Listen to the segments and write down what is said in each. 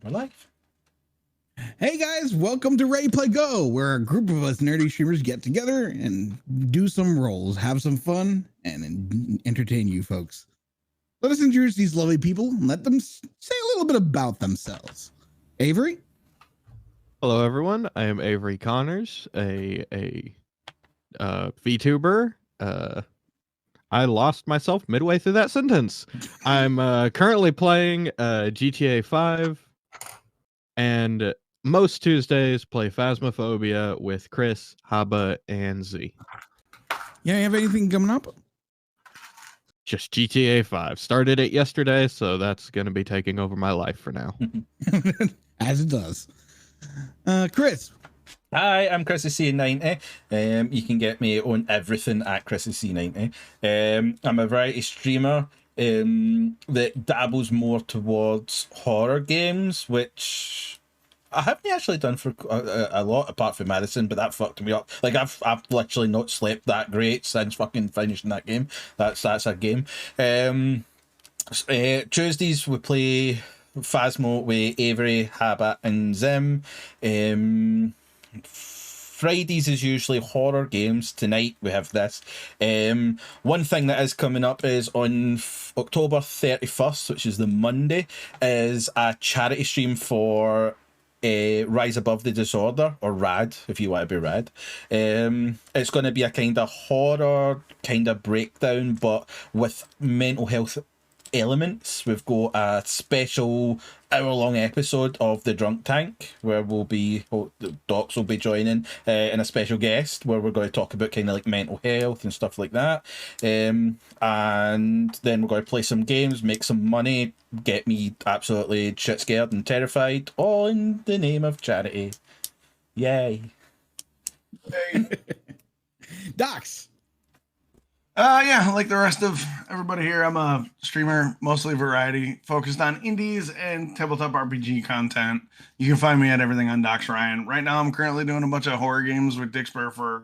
We're live. Hey guys, welcome to Ready Play Go, where a group of us nerdy streamers get together and do some rolls, have some fun, and entertain you folks. Let us introduce these lovely people and let them say a little bit about themselves. Avery? Hello, everyone. I am Avery Connors, a VTuber. I lost myself midway through that sentence. I'm currently playing GTA 5, and most Tuesdays play Phasmophobia with Chris, Haba, and Z. Yeah, you have anything coming up? Just GTA 5. Started it yesterday, so that's going to be taking over my life for now. As it does. Chris? Hi, I'm ChrisC90. You can get me on everything at ChrisC90. I'm a variety streamer that dabbles more towards horror games, which I haven't actually done for a lot apart from Madison, but that fucked me up. Like I've literally not slept that great since fucking finishing that game. That's a game. Tuesdays we play Phasmo with Avery, Haba, and Zem. Fridays is usually horror games. Tonight we have this. One thing that is coming up is on October 31st, which is the Monday, is a charity stream for Rise Above the Disorder, or RAD, if you want to be RAD. It's going to be a kind of horror kind of breakdown, but with mental health elements. We've got a special hour-long episode of The Drunk Tank where Docs will be joining and a special guest where we're going to talk about kind of like mental health and stuff like that. And then we're going to play some games, make some money, get me absolutely shit scared and terrified, all in the name of charity. Yay. Docs? Yeah, like the rest of everybody here, I'm a streamer, mostly variety, focused on indies and tabletop RPG content. You can find me at everything on DoxRyan. Right now, I'm currently doing a bunch of horror games with Dixper for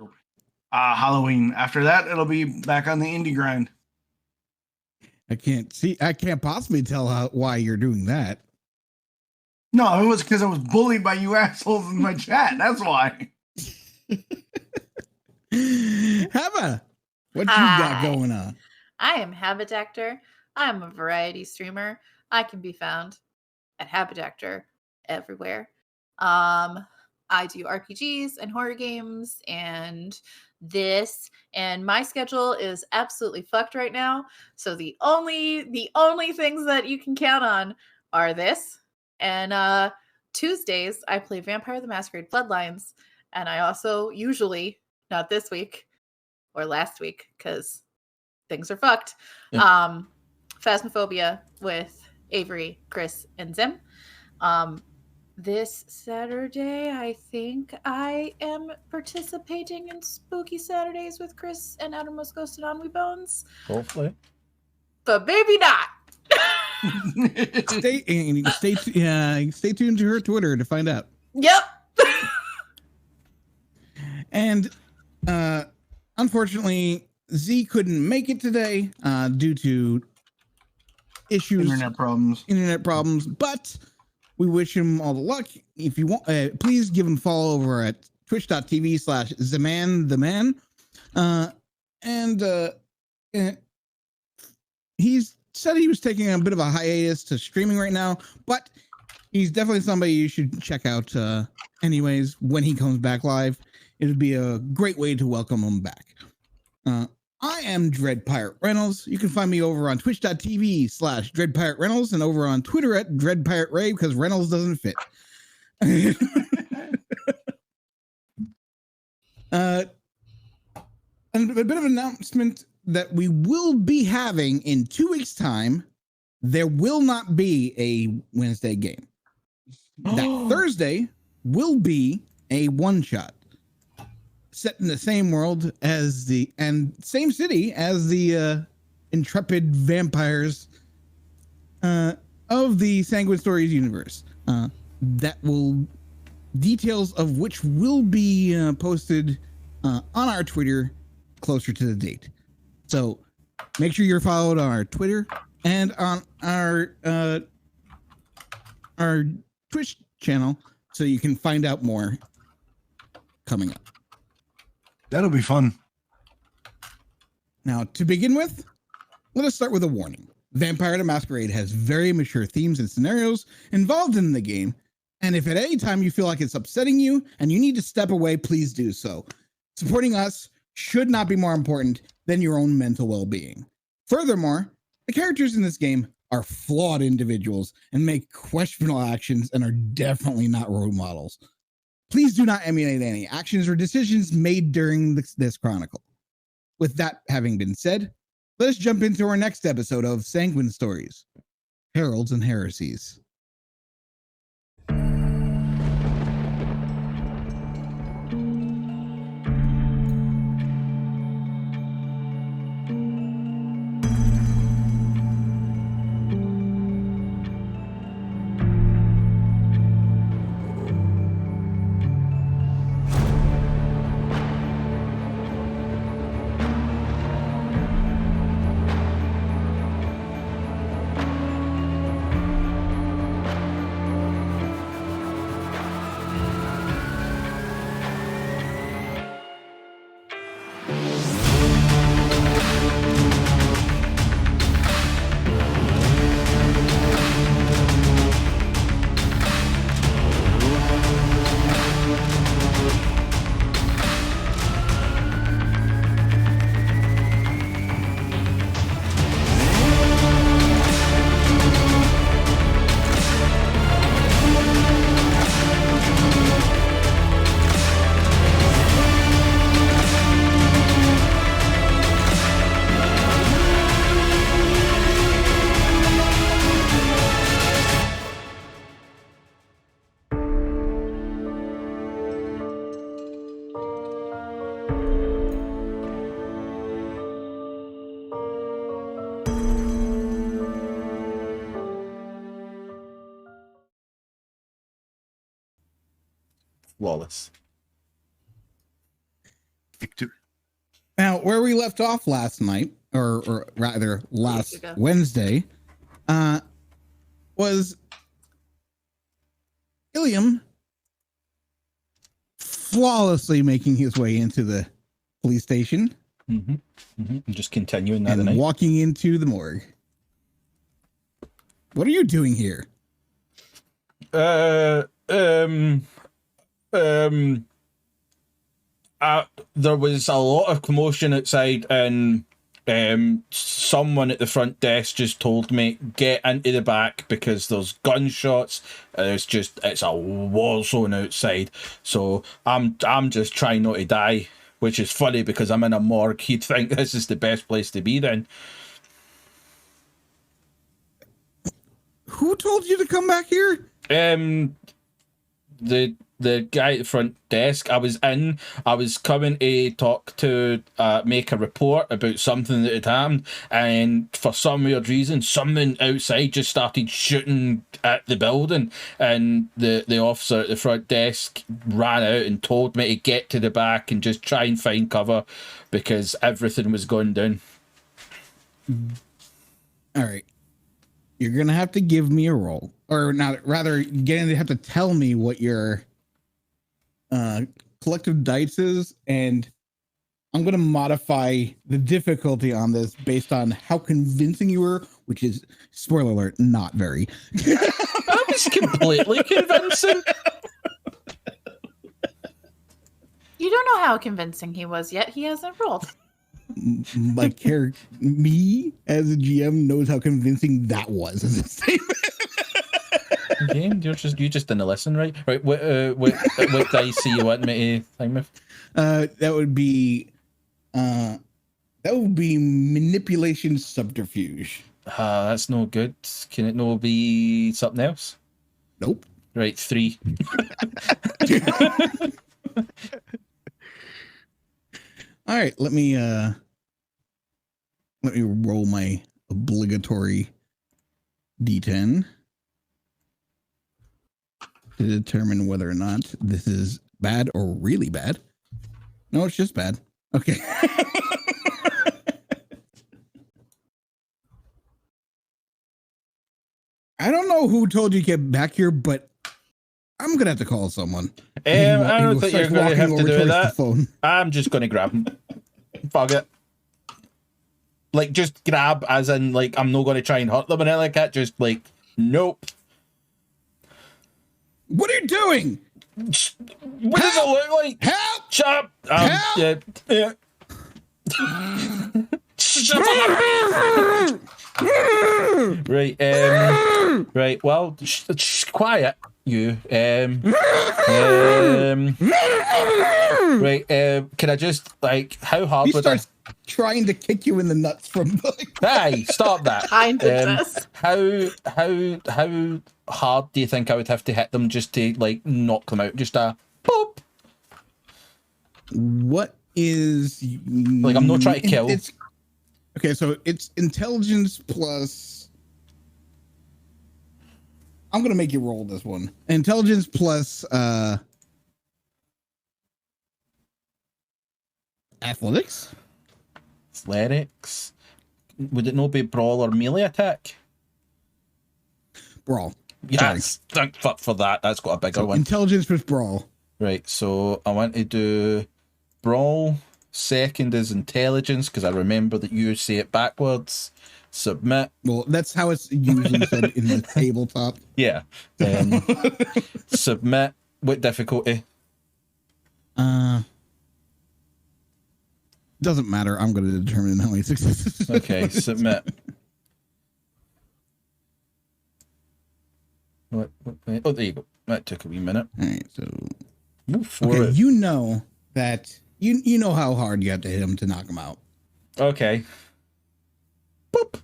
Halloween. After that, it'll be back on the indie grind. I can't possibly tell why you're doing that. No, it was because I was bullied by you assholes in my chat. That's why. Haba, what you got going on? I am HabaDacter. I'm a variety streamer. I can be found at HabaDacter everywhere. I do RPGs and horror games and this, and my schedule is absolutely fucked right now. So the only things that you can count on are this. And Tuesdays I play Vampire the Masquerade Bloodlines, and I also usually, not this week or last week because things are fucked, Phasmophobia with Avery, Chris, and Zim. This Saturday, I think I am participating in Spooky Saturdays with Chris and Outermost Ghost and On We Bones. Hopefully. But maybe not. Stay tuned to her Twitter to find out. Yep. And unfortunately, Z couldn't make it today due to issues, internet problems. But we wish him all the luck. If you want, please give him a follow over at twitch.tv/ZemannTheMann. And he's said he was taking a bit of a hiatus to streaming right now, but he's definitely somebody you should check out anyways when he comes back live. It would be a great way to welcome him back. I am Dread Pirate Reynolds. You can find me over on twitch.tv/Dread Pirate Reynolds and over on Twitter at Dread Pirate Ray because Reynolds doesn't fit. And a bit of an announcement that we will be having in 2 weeks' time. There will not be a Wednesday game. That Thursday will be a one-shot set in the same world as same city as the intrepid vampires of the Sanguine Stories universe. Details of which will be posted on our Twitter closer to the date. So make sure you're followed on our Twitter and on our Twitch channel so you can find out more coming up. That'll be fun. Now, to begin with, let us start with a warning. Vampire the Masquerade has very mature themes and scenarios involved in the game, and if at any time you feel like it's upsetting you and you need to step away, please do so. Supporting us should not be more important than your own mental well-being. Furthermore, the characters in this game are flawed individuals and make questionable actions and are definitely not role models. Please do not emulate any actions or decisions made during this chronicle. With that having been said, let us jump into our next episode of Sanguine Stories, Heralds and Heresies. Flawless. Victor. Now, where we left off last night, or rather last ago. Wednesday, was Uilleam flawlessly making his way into the police station And just continuing that and night. walking into the morgue. What are you doing here? There was a lot of commotion outside, and someone at the front desk just told me get into the back because there's gunshots. It's a war zone outside. So I'm just trying not to die, which is funny because I'm in a morgue. You'd think this is the best place to be then. Who told you to come back here? The guy at the front desk. I was coming to talk to make a report about something that had happened, and for some weird reason someone outside just started shooting at the building, and the officer at the front desk ran out and told me to get to the back and just try and find cover because everything was going down. All right. You're going to have to give me a roll, or not, rather, you're going to have to tell me what your collective dice is, and I'm going to modify the difficulty on this based on how convincing you were, which is, spoiler alert, not very. That was completely convincing. You don't know how convincing he was yet. He hasn't rolled. My character, me as a GM, knows how convincing that was as a statement. Okay, you just didn't listen, right? Right. What dice do you want me to think with? That would be manipulation subterfuge. That's no good. Can it no be something else? Nope. Right, 3. All right, let me roll my obligatory D10 to determine whether or not this is bad or really bad. No, it's just bad. Okay. I don't know who told you to get back here, but I'm gonna have to call someone. I don't think you're going to have to do that. I'm just going to grab him. Fuck it. Like, just grab as in, like, I'm not going to try and hurt them and anything like that. Just, like, nope. What are you doing? What does it look like? Help! Shut up. Help! Yeah. Shut up. Right, right, well, quiet, you. Right, can I just, like, how hard He would I... starts trying to kick you in the nuts from, like... Hey, stop that. Kind of does. How hard do you think I would have to hit them just to, like, knock them out? Just a boop. What is... Like, I'm not trying to kill. It's, okay, so it's intelligence plus... I'm going to make you roll this one. Intelligence plus... athletics? Athletics? Would it not be brawl or melee attack? Brawl. Yes, thank fuck for that. That's got a bigger one. Intelligence plus brawl. Right, so I want to do brawl. Second is intelligence, because I remember that you say it backwards. Submit. Well, that's how it's usually said in the tabletop. Yeah. Submit. What difficulty? Doesn't matter. I'm going to determine how many successes. Okay, submit. What? Oh, there you go. That took a wee minute. All right, so Move forward. okay, you know that you know how hard you have to hit him to knock him out. Okay. Boop.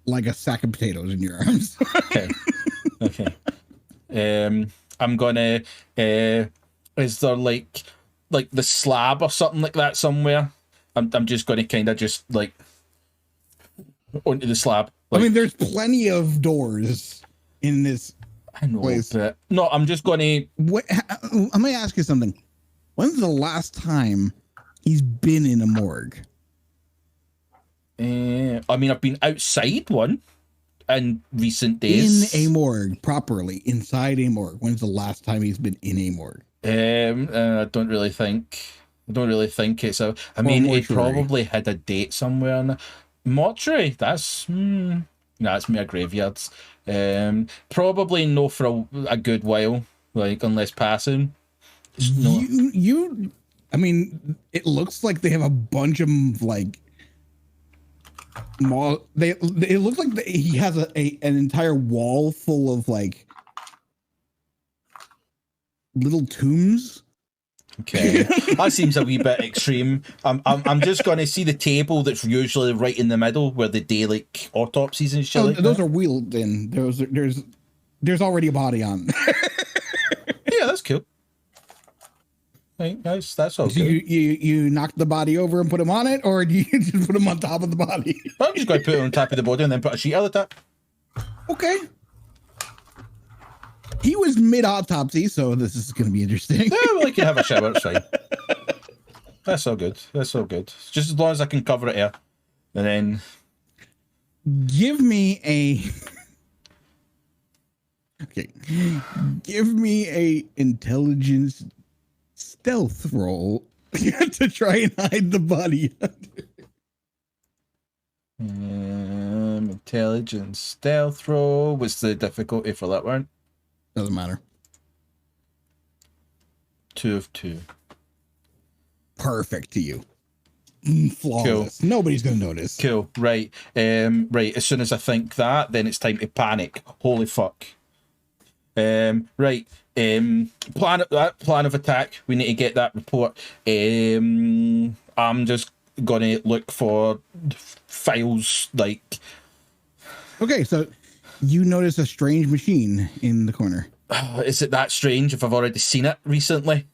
Like a sack of potatoes in your arms. Okay. Okay. I'm gonna. Is there like the slab or something like that somewhere? I'm just gonna kind of just like onto the slab. Like, I mean, there's plenty of doors in this I know, place. but no, I'm just gonna. Let me ask you something. When's the last time he's been in a morgue? I mean, I've been outside one in recent days. In a morgue, properly inside a morgue. When's the last time he's been in a morgue? I don't really think it's a. I mean, it probably had a date somewhere. In the mortuary. That's that's mere graveyards. Probably no for a good while. Like unless passing. No. You. I mean, it looks like they have a bunch of like. It looks like he has an entire wall full of like little tombs. Okay, that seems a wee bit extreme. I'm just going to see the table that's usually right in the middle where they do like autopsies and shit. Those are wheeled in. There's already a body on. Yeah, that's cool. Nice, that's all so good. You knock the body over and put him on it, or do you just put him on top of the body? I'm just going to put it on top of the body and then put a sheet on the top. Okay. He was mid-autopsy, so this is going to be interesting. Yeah, well, I can have a shower, it's fine. That's all good. That's all good. Just as long as I can cover it here. And then... Give me a... Okay. Give me a intelligence stealth roll to try and hide the body. Intelligence stealth roll. What's the difficulty for that one? Doesn't matter. 2 of 2. Perfect to you. Flawless. Cool. Nobody's gonna notice. Cool. Right. Right. As soon as I think that, then it's time to panic. Holy fuck. Right. Plan of attack. We need to get that report. I'm just gonna look for files like. Okay, so you notice a strange machine in the corner. Is it that strange if I've already seen it recently?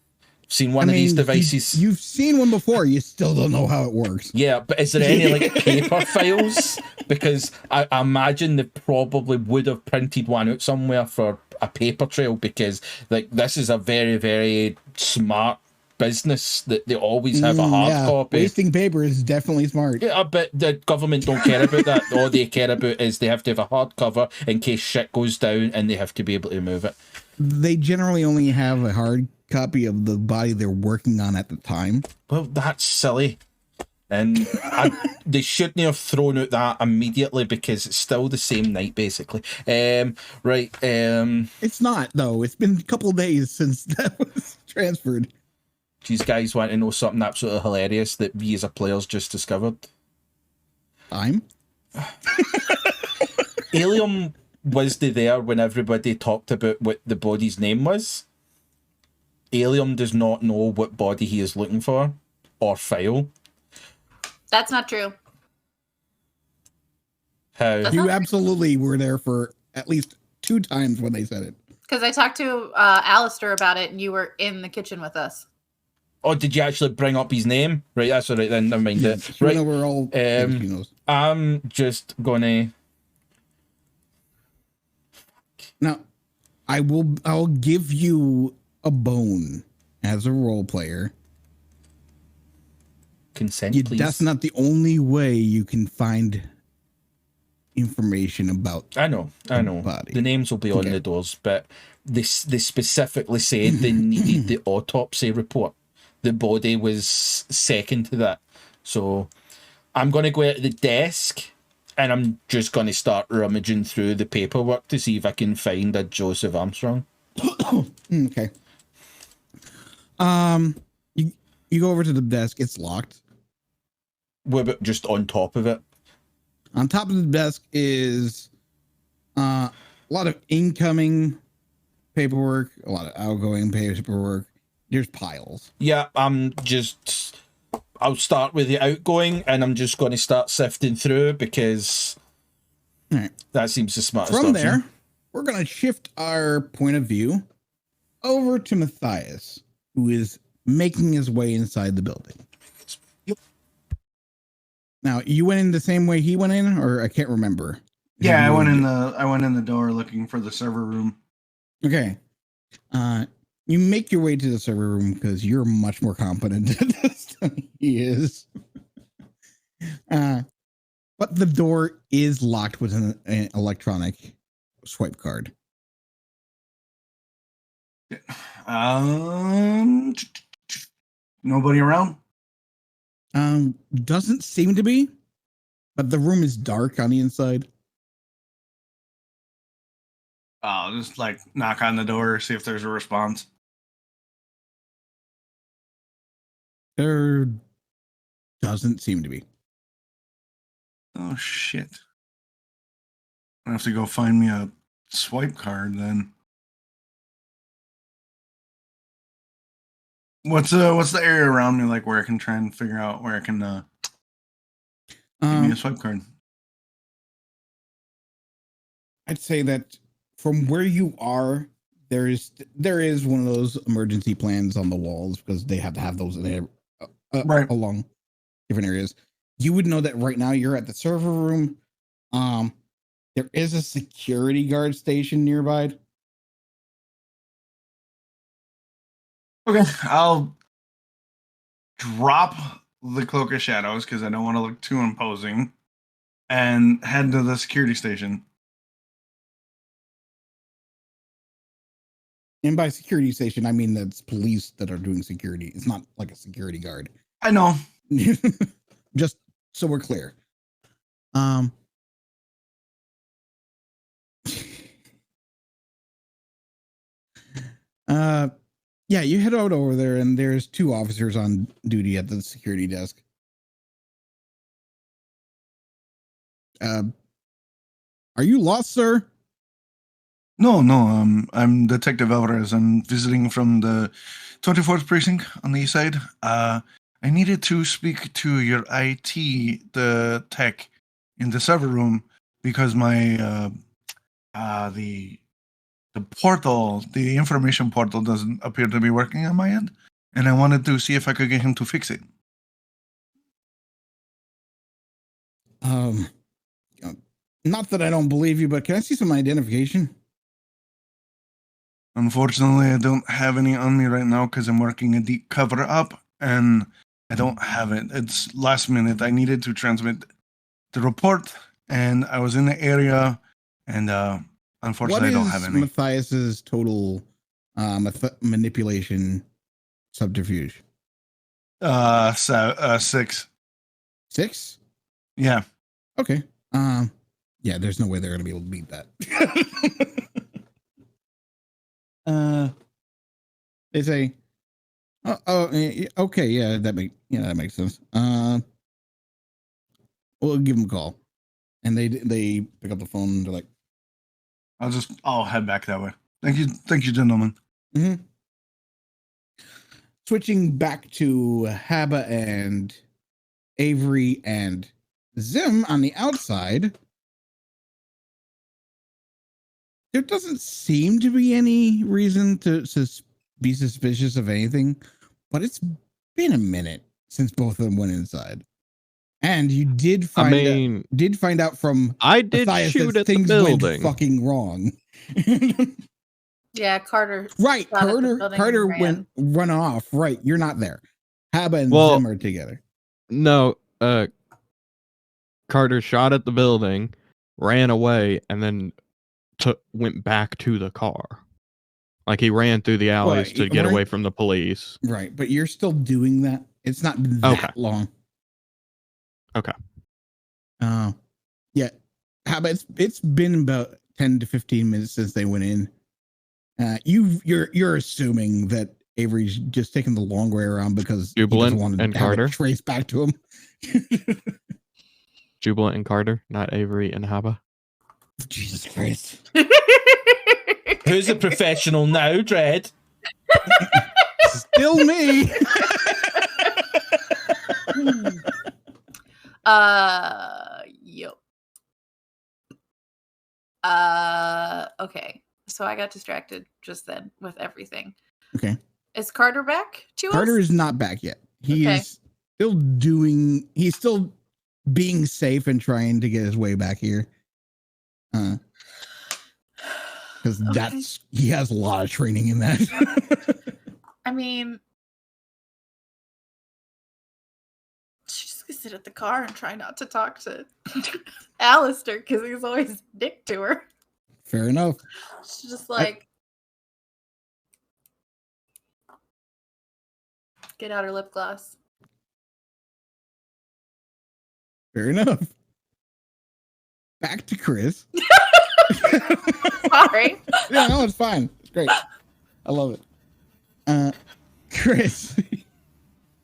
Seen one of these devices. You've seen one before. You still don't know how it works. Yeah, but is there any like paper files? Because I imagine they probably would have printed one out somewhere for a paper trail. Because like this is a very, very smart business that they always have a hard copy. Wasting paper is definitely smart. Yeah, but the government don't care about that. All they care about is they have to have a hardcover in case shit goes down and they have to be able to move it. They generally only have a hard copy of the body they're working on at the time. Well, that's silly. And they shouldn't have thrown out that immediately because it's still the same night, basically. Right. It's not, though. It's been a couple of days since that was transferred. These guys want to know something absolutely hilarious that we as a players just discovered. Uilleam was there when everybody talked about what the body's name was. Uilleam does not know what body he is looking for or file. That's not true. How? You absolutely were there for at least 2 times when they said it. Because I talked to Aleister about it, and you were in the kitchen with us. Oh, did you actually bring up his name? Right, that's all right then. Never mind it. You Right, know we're all I'm just gonna. Now, I'll give you a bone as a role player. Consent, please. That's not the only way you can find information about. I know. Body. The names will be on the doors, but they specifically said they needed the autopsy report. The body was second to that. So I'm going to go out to the desk and I'm just going to start rummaging through the paperwork to see if I can find a Joseph Armstrong. Okay. You go over to the desk. It's locked. What about just on top of it? On top of the desk is a lot of incoming paperwork, a lot of outgoing paperwork. There's piles. Yeah, I'll start with the outgoing and I'm just going to start sifting through because that seems the smartest From option. there, we're going to shift our point of view over to Mathias, who is making his way inside the building. Now, you went in the same way he went in, or I can't remember. Yeah, I went in the door looking for the server room. Okay. You make your way to the server room because you're much more competent at this than he is. But the door is locked with an electronic swipe card. Nobody around? Doesn't seem to be, but the room is dark on the inside. I'll just like knock on the door, see if there's a response. There doesn't seem to be. Oh shit. I have to go find me a swipe card then. What's the area around me like where I can try and figure out where I can give me a swipe card? I'd say that from where you are, there is one of those emergency plans on the walls because they have to have those Right along different areas. You would know that right now you're at the server room. There is a security guard station nearby. Okay, I'll drop the Cloak of Shadows because I don't want to look too imposing and head to the security station. And by security station, I mean that's police that are doing security. It's not like a security guard. I know. Just so we're clear. Yeah, you head out over there and there's 2 officers on duty at the security desk. Are you lost, sir? No, I'm Detective Alvarez. I'm visiting from the 24th precinct on the east side. I needed to speak to your IT, the tech in the server room, because my the portal, the information portal doesn't appear to be working on my end, and I wanted to see if I could get him to fix it. Not that I don't believe you, but can I see some identification? Unfortunately, I don't have any on me right now because I'm working a deep cover up and I don't have it. It's last minute. I needed to transmit the report and I was in the area and unfortunately I don't have any. Mathias's total manipulation subterfuge? 6. 6? Yeah. Okay. Yeah, there's no way they're gonna be able to beat that. They say, okay, yeah, that makes sense. We'll give them a call, and they pick up the phone. And they're like, I'll head back that way. Thank you, gentlemen. Mm-hmm. Switching back to Haba and Avery and Zim on the outside. There doesn't seem to be any reason to be suspicious of anything, but it's been a minute since both of them went inside. And you did find out from I did Mathias shoot that at the things building. went fucking wrong. Yeah, Karter. Right, shot at the building Karter and ran. run off. Right, you're not there. Haba and Zim are together. No, Karter shot at the building, ran away, and then went back to the car. Like he ran through the alleys to get away from the police. Right, but you're still doing that. It's not that long. Okay. Yeah. Haba, it's been about 10 to 15 minutes since they went in. You're assuming that Avery's just taking the long way around because Jubilant he doesn't want and to have Karter it trace back to him. Jubilant and Karter, not Avery and Haba. Jesus Christ. Who's a professional now, Dread? Still me. Yep. Okay. So I got distracted just then with everything. Okay. Is Karter back to us? Karter is not back yet. He's still being safe and trying to get his way back here. Because he has a lot of training in that. I mean, she's just gonna sit at the car and try not to talk to Aleister because he's always a dick to her. Fair enough. She's just like, get out her lip gloss. Fair enough. Back to Chris. Sorry. Yeah, no, it's fine. It's great. I love it. Chris,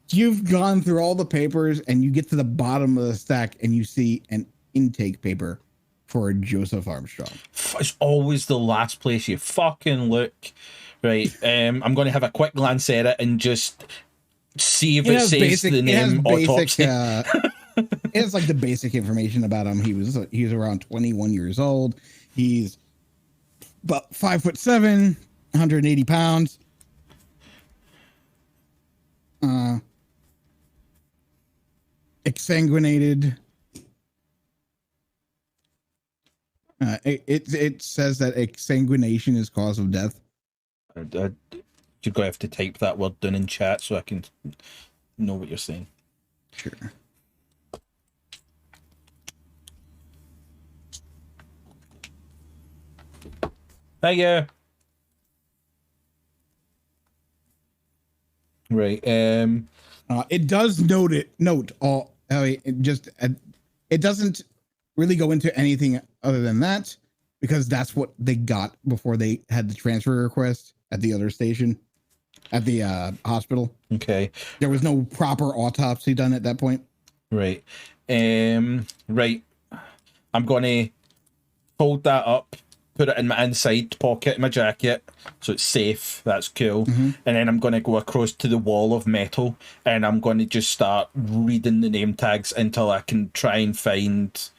you've gone through all the papers and you get to the bottom of the stack and you see an intake paper for Joseph Armstrong. It's always the last place you fucking look. Right. I'm going to have a quick glance at it and just see if it says the name autopsy. It has like the basic information about him. He was around 21 years old. He's about 5'7", 180 pounds. Exsanguinated. It says that exsanguination is cause of death. You're going to have to type that word down in chat so I can know what you're saying. Sure. Thank you. Right. It does note all. It doesn't really go into anything other than that because that's what they got before they had the transfer request at the other station, at the hospital. Okay. There was no proper autopsy done at that point. Right. Right. I'm going to fold that up, put it in my inside pocket in my jacket so it's safe. That's cool. Mm-hmm. And then I'm going to go across to the wall of metal and I'm going to just start reading the name tags until I can try and find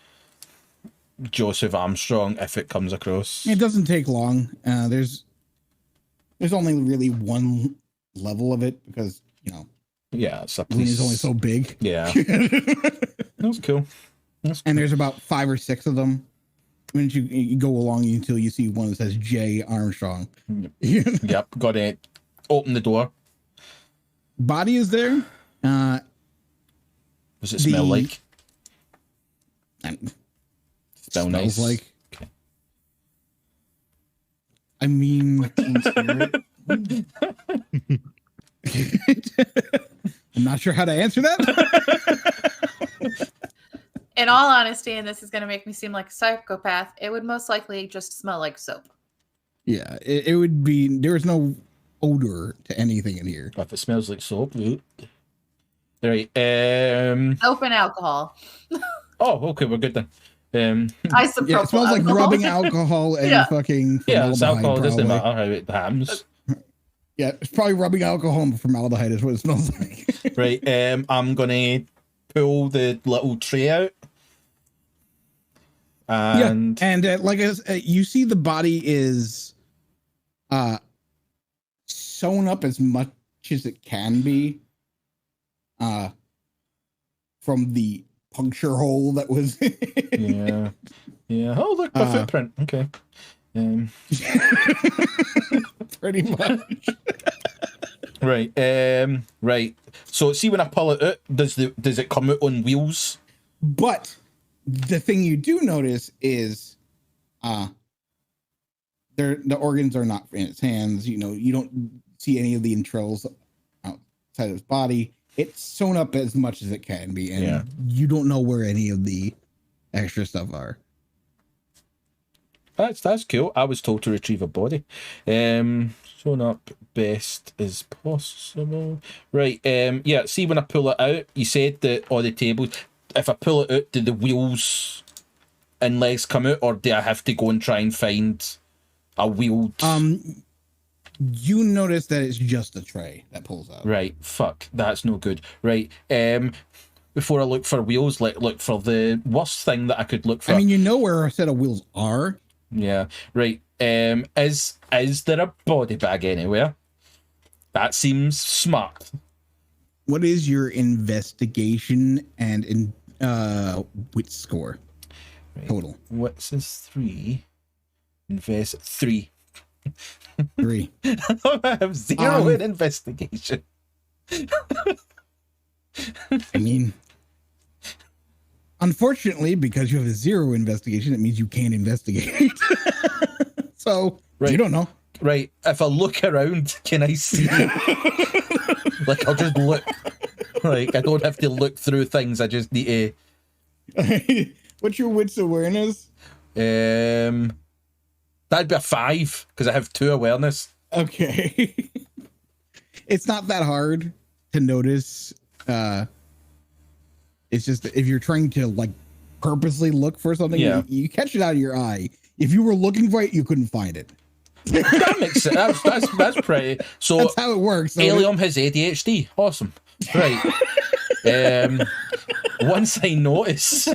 Joseph Armstrong if it comes across. It doesn't take long. There's only really one level of it because, Yeah, it's a is only so big. Yeah. That's cool. And there's about 5 or 6 of them. When you go along until you see one that says J Armstrong. Yep, got to open the door. Body is there. Does it smell like? Smell Smells nice. like. Okay. I mean, Like Teen Spirit. I'm not sure how to answer that. In all honesty, and this is going to make me seem like a psychopath, it would most likely just smell like soap. Yeah, it would be. There is no odor to anything in here. If it smells like soap, right? Soap and alcohol. Oh, okay, we're good then. Isopropyl Yeah, it smells like alcohol. rubbing alcohol and Yeah. fucking Yeah, it's formaldehyde, alcohol. It doesn't probably. matter how it hams. Yeah, it's probably rubbing alcohol and formaldehyde is what it smells like. Right. I'm gonna pull the little tray out. And and like you see, the body is sewn up as much as it can be from the puncture hole that was. yeah. Oh, look, my footprint. Okay. Pretty much. Right. Right. So see, when I pull it out, does it come out on wheels? But the thing you do notice is the organs are not in its hands. You know, you don't see any of the entrails outside of its body. It's sewn up as much as it can be, and you don't know where any of the extra stuff are. That's cool. I was told to retrieve a body. Sewn up best as possible. Right. Yeah. See, when I pull it out, you said that all the tables. If I pull it out, do the wheels and legs come out, or do I have to go and try and find a wheeled? You notice that it's just a tray that pulls out. Right. Fuck. That's no good. Right. Before I look for wheels, look for the worst thing that I could look for. I mean, you know where a set of wheels are. Yeah. Right. Is there a body bag anywhere? That seems smart. What is your investigation and wit score total? What's this 3? Invest 3. 3. I have 0 in investigation. I mean, unfortunately, because you have a 0 investigation, it means you can't investigate. So you don't know. Right. If I look around, can I see? Like, I'll just look. Like, I don't have to look through things. I just need to. What's your wits awareness? That'd be a 5 because I have 2 awareness. Okay. It's not that hard to notice. It's just if you're trying to like purposely look for something, you catch it out of your eye. If you were looking for it, you couldn't find it. That makes sense. That's pretty. So that's how it works. Uilleam has ADHD. Awesome. Right. Once I notice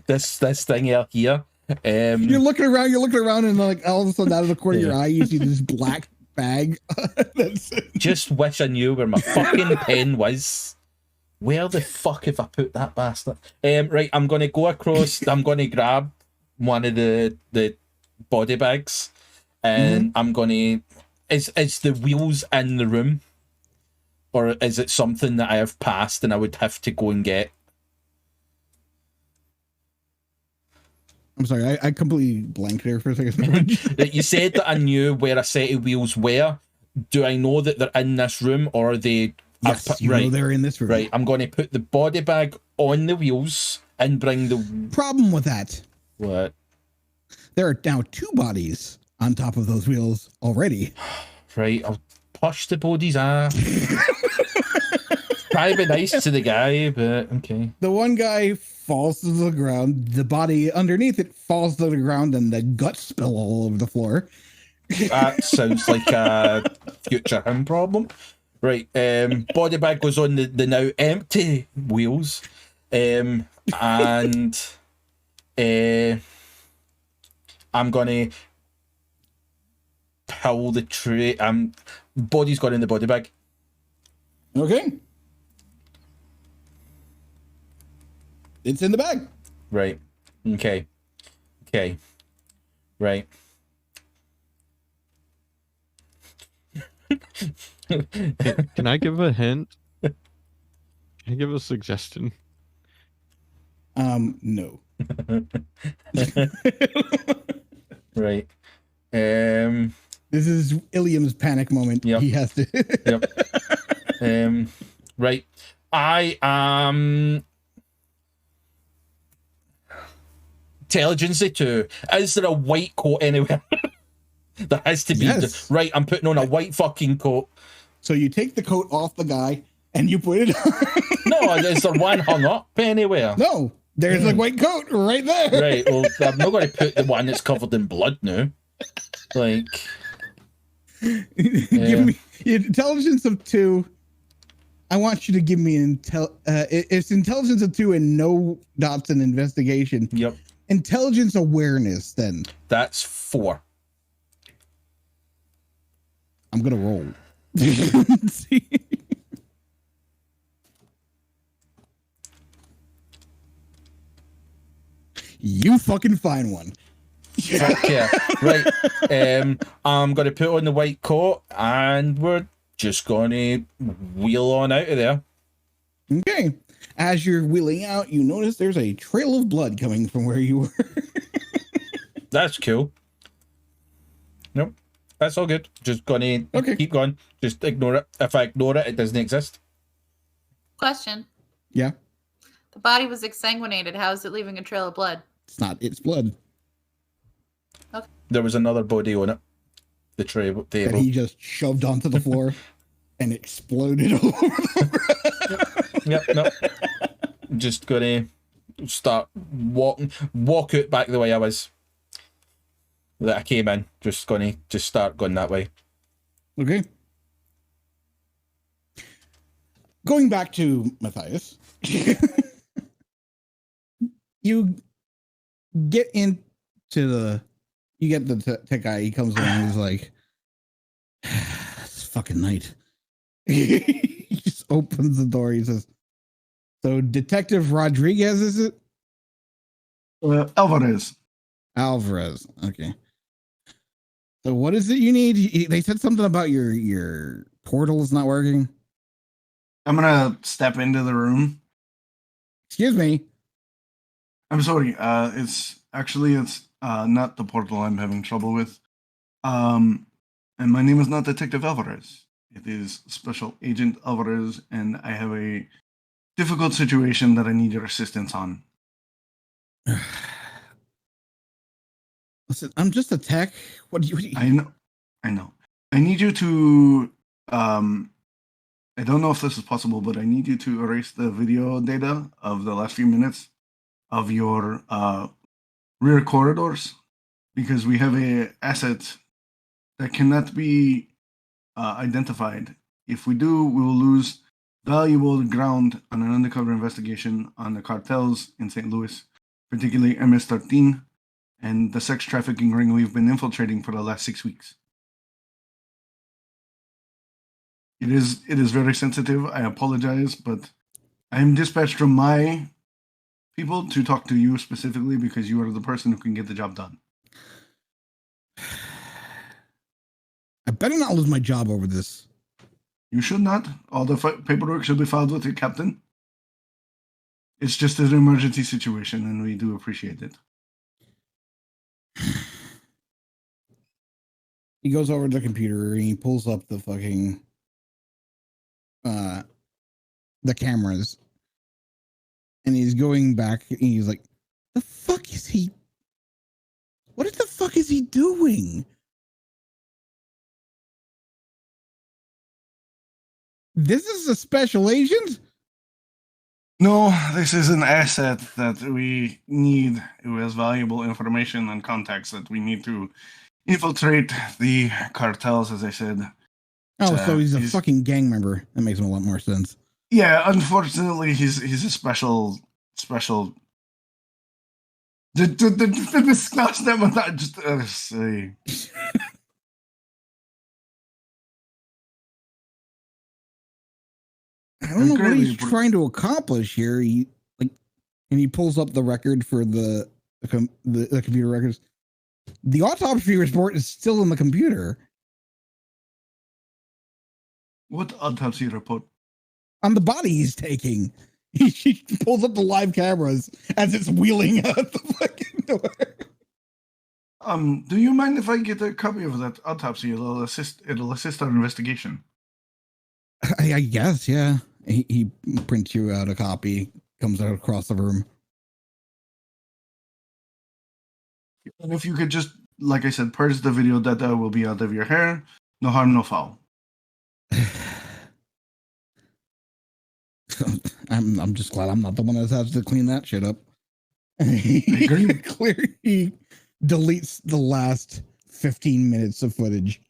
this thing out here, you're looking around, and like all of a sudden, out of the corner of your eye, you see this black bag. Just wish I knew where my fucking pen was. Where the fuck have I put that bastard? Right, I'm gonna go across. I'm gonna grab one of the body bags, and I'm gonna. Is the wheels in the room, or is it something that I have passed and I would have to go and get? I'm sorry, I completely blanked there for a second. You said that I knew where a set of wheels were. Do I know that they're in this room, or are they? Yes, you know they're in this room. Right, I'm going to put the body bag on the wheels and bring the... Problem with that. What? There are now 2 bodies on top of those wheels already. Right, I'll push the body's ass. Try to be nice to the guy, but okay. The one guy falls to the ground. The body underneath it falls to the ground, and the guts spill all over the floor. That sounds like a future him problem. Right, body bag goes on the now empty wheels, and I'm gonna pull the tray. Body's gone in the body bag. Okay, it's in the bag. Right. Okay. Okay. Right. Can I give a hint? Can I give a suggestion? No. Right. This is Uilleam's panic moment. Yep. He has to. Yep. Right. I am intelligence 2. Is there a white coat anywhere? There has to be. Yes. Right, I'm putting on a white fucking coat. So you take the coat off the guy and you put it on. No, is there one hung up anywhere? No, there's a white coat right there. Right, well, I'm not going to put the one that's covered in blood now. Like, Give me intelligence of 2. I want you to give me it's intelligence of 2 and no dots in investigation. Yep. Intelligence awareness, then. That's 4. I'm gonna roll. See? You fucking find one. Fuck yeah. Right. I'm going to put on the white coat and we're just going to wheel on out of there. Okay. As you're wheeling out, you notice there's a trail of blood coming from where you were. That's cool. Nope. That's all good. Just going to keep going. Just ignore it. If I ignore it, it doesn't exist. Question. Yeah. The body was exsanguinated. How is it leaving a trail of blood? It's not. It's blood. Okay. There was another body on it. The table. That he just shoved onto the floor and exploded all over the Yep. No. Just gonna start walk out back the way I was. That I came in. Just gonna start going that way. Okay. Going back to Mathias. You get the tech guy. He comes along. He's like, "It's fucking night." He just opens the door. He says, "So, Detective Rodriguez, is it?" Alvarez. Alvarez. Okay. So, what is it you need? They said something about your portal is not working. I'm gonna step into the room. Excuse me. I'm sorry. It's not the portal I'm having trouble with. And my name is not Detective Alvarez. It is Special Agent Alvarez, and I have a difficult situation that I need your assistance on. Listen, I'm just a tech. What do you? I know. I need you to. I don't know if this is possible, but I need you to erase the video data of the last few minutes of your rear corridors, because we have a asset that cannot be identified. If we do, we will lose valuable ground on an undercover investigation on the cartels in St. Louis, particularly MS-13 and the sex trafficking ring we've been infiltrating for the last 6 weeks. It is very sensitive. I apologize, but I am dispatched from my people to talk to you specifically because you are the person who can get the job done. I better not lose my job over this. You should not. All the paperwork should be filed with your captain. It's just an emergency situation, and we do appreciate it. He goes over to the computer and he pulls up the fucking the cameras, and he's going back and he's like, what the fuck is he doing? This is a special agent? No, this is an asset that we need. Who has valuable information and contacts that we need to infiltrate the cartels, as I said. Oh, so he's a fucking gang member. That makes a lot more sense. Yeah, unfortunately, he's a special. The discuss them with that. Just say. I don't know what he's trying to accomplish here. And he pulls up the record for the the computer records. The autopsy report is still in the computer. What autopsy report? On the body he's taking. He pulls up the live cameras as it's wheeling out the fucking door. Do you mind if I get a copy of that autopsy? It'll assist our investigation. I guess, yeah. He prints you out a copy, comes out across the room. And if you could just, like I said, purge the video that will be out of your hair. No harm, no foul. I'm just glad I'm not the one that has to clean that shit up. He deletes the last 15 minutes of footage.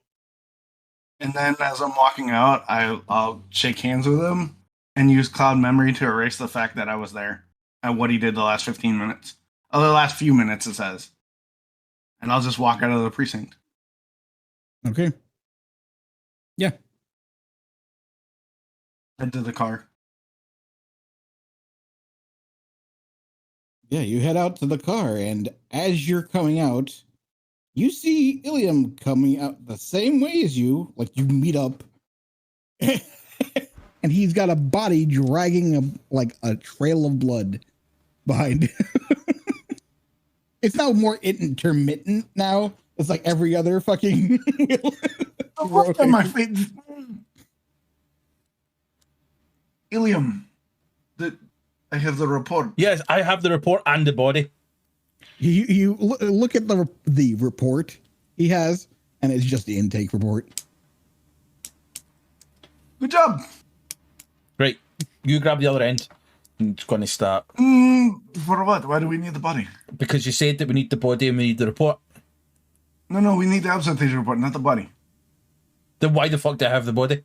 And then as I'm walking out, I'll shake hands with him and use cloud memory to erase the fact that I was there and what he did the last 15 minutes. Oh, the last few minutes, it says. And I'll just walk out of the precinct. Okay. Yeah. Head to the car. Yeah, you head out to the car, and as you're coming out, you see Uilleam coming out the same way as you. Like, you meet up, and he's got a body dragging a trail of blood behind him. It's now more intermittent now. It's like every other fucking... Look at my face. Uilleam, I have the report. Yes, I have the report and the body. You look at the report he has, and it's just the intake report. Good job. Right, you grab the other end. I'm just going to start. For what? Why do we need the body? Because you said that we need the body and we need the report. No, we need the absentee report, not the body. Then why the fuck do I have the body?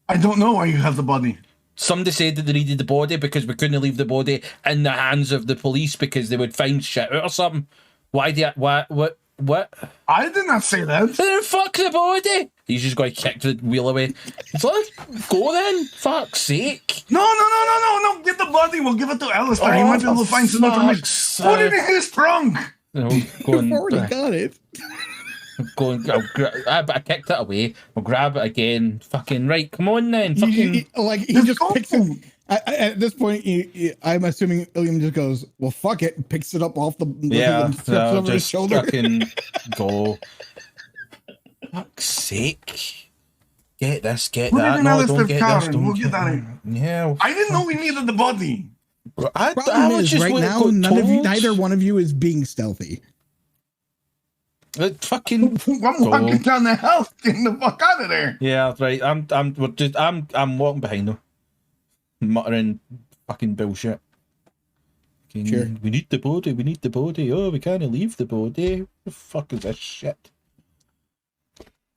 I don't know why you have the body. Somebody said that they needed the body because we couldn't leave the body in the hands of the police because they would find shit out or something. Why do what? I did not say that. Then fuck the body. He's just going to kick the wheel away. It's like, go then. Fuck's sake. No. Get the body. We'll give it to Aleister. He might be able to find some information. Put it in his trunk. You've already got it. I kicked it away. I'll grab it again. Fucking right. Come on then. He just picks it. At this point, I'm assuming Uilleam just goes, "Well, fuck it," picks it up off the over his shoulder. Fucking go. Fuck's sake. Get this, get Put that. it in No, don't Aleister's get car this. and we'll Don't get get out of here. Yeah. I didn't know we needed the body. Problem is, right now, neither one of you is being stealthy. Fucking. I'm walking down the house, getting the fuck out of there. Yeah, right. I'm walking behind them, muttering fucking bullshit. Sure. We need the body. We need the body. Oh, we can't leave the body. What the fuck is this shit?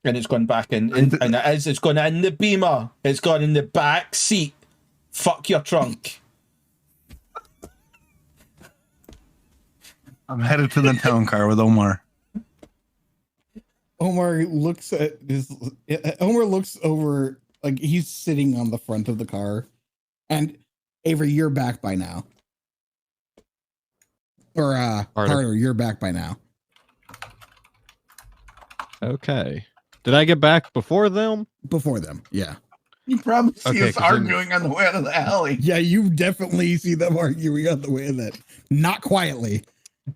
And it's gone back in, and it's gone in the Beamer. It's gone in the back seat. Fuck your trunk. I'm headed to the town car with Omar. Omar looks over, like he's sitting on the front of the car, and Avery, you're back by now. Or Karter, you're back by now. Okay. Did I get back before them? Before them, yeah. You probably see Okay, us arguing on the way out of the alley. Yeah, you definitely see them arguing on the way in that. Not quietly.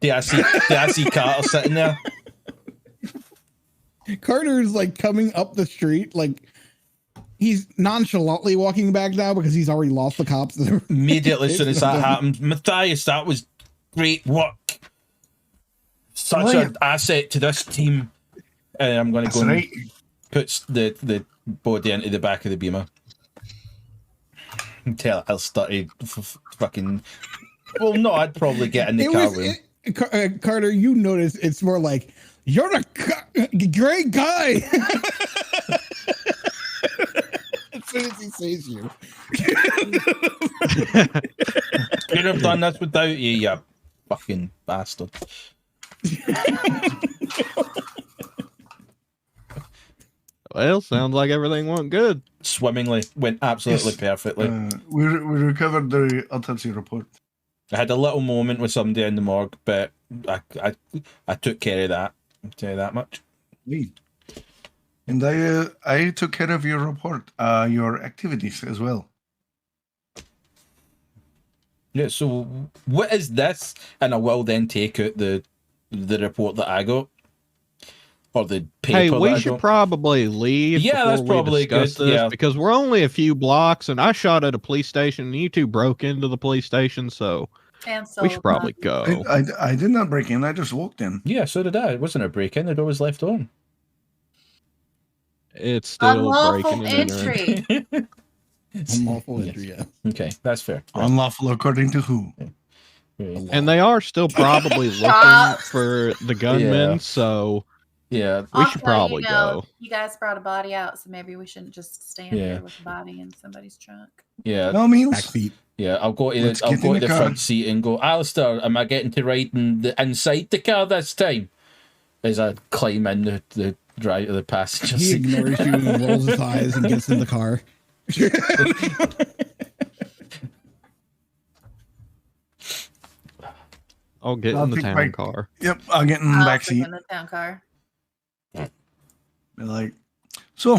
I see Karter sitting there. Carter's like coming up the street, like he's nonchalantly walking back now because he's already lost the cops. Immediately as soon as that happened, Mathias, that was great work. Such an asset to this team. I'm going to go and put the body into the back of the Beamer. Tell Aleister to fucking. Well, no, I'd probably get in the car with him. Karter, you notice it's more like, you're a great guy. As soon as he sees you. Could have done this without you, you fucking bastard. Well, sounds like everything went good. Swimmingly. Went absolutely perfectly. We recovered the autopsy report. I had a little moment with somebody in the morgue, but I took care of that. I'll tell you that much. And I took care of your report, your activities as well. Yeah, so what is this? And I will then take out the report that I got. Or the paper Hey, that we I should got. probably leave Yeah, that's before we probably discuss good, this, yeah. because we're only a few blocks, and I shot at a police station, and you two broke into the police station, so And we should probably go. I did not break in. I just walked in. Yeah, so did I. It wasn't a break-in. The door was left on. It's still unlawful breaking and entering. entry. Unlawful entry, yeah. Okay, that's fair. Right. Unlawful according to who? Right. And they are still probably looking for the gunmen, Yeah. so Yeah. we should probably go. You guys brought a body out, so maybe we shouldn't just stand Yeah. here with a body in somebody's trunk. Yeah. No means. Backseat. Yeah, I'll go to Let's I'll get go in to the the car. front seat and go, Aleister, am I getting to ride inside the car this time? As I climb in the drive of the passenger He seat. ignores you and rolls his eyes and gets in the car. I'll get I'll in the take town my- car. Yep, I'll get in the I'll back sit seat. in the town car. Like, so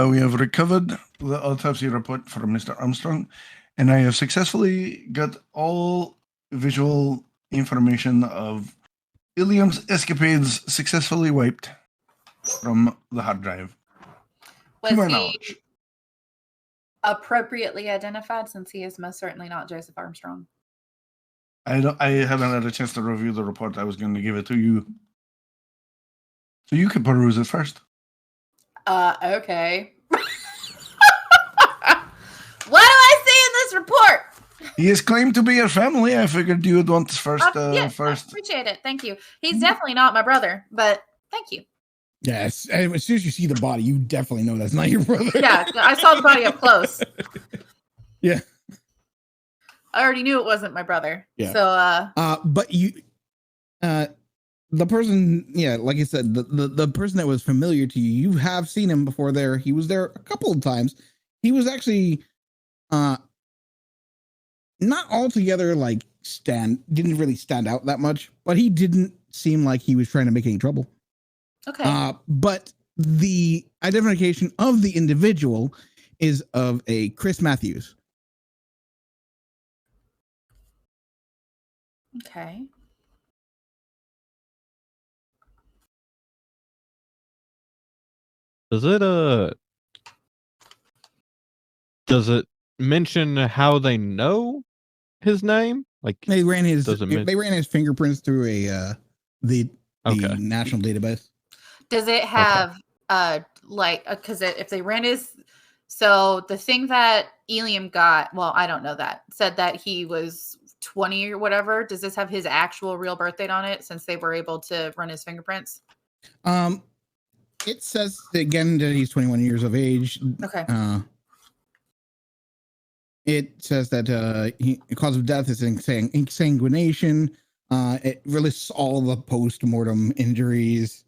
we have recovered the autopsy report from Mr. Armstrong, and I have successfully got all visual information of Uilleam's escapades successfully wiped from the hard drive. Was to my he knowledge. appropriately identified, since he is most certainly not Joseph Armstrong? I haven't had a chance to review the report. I was going to give it to you, so you could peruse it first. Okay. What do I see in this report? He is claimed to be your family. I figured you would want this first. Yes, I First, appreciate it. Thank you. He's definitely not my brother, but thank you. Yes. And as soon as you see the body, you definitely know that's not your brother. Yeah, I saw the body up close. Yeah. I already knew it wasn't my brother. Yeah. So, But you, the person, yeah, like I said, the person that was familiar to you, you have seen him before there. He was there a couple of times. He was actually, not altogether like didn't really stand out that much, but he didn't seem like he was trying to make any trouble. okay. But the identification of the individual is of a Chris Matthews. Okay. Does it mention how they know his name? Like, They ran his Doesn't mean- they ran his fingerprints through the okay. national database. Does it have because if they ran his, so the thing that Uilleam got, well, I don't know that, said that he was 20 or whatever. Does this have his actual real birth date on it, since they were able to run his fingerprints? It says again that he's 21 years of age. Okay. It says that the cause of death is insanguination. It lists all the post-mortem injuries.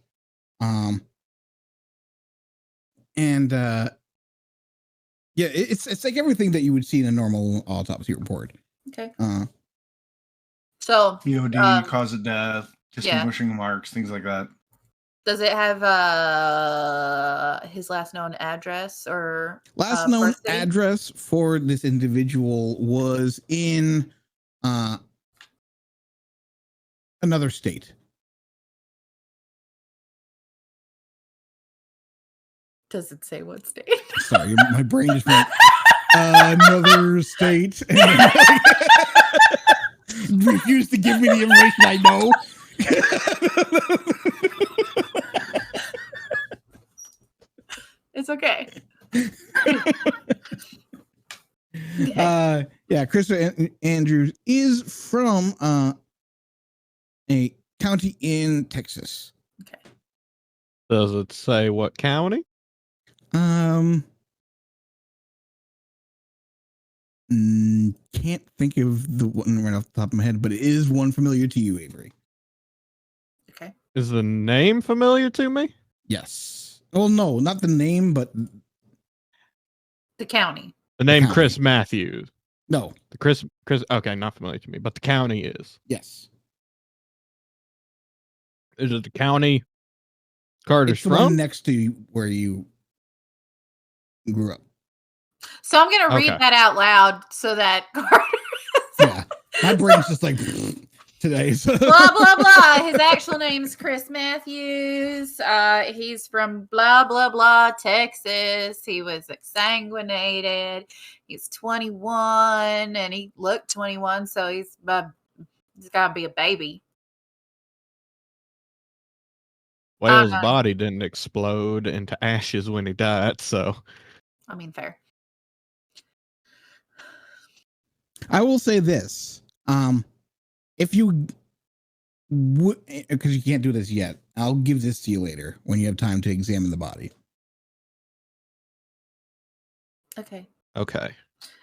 Yeah, it's like everything that you would see in a normal autopsy report. Okay. Uh, So POD, cause of death, distinguishing marks, things like that. does it have his last known address or last known birth city? address for this individual was in another state. Does it say what state? Sorry, my brain just went another state. Refused to give me the information I know. It's okay. Yeah, Christopher Andrews is from a county in Texas. Okay. Does it say what county? Can't think of the one right off the top of my head, but it is one familiar to you, Avery. Okay. Is the name familiar to me? Yes. Well, no, not the name, but The county. The name county. Chris Matthews. No. The Chris. Okay, not familiar to me, but the county is. Yes. Is it the county Carter's It's the one from? next to where you grew up. So I'm gonna read Okay. that out loud so that Carter. Yeah. My brain's just like today. So. Blah blah blah. His actual name's Chris Matthews. He's from blah blah blah, Texas. He was exsanguinated. He's 21, and he looked 21, so he's got to be a baby. Whale's Uh-huh. body didn't explode into ashes when he died, so I mean, fair. I will say this. If you would, because you can't do this yet, I'll give this to you later when you have time to examine the body. Okay. okay.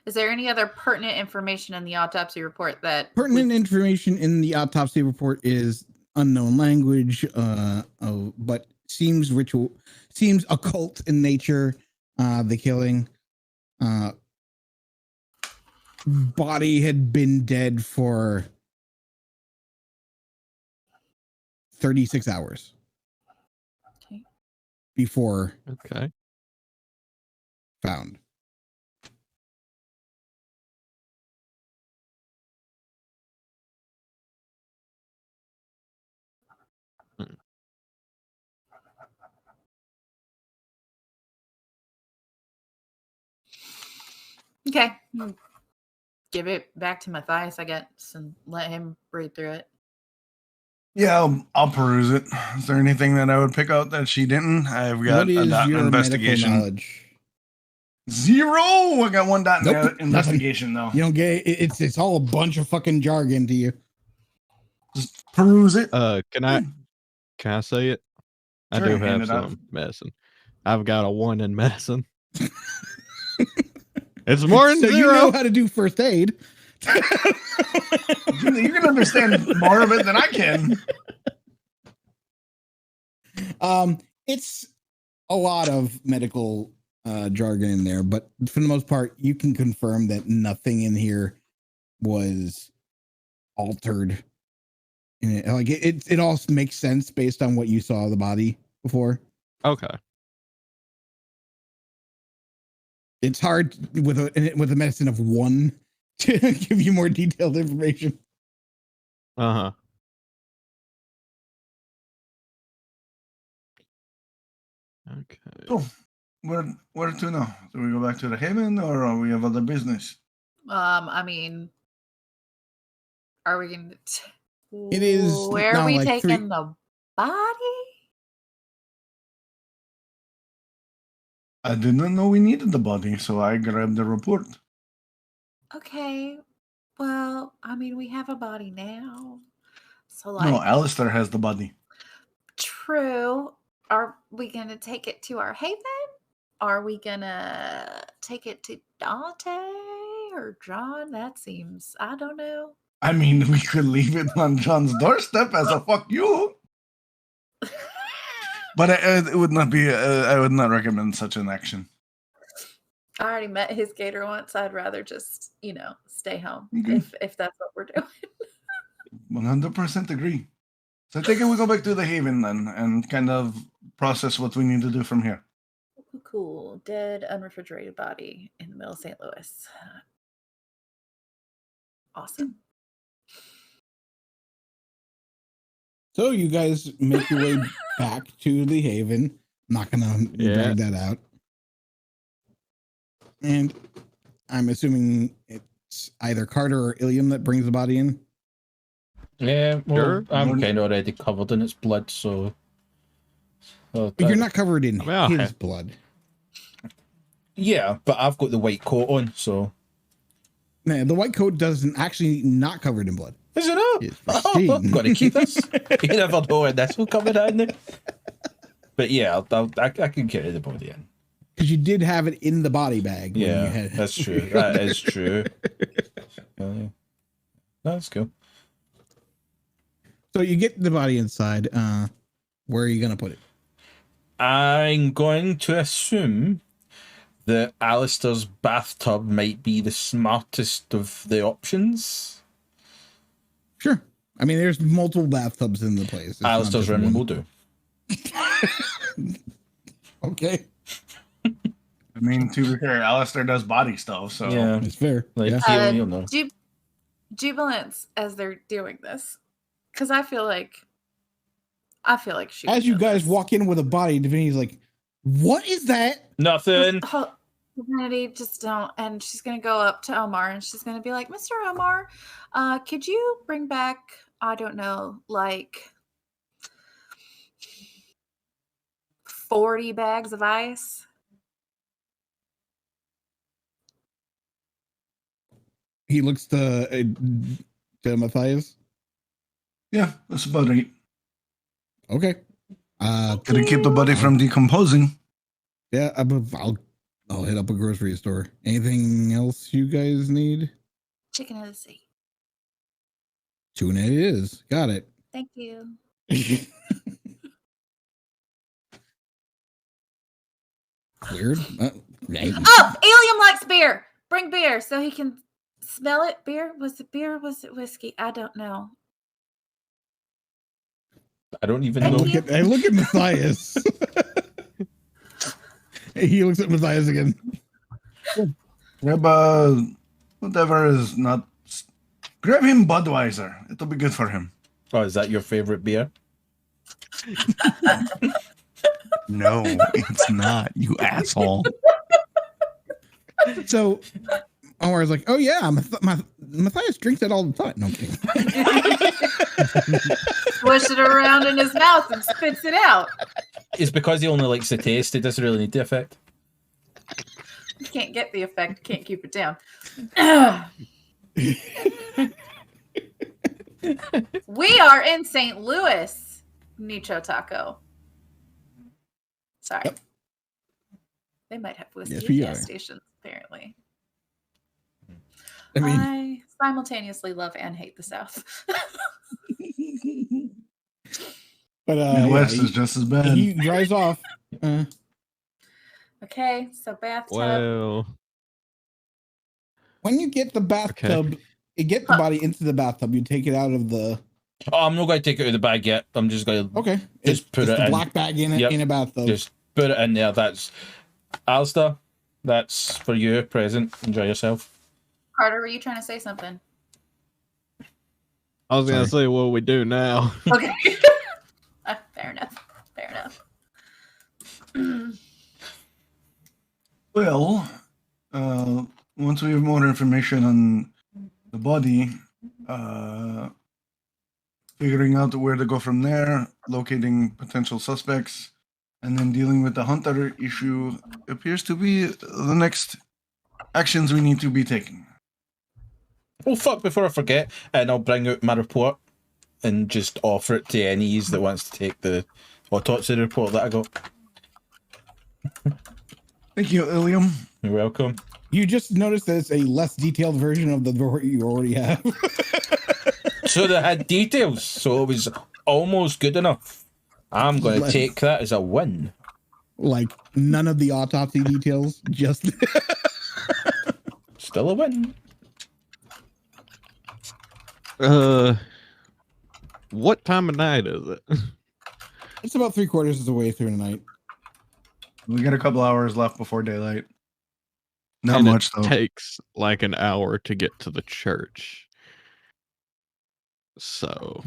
Is there any other pertinent information in the autopsy report that Pertinent information in the autopsy report is unknown language, but seems occult in nature. The killing, body had been dead for 36 hours Okay. before Okay. found. Okay. Give it back to Mathias, I guess, and let him read through it. Yeah, I'll peruse it. Is there anything that I would pick out that she didn't? I've got What is a your investigation. medical knowledge? 0. I got 1 dot in Nope, investigation though. You don't get it. It's all a bunch of fucking jargon to you. Just peruse it. Can I say it? I Sure, do hand have it out. some medicine. I've got a 1 in medicine. It's more than So 0. you know how to do first aid. You can understand more of it than I can. It's a lot of medical jargon in there, but for the most part, you can confirm that nothing in here was altered. And it all makes sense based on what you saw of the body before. Okay. It's hard with a medicine of 1 to give you more detailed information. Uh-huh. Okay. So, where to now? Do we go back to the Haven, or we have other business? I mean, are we going to? It is Where are now we like taking the body? I didn't know we needed the body, so I grabbed the report. Okay. Well, I mean, we have a body now. So, No, like, Aleister has the body. true. Are we going to take it to our haven? Are we going to take it to Dante or John? That seems, I don't know. I mean, we could leave it on John's doorstep as a fuck you. But it would not be. I would not recommend such an action. I already met his gator once. I'd rather just, stay home Okay. if that's what we're doing. 100% agree. So I think we go back to the Haven then and kind of process what we need to do from here. Cool. Dead, unrefrigerated body in the middle of St. Louis. Awesome. So you guys make your way back to the Haven. I'm not gonna drag that out. And I'm assuming it's either Karter or Uilleam that brings the body in. Yeah, well, Sure. I'm kind of already covered in its blood, so. But you're not covered in his blood. Yeah, but I've got the white coat on, so. Man, the white coat doesn't actually not covered in blood. Is it not? It's Oh, pristine. I'm going to keep this. You never know when this will come in. But yeah, I can carry the body in. Because you did have it in the body bag. When you Yeah, had... that's true. That is true. Yeah. That's cool. So you get the body inside. Where are you going to put it? I'm going to assume that Aleister's bathtub might be the smartest of the options. Sure. I mean, there's multiple bathtubs in the place. It's not Aleister's just room one. will do. Okay, I mean, to be fair, Aleister does body stuff, so Yeah, it's fair. like Yeah. you'll know. Jubilants as they're doing this, because I feel like she. As you knows guys this. walk in with a body, Divinity's like, "What is that?" Nothing. Divinity, just don't. And she's gonna go up to Omar and she's gonna be like, "Mr. Omar, could you bring back, I don't know, like 40 bags of ice?" He looks to Mathias. yeah, that's about it. Okay. Gotta keep the body from decomposing. Yeah, I'll hit up a grocery store. Anything else you guys need? Chicken of the sea. Tuna it is. Got it. Thank you. Weird. Oh, Uilleam likes beer. Bring beer so he can smell it. Beer? Was it beer? Was it whiskey? I don't know. I don't even I know. look at Mathias. He looks at Mathias again. Grab whatever is not. Grab him Budweiser. It'll be good for him. Oh, is that your favorite beer? No, it's not. You asshole. So Omar's like, "Oh yeah, Mathias drinks that all the time." No, I'm kidding. Swish it around in his mouth and spits it out. It's because he only likes the taste. He doesn't really need the effect. You can't get the effect. Can't keep it down. We are in St. Louis, Nicho Taco. Sorry. Yep. They might have whiskey Yes, we at gas are. stations, apparently. I mean, I simultaneously love and hate the South. but Midwest yeah, is just as bad. he drives off. Okay, so bathtub. Well, When you get the bathtub, you get the body into the bathtub. You take it out of the. Oh, I'm not going to take it out of the bag yet. I'm just going to Okay, Just put it's it the in. black bag in it Yep. in a bathtub. just put it in there. That's Aleister. That's for you. Present. Enjoy yourself. Karter, were you trying to say something? I was gonna say what we do now. Okay. Fair enough. Fair enough. Well, once we have more information on the body, figuring out where to go from there, locating potential suspects, and then dealing with the hunter issue appears to be the next actions we need to be taking. Oh, fuck, before I forget, and I'll bring out my report and just offer it to any that wants to take the autopsy report that I got. Thank you, Uilleam. You're welcome. You just noticed that it's a less detailed version of the report you already have. So they had details, so it was almost good enough. I'm going to take that as a win. Like none of the autopsy details, just Still a win. What time of night is it? it's about 3/4 of the way through the night. We got a couple hours left before daylight. Not And much, it though. takes like an hour to get to the church. So,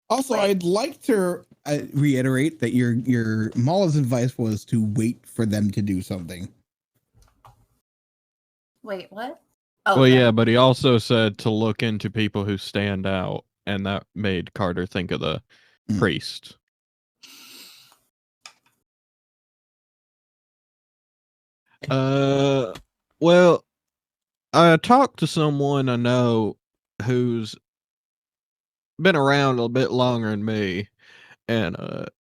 Also, I'd like to reiterate that your Mala's advice was to wait for them to do something. Wait, what? Oh, well, no. yeah, but he also said to look into people who stand out, and that made Karter think of the priest. Well, I talked to someone I know who's been around a little bit longer than me, and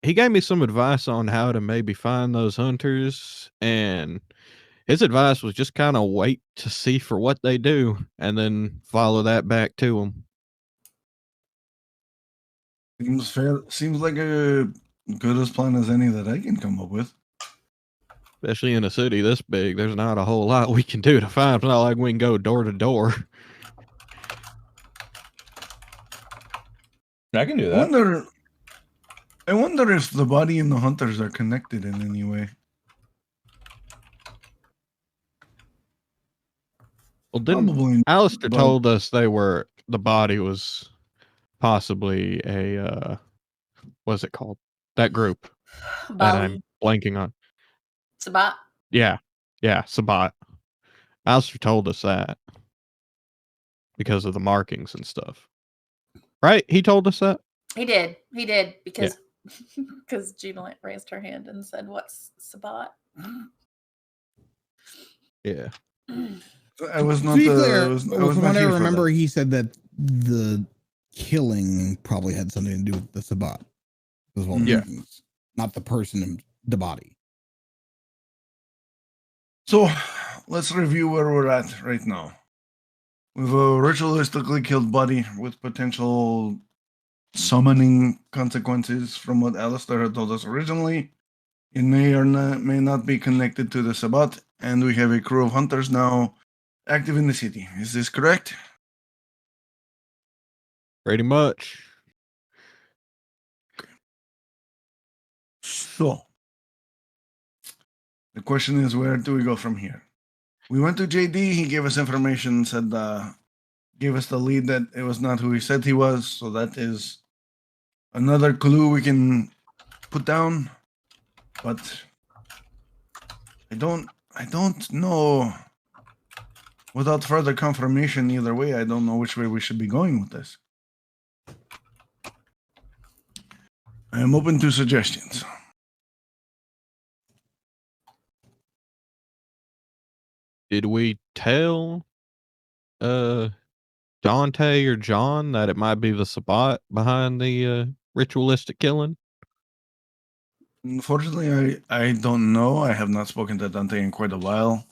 he gave me some advice on how to maybe find those hunters, and his advice was just kind of wait to see for what they do and then follow that back to them. Seems fair. Seems like a good as plan as any that I can come up with. Especially in a city this big, there's not a whole lot we can do to find. It's not like we can go door to door. I can do that. I wonder if the body and the hunters are connected in any way. Well, didn't Probably. Aleister but- told us the body was possibly a what's it called? That group that I'm blanking on. Sabat. Yeah, Sabat. Aleister told us that because of the markings and stuff. Right? He told us that? He did because because Jubilant raised her hand and said, "What's Sabat?" Yeah. I was not. To be clear, I was from not what I here for remember, that. he said that the killing probably had something to do with the Sabat as well. Yeah. Not the person in the body. So, let's review where we're at right now. We've a ritualistically killed body with potential summoning consequences from what Aleister had told us originally. It may or may not be connected to the Sabbat, and we have a crew of hunters now active in the city. Is this correct? Pretty much. So, the question is, where do we go from here? We went to JD. He gave us information, said, gave us the lead that it was not who he said he was. So that is another clue we can put down. But I don't know. Without further confirmation, either way, I don't know which way we should be going with this. I am open to suggestions. Did we tell Dante or John that it might be the Sabbat behind the ritualistic killing? Unfortunately, I don't know. I have not spoken to Dante in quite a while.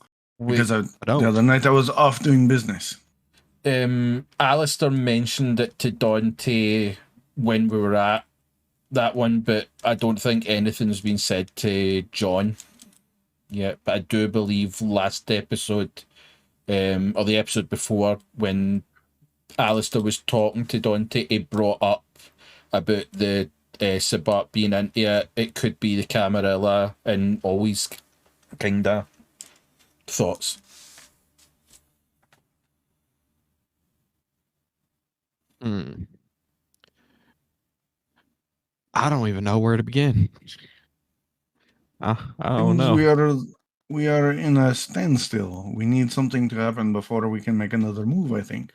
Because the don't. other night I was off doing business. Aleister mentioned it to Dante when we were at that one, but I don't think anything's been said to John yet. But I do believe last episode, or the episode before, when Aleister was talking to Dante, he brought up about the Sabbat being into it. It could be the Camarilla, and always kinda thoughts. I don't even know where to begin. I don't know. We are in a standstill. We need something to happen before we can make another move, I think.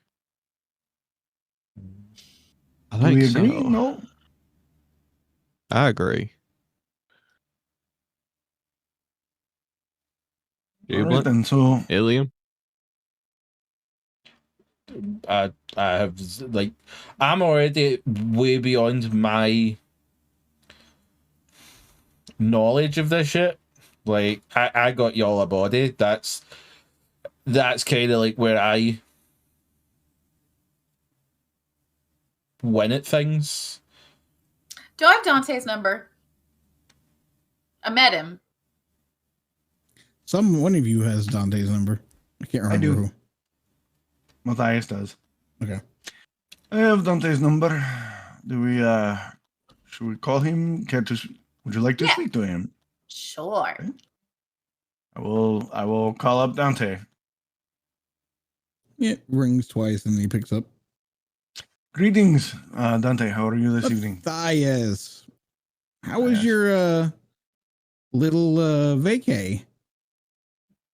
I Do think we agree? so. No? I agree. All right, Jubilant? then. So, Uilleam? I have, like, I'm already way beyond my knowledge of this shit. Like, I got y'all a body. That's kind of like where I win at things. Do I have Dante's number? I met him. One of you has Dante's number. I can't remember do. who. Mathias does. Okay. I have Dante's number. Do we, should we call him? Would you like to speak to him? Sure. Okay. I will call up Dante. It rings twice and he picks up. Greetings, Dante. How are you this evening? Mathias. How was Mathias. your little vacay?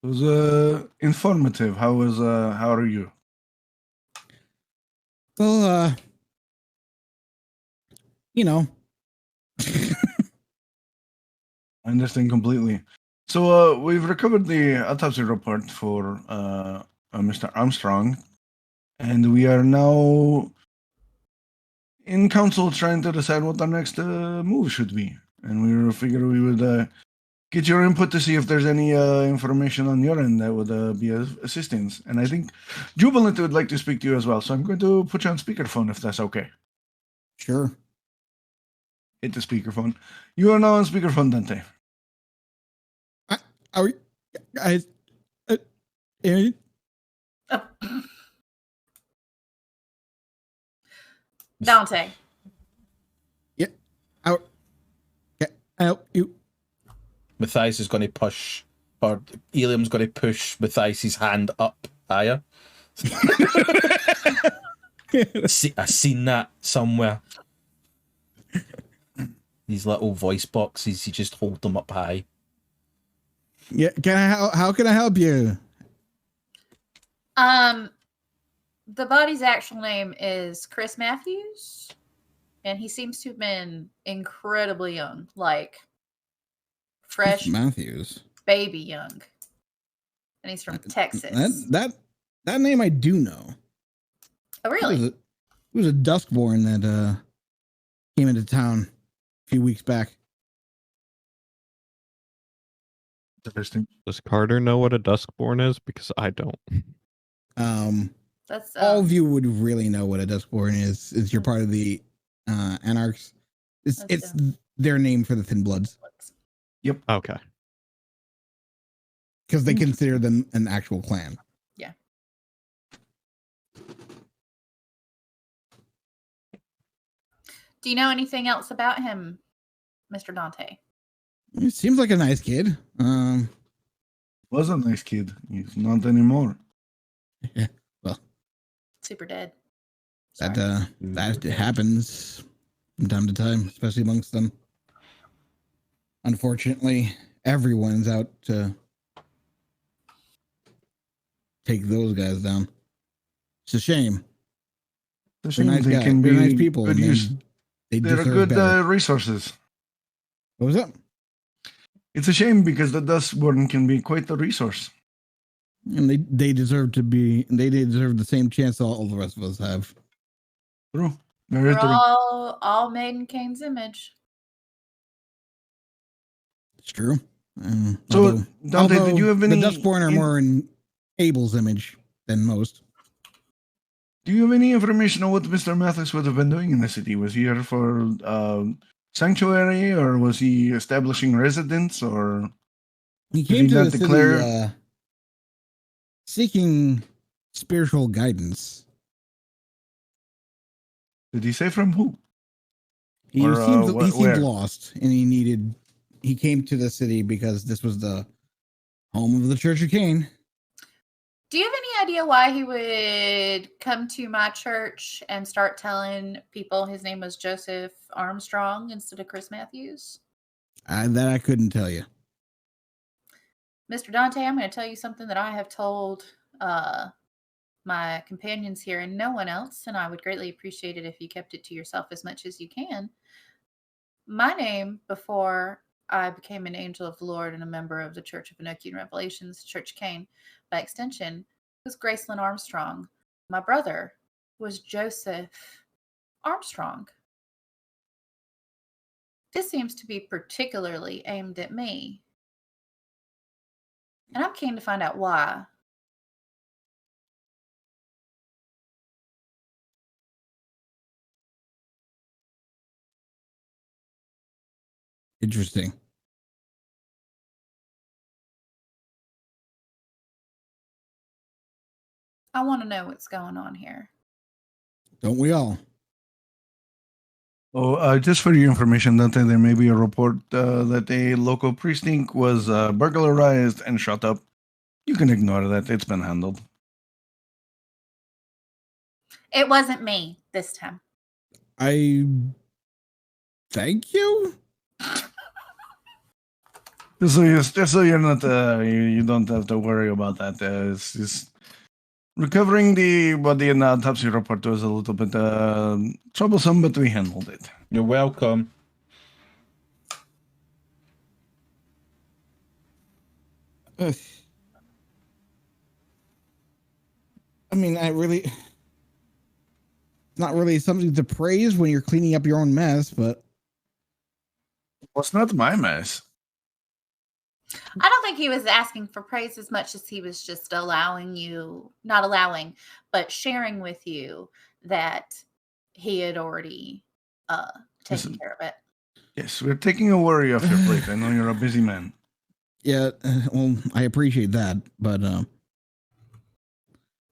It was informative. How are you? Well, you know. I understand completely. So we've recovered the autopsy report for Mr. Armstrong, and we are now in council trying to decide what our next move should be. And we figured we would get your input to see if there's any information on your end that would be of assistance. And I think Jubilant would like to speak to you as well. So I'm going to put you on speakerphone if that's okay. Sure. hit the speakerphone. You are now on speakerphone, Dante. Are we guys? Aaron? Dante. Yeah. Out. Get out. You. Mathias is going to push, or Uilleam's going to push Mathias' hand up higher. I've seen that somewhere. These little voice boxes, you just hold them up high. Yeah. How can I help you? The body's actual name is Chris Matthews, and he seems to have been incredibly young, like fresh Matthews, baby young, and he's from Texas. That name I do know. Oh, really? He was a Duskborn that came into town a few weeks back. Interesting. Does Karter know what a Duskborn is? Because I don't. That's all of you would really know what a Duskborn is. Is you're part of the Anarchs. It's their name for the Thin Bloods. Yep. Okay. Because they consider them an actual clan. Yeah. Do you know anything else about him, Mr. Dante? He seems like a nice kid. Was a nice kid. He's not anymore. Yeah. Well, super dead. That happens from time to time, especially amongst them. Unfortunately, everyone's out to take those guys down. It's a shame. It's a shame. They're nice They guys. can They're be nice people. good use. They They're deserve good better. resources. What was that? It's a shame because the Duskborn can be quite the resource. And they deserve to be. They deserve the same chance all the rest of us have. True. Very We're true. all made in Cain's image. It's true. So, Dante, did you have any? The Duskborn are more in Abel's image than most. Do you have any information on what Mr. Mathias would have been doing in the city? Was he here for sanctuary, or was he establishing residence, or He came to the declare city seeking spiritual guidance. did he say from who? He Or, seemed where? lost, and he came to the city because this was the home of the Church of Cain. Do you have any idea why he would come to my church and start telling people his name was Joseph Armstrong instead of Chris Matthews? That I couldn't tell you. Mr. Dante, I'm going to tell you something that I have told my companions here and no one else, and I would greatly appreciate it if you kept it to yourself as much as you can. My name, before I became an angel of the Lord and a member of the Church of Enochian Revelations, Church Cain, by extension, was Gracelyn Armstrong. My brother was Joseph Armstrong. This seems to be particularly aimed at me. And I'm keen to find out why. Interesting. I want to know what's going on here. Don't we all? Oh, just for your information, Dante, there may be a report that a local precinct was burglarized and shut up. You can ignore that. It's been handled. It wasn't me this time. I thank you. Just so you're not, you don't have to worry about that. It's just recovering the body in the autopsy report was a little bit troublesome, but we handled it. You're welcome. I mean, it's not really something to praise when you're cleaning up your own mess, but Well, it's not my mess. I don't think he was asking for praise as much as he was just allowing you, not allowing, but sharing with you that he had already taken care of it. Yes, we're taking a worry off your plate. I know you're a busy man. Yeah, well, I appreciate that, but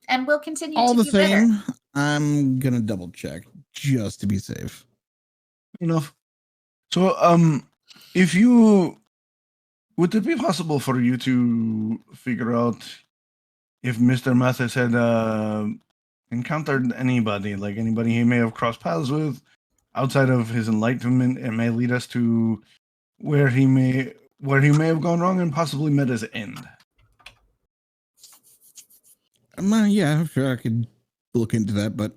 And we'll continue all to the do better. same, I'm gonna double check just to be safe. Enough. So, if would it be possible for you to figure out if Mr. Mathias had encountered anybody, like anybody he may have crossed paths with outside of his enlightenment, and may lead us to where he may have gone wrong and possibly met his end? Yeah, sure, I could look into that, but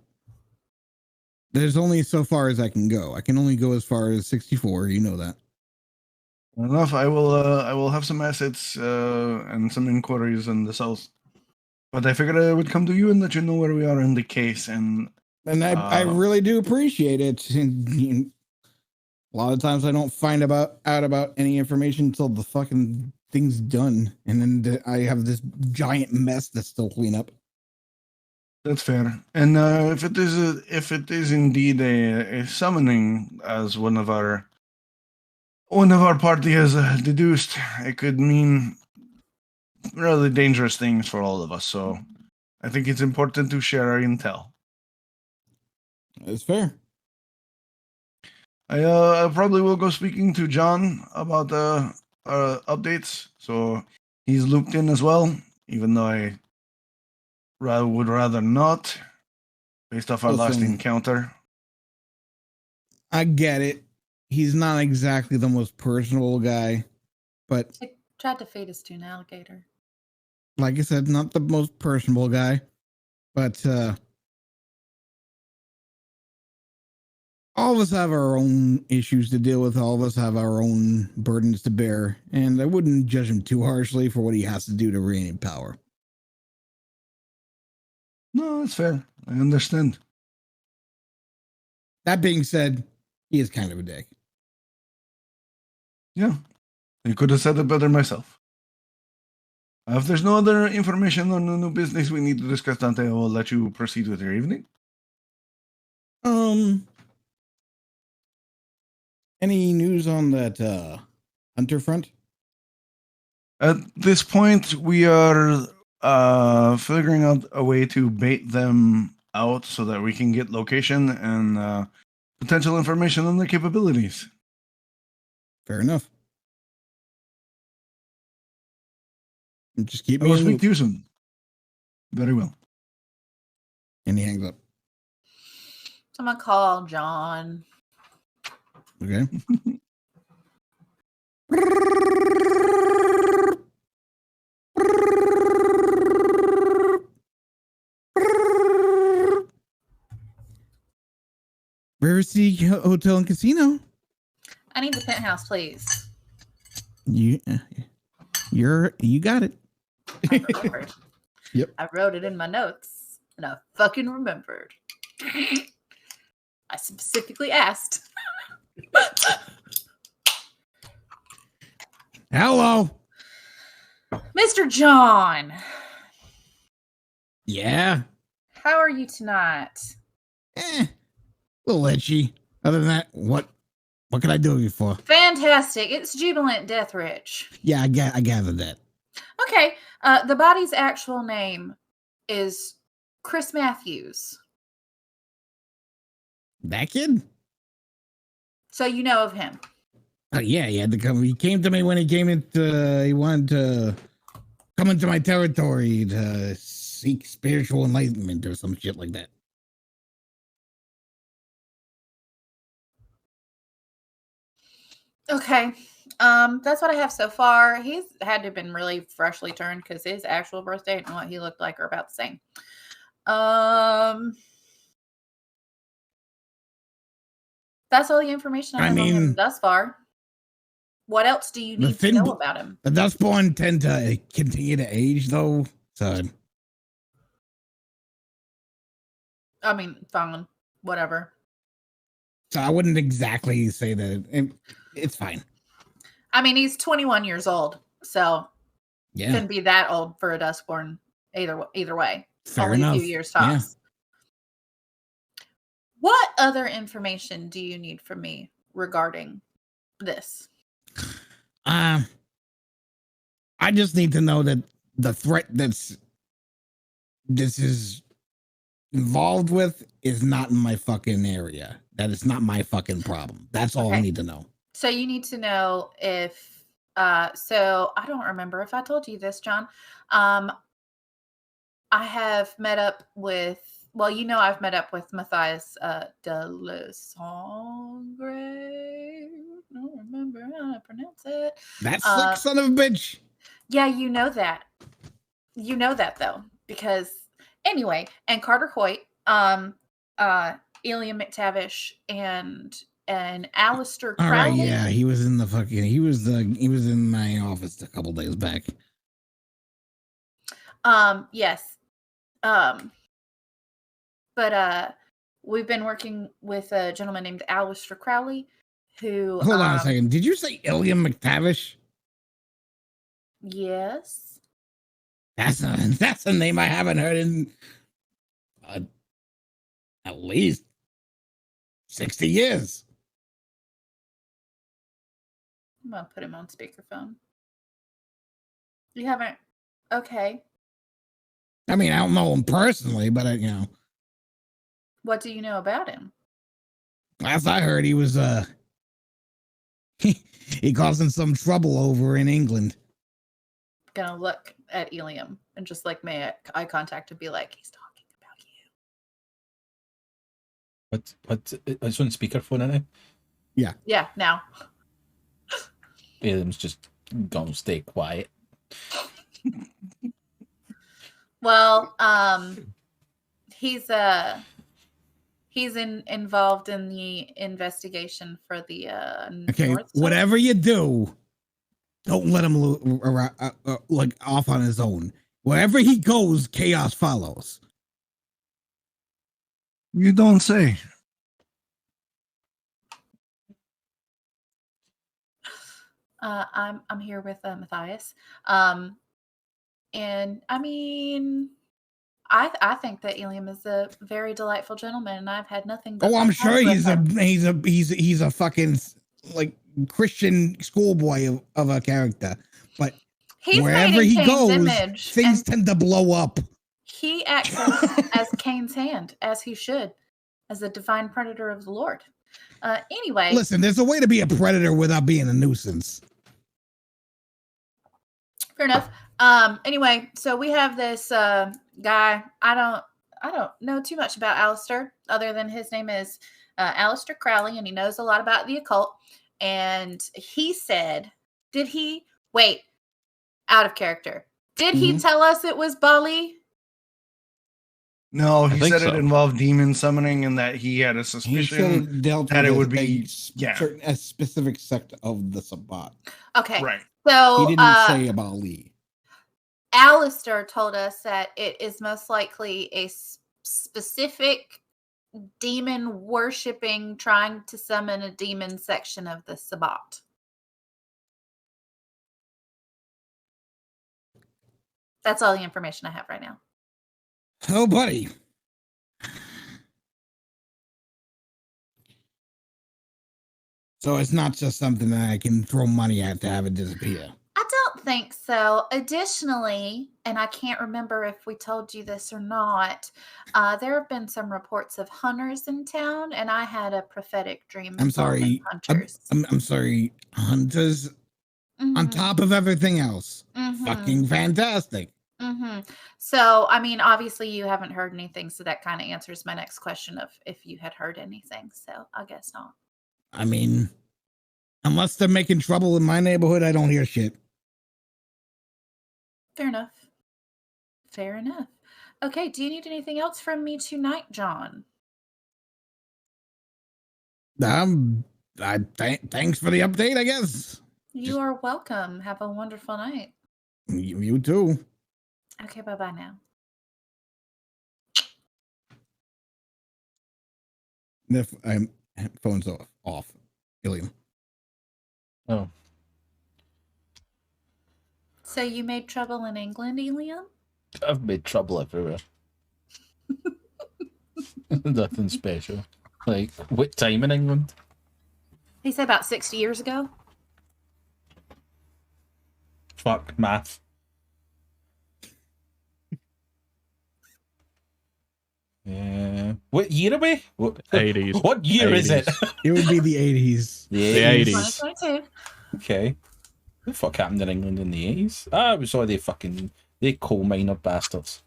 there's only so far as I can go. I can only go as far as 64. You know that. Enough. I will have some assets and some inquiries in the south. But I figured I would come to you and let you know where we are in the case. And I really do appreciate it. And, a lot of times I don't find out about any information until the fucking thing's done, and then I have this giant mess that's still clean up. that's fair. And if it is indeed a summoning, as one of our party has deduced, it could mean really dangerous things for all of us. So I think it's important to share our intel. It's fair. I probably will go speaking to John about updates, so he's looped in as well, even though I would rather not, based off our last encounter. I get it. He's not exactly the most personable guy, but I tried to feed us to an alligator. like I said, not the most personable guy, but all of us have our own issues to deal with. All of us have our own burdens to bear, and I wouldn't judge him too harshly for what he has to do to reign in power. No, that's fair. I understand. That being said, he is kind of a dick. Yeah, I could have said it better myself. If there's no other information on the new business we need to discuss, Dante, I will let you proceed with your evening. Any news on that hunter front? At this point, we are figuring out a way to bait them out so that we can get location and potential information on their capabilities. Fair enough. Just keep I me will in speak loop. to you soon. Very well. And he hangs up. So I'm gonna call John. Okay. Reverie Hotel and Casino. I need the penthouse, please. You got it. I remembered. Yep. I wrote it in my notes, and I fucking remembered. I specifically asked. Hello. Mr. John, Yeah. how are you tonight? A little itchy. Other than that, what can I do you for? Fantastic. It's Jubilant Deatherage. Yeah, I gathered that. Okay. The body's actual name is Chris Matthews. That kid? So you know of him. Oh yeah, he had to come. He came to me when he came into. He wanted to come into my territory to seek spiritual enlightenment or some shit like that. Okay. That's what I have so far. He's had to have been really freshly turned because his actual birth date and what he looked like are about the same. That's all the information I have on him thus far. What else do you need to know about him? The Dustborn tend to continue to age, though. So, I mean, fine, whatever. So I wouldn't exactly say that it's fine. I mean, he's 21 years old, so yeah, couldn't be that old for a Dustborn either way. Fair Only enough. a few years tops. Yeah. What other information do you need from me regarding this? I just need to know that the threat this is involved with is not in my fucking area. That is not my fucking problem. That's all I Okay. need to know. So you need to know if so I don't remember if I told you this, John. I have met up with I've met up with Mathias Delasangre. I don't remember how to pronounce it. That sick son of a bitch. Yeah, you know that. You know that though, because anyway, and Karter Hoyt, Uilleam MacTavish, and Aleister All Crowley. right, yeah, he was in my office a couple days back. Yes. But we've been working with a gentleman named Aleister Crowley, who Hold on a second. Did you say Uilleam MacTavish? Yes. That's a name I haven't heard in at least 60 years. I'm gonna put him on speakerphone. You haven't? Okay. I mean, I don't know him personally, but What do you know about him? last I heard, he was he causing some trouble over in England. Gonna look at Uilleam and just like make eye contact and be like, he's talking about you. What? It's on speakerphone, isn't it? Yeah, now. Aiden's just gonna stay quiet. Well, he's involved in the investigation for the Okay, North Star. whatever you do, don't let him like off on his own. Wherever he goes, chaos follows. You don't say. I'm here with Mathias. And I mean, I think that Uilleam is a very delightful gentleman, and I've had nothing but Oh, I'm good sure times with him. he's a fucking like Christian schoolboy of a character. But He's wherever made in he Cain's goes, image, things and tend to blow up. he acts as Cain's hand, as he should, as the divine predator of the Lord. Anyway, Listen, there's a way to be a predator without being a nuisance. fair enough. Anyway, so we have this guy. I don't know too much about Aleister, other than his name is Aleister Crowley, and he knows a lot about the occult. And he said, did he wait? Out of character. Did he tell us it was Bali? No, I he think said so. it involved demon summoning and that he had a He said suspicion. it dealt that with it would be- a specific sect of the Sabbat. Okay. Right. So He didn't say about Lee. Aleister told us that it is most likely a specific demon worshipping, trying to summon a demon section of the Sabbat. That's all the information I have right now. Oh, buddy. So it's not just something that I can throw money at to have it disappear. I don't think so. Additionally, and I can't remember if we told you this or not, there have been some reports of hunters in town, and I had a prophetic dream. I'm sorry. involving hunters. I'm sorry. Hunters on Mhm, top of everything else. mhm, Fucking fantastic. mhm. So, I mean, obviously, you haven't heard anything, so that kind of answers my next question of if you had heard anything. So, I guess not. I mean, unless they're making trouble in my neighborhood, I don't hear shit. Fair enough. Fair enough. Okay, do you need anything else from me tonight, John? Thanks for the update, I guess. You are welcome. Have a wonderful night. You too. Okay, bye-bye now. Phone's off. Uilleam. Oh, So you made trouble in England, Uilleam? I've made trouble everywhere. Nothing special. Like, what time in England? He said about 60 years ago. Fuck math. What year are we? What, 80s. What year is it? 80s. It would be the 80s. The The 80s. 2022. Okay. What the fuck happened in England in the 80s? Ah, it was all they coal miner bastards.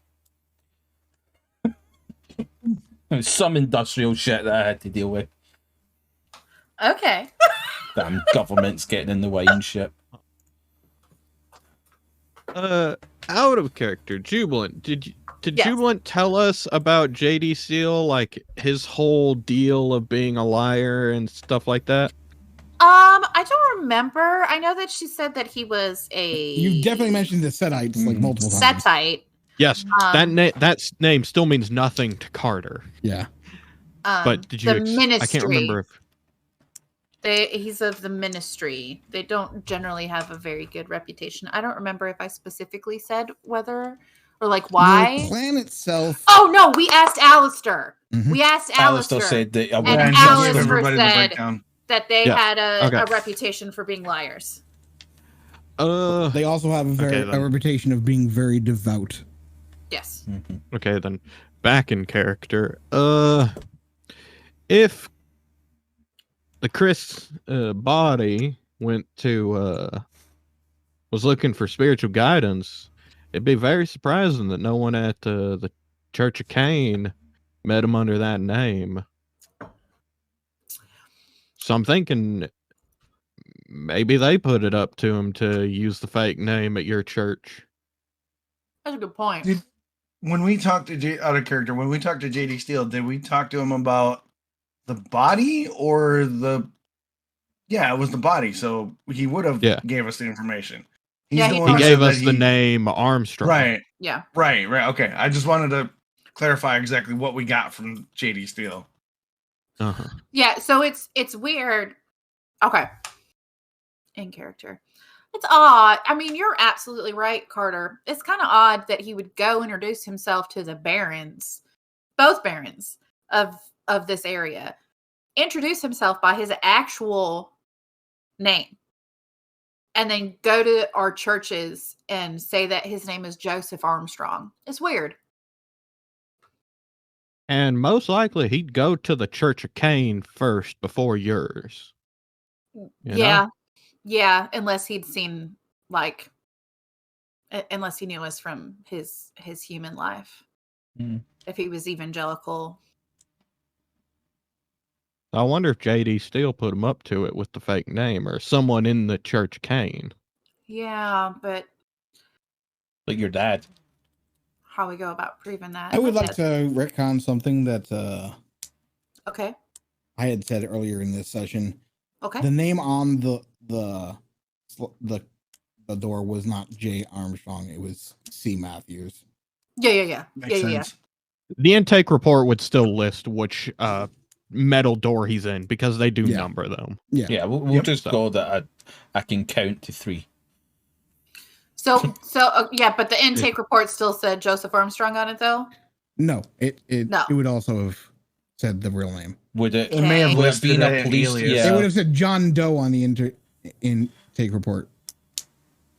Some industrial shit that I had to deal with. Okay. Damn government's getting in the way and shit. Out of character, Jubilant. Did Yes. Jubilant tell us about JD Seal, like his whole deal of being a liar and stuff like that? I don't remember. I know that she said that he was a. You definitely mentioned the Setites like multiple times. Setite. Yes, that name still means nothing to Carter. Yeah. But did you? The ministry. I can't remember if. He's of the ministry. They don't generally have a very good reputation. I don't remember if I specifically said whether or like why. The clan itself. Oh no, we asked Aleister. Mhm. We asked Aleister Aleister said that I And wouldn't and trust Aleister them. everybody in the said- breakdown. that they Yeah. had Okay. a reputation for being liars. They also have Okay, a then. reputation of being very devout. Yes. Mhm. Okay, then back in character. If the Chris body went to was looking for spiritual guidance, it'd be very surprising that no one at the Church of Cain met him under that name. So I'm thinking maybe they put it up to him to use the fake name at your church. That's a good point. Did- When we talked to out of character, when we talked to JD Steele, did we talk to him about the body or the? Yeah, it was the body. So he would have gave us the information. He's Yeah, the he one He that gave said us that the name Armstrong. Right, Yeah. right. Okay. I just wanted to clarify exactly what we got from JD Steele. Uh-huh. Yeah, so it's weird. Okay. In character. It's odd. I mean, you're absolutely right, Carter. It's kind of odd that he would go introduce himself to the barons, both barons of this area. Introduce himself by his actual name. And then go to our churches and say that his name is Joseph Armstrong. It's weird. And most likely he'd go to the Church of Cain first before yours. You know? Yeah. Yeah, unless he'd seen unless he knew us from his human life. Mm. If he was evangelical. I wonder if JD Steele put him up to it with the fake name or someone in the Church of Cain. Yeah, but Like your dad. how we go about proving that? I would like to retcon something that Okay. I had said earlier in this session. Okay. The name on the door was not J. Armstrong. It was C. Matthews. Yeah. Makes Yeah. sense. The intake report would still list which metal door he's in because they do number them. Yeah, we'll just go that I can count to 3. So yeah, but the intake report still said Joseph Armstrong on it though. No, it No. would also have said the real name. Would it? It may have Would it listed been a an police? alias. It would Yeah. have said John Doe on the intake report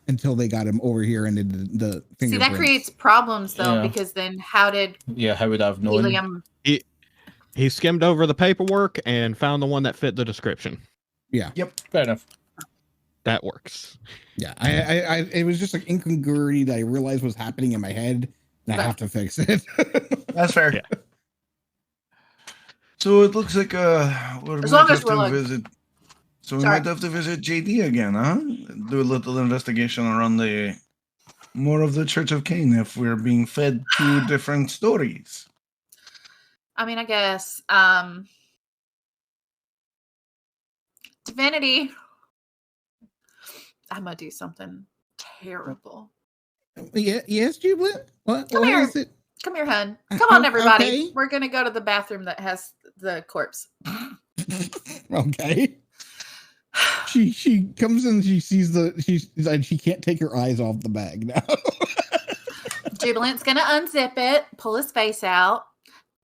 until they got him over here and did the See, fingerprints. that creates problems though, Yeah. because then how did Yeah. How would I have known? Uilleam? He skimmed over the paperwork and found the one that fit the description. Fair enough. That works. Yeah, I it was just like incongruity that I realized was happening in my head, and I have to fix it. That's fair. Yeah. So it looks like we As might long as have we're to like- visit. So we Sorry. might have to visit JD again, huh? Do a little investigation around the more of the Church of Cain if we're being fed 2 different stories. I mean, I guess Divinity. I'm gonna do something terrible. Yeah, yes, Jubilant. What here. is it? Come here, hun. Come on, everybody. Okay. We're gonna go to the bathroom that has the corpse. Okay. She comes in. She sees she can't take her eyes off the bag now. Jubilant's gonna unzip it, pull his face out.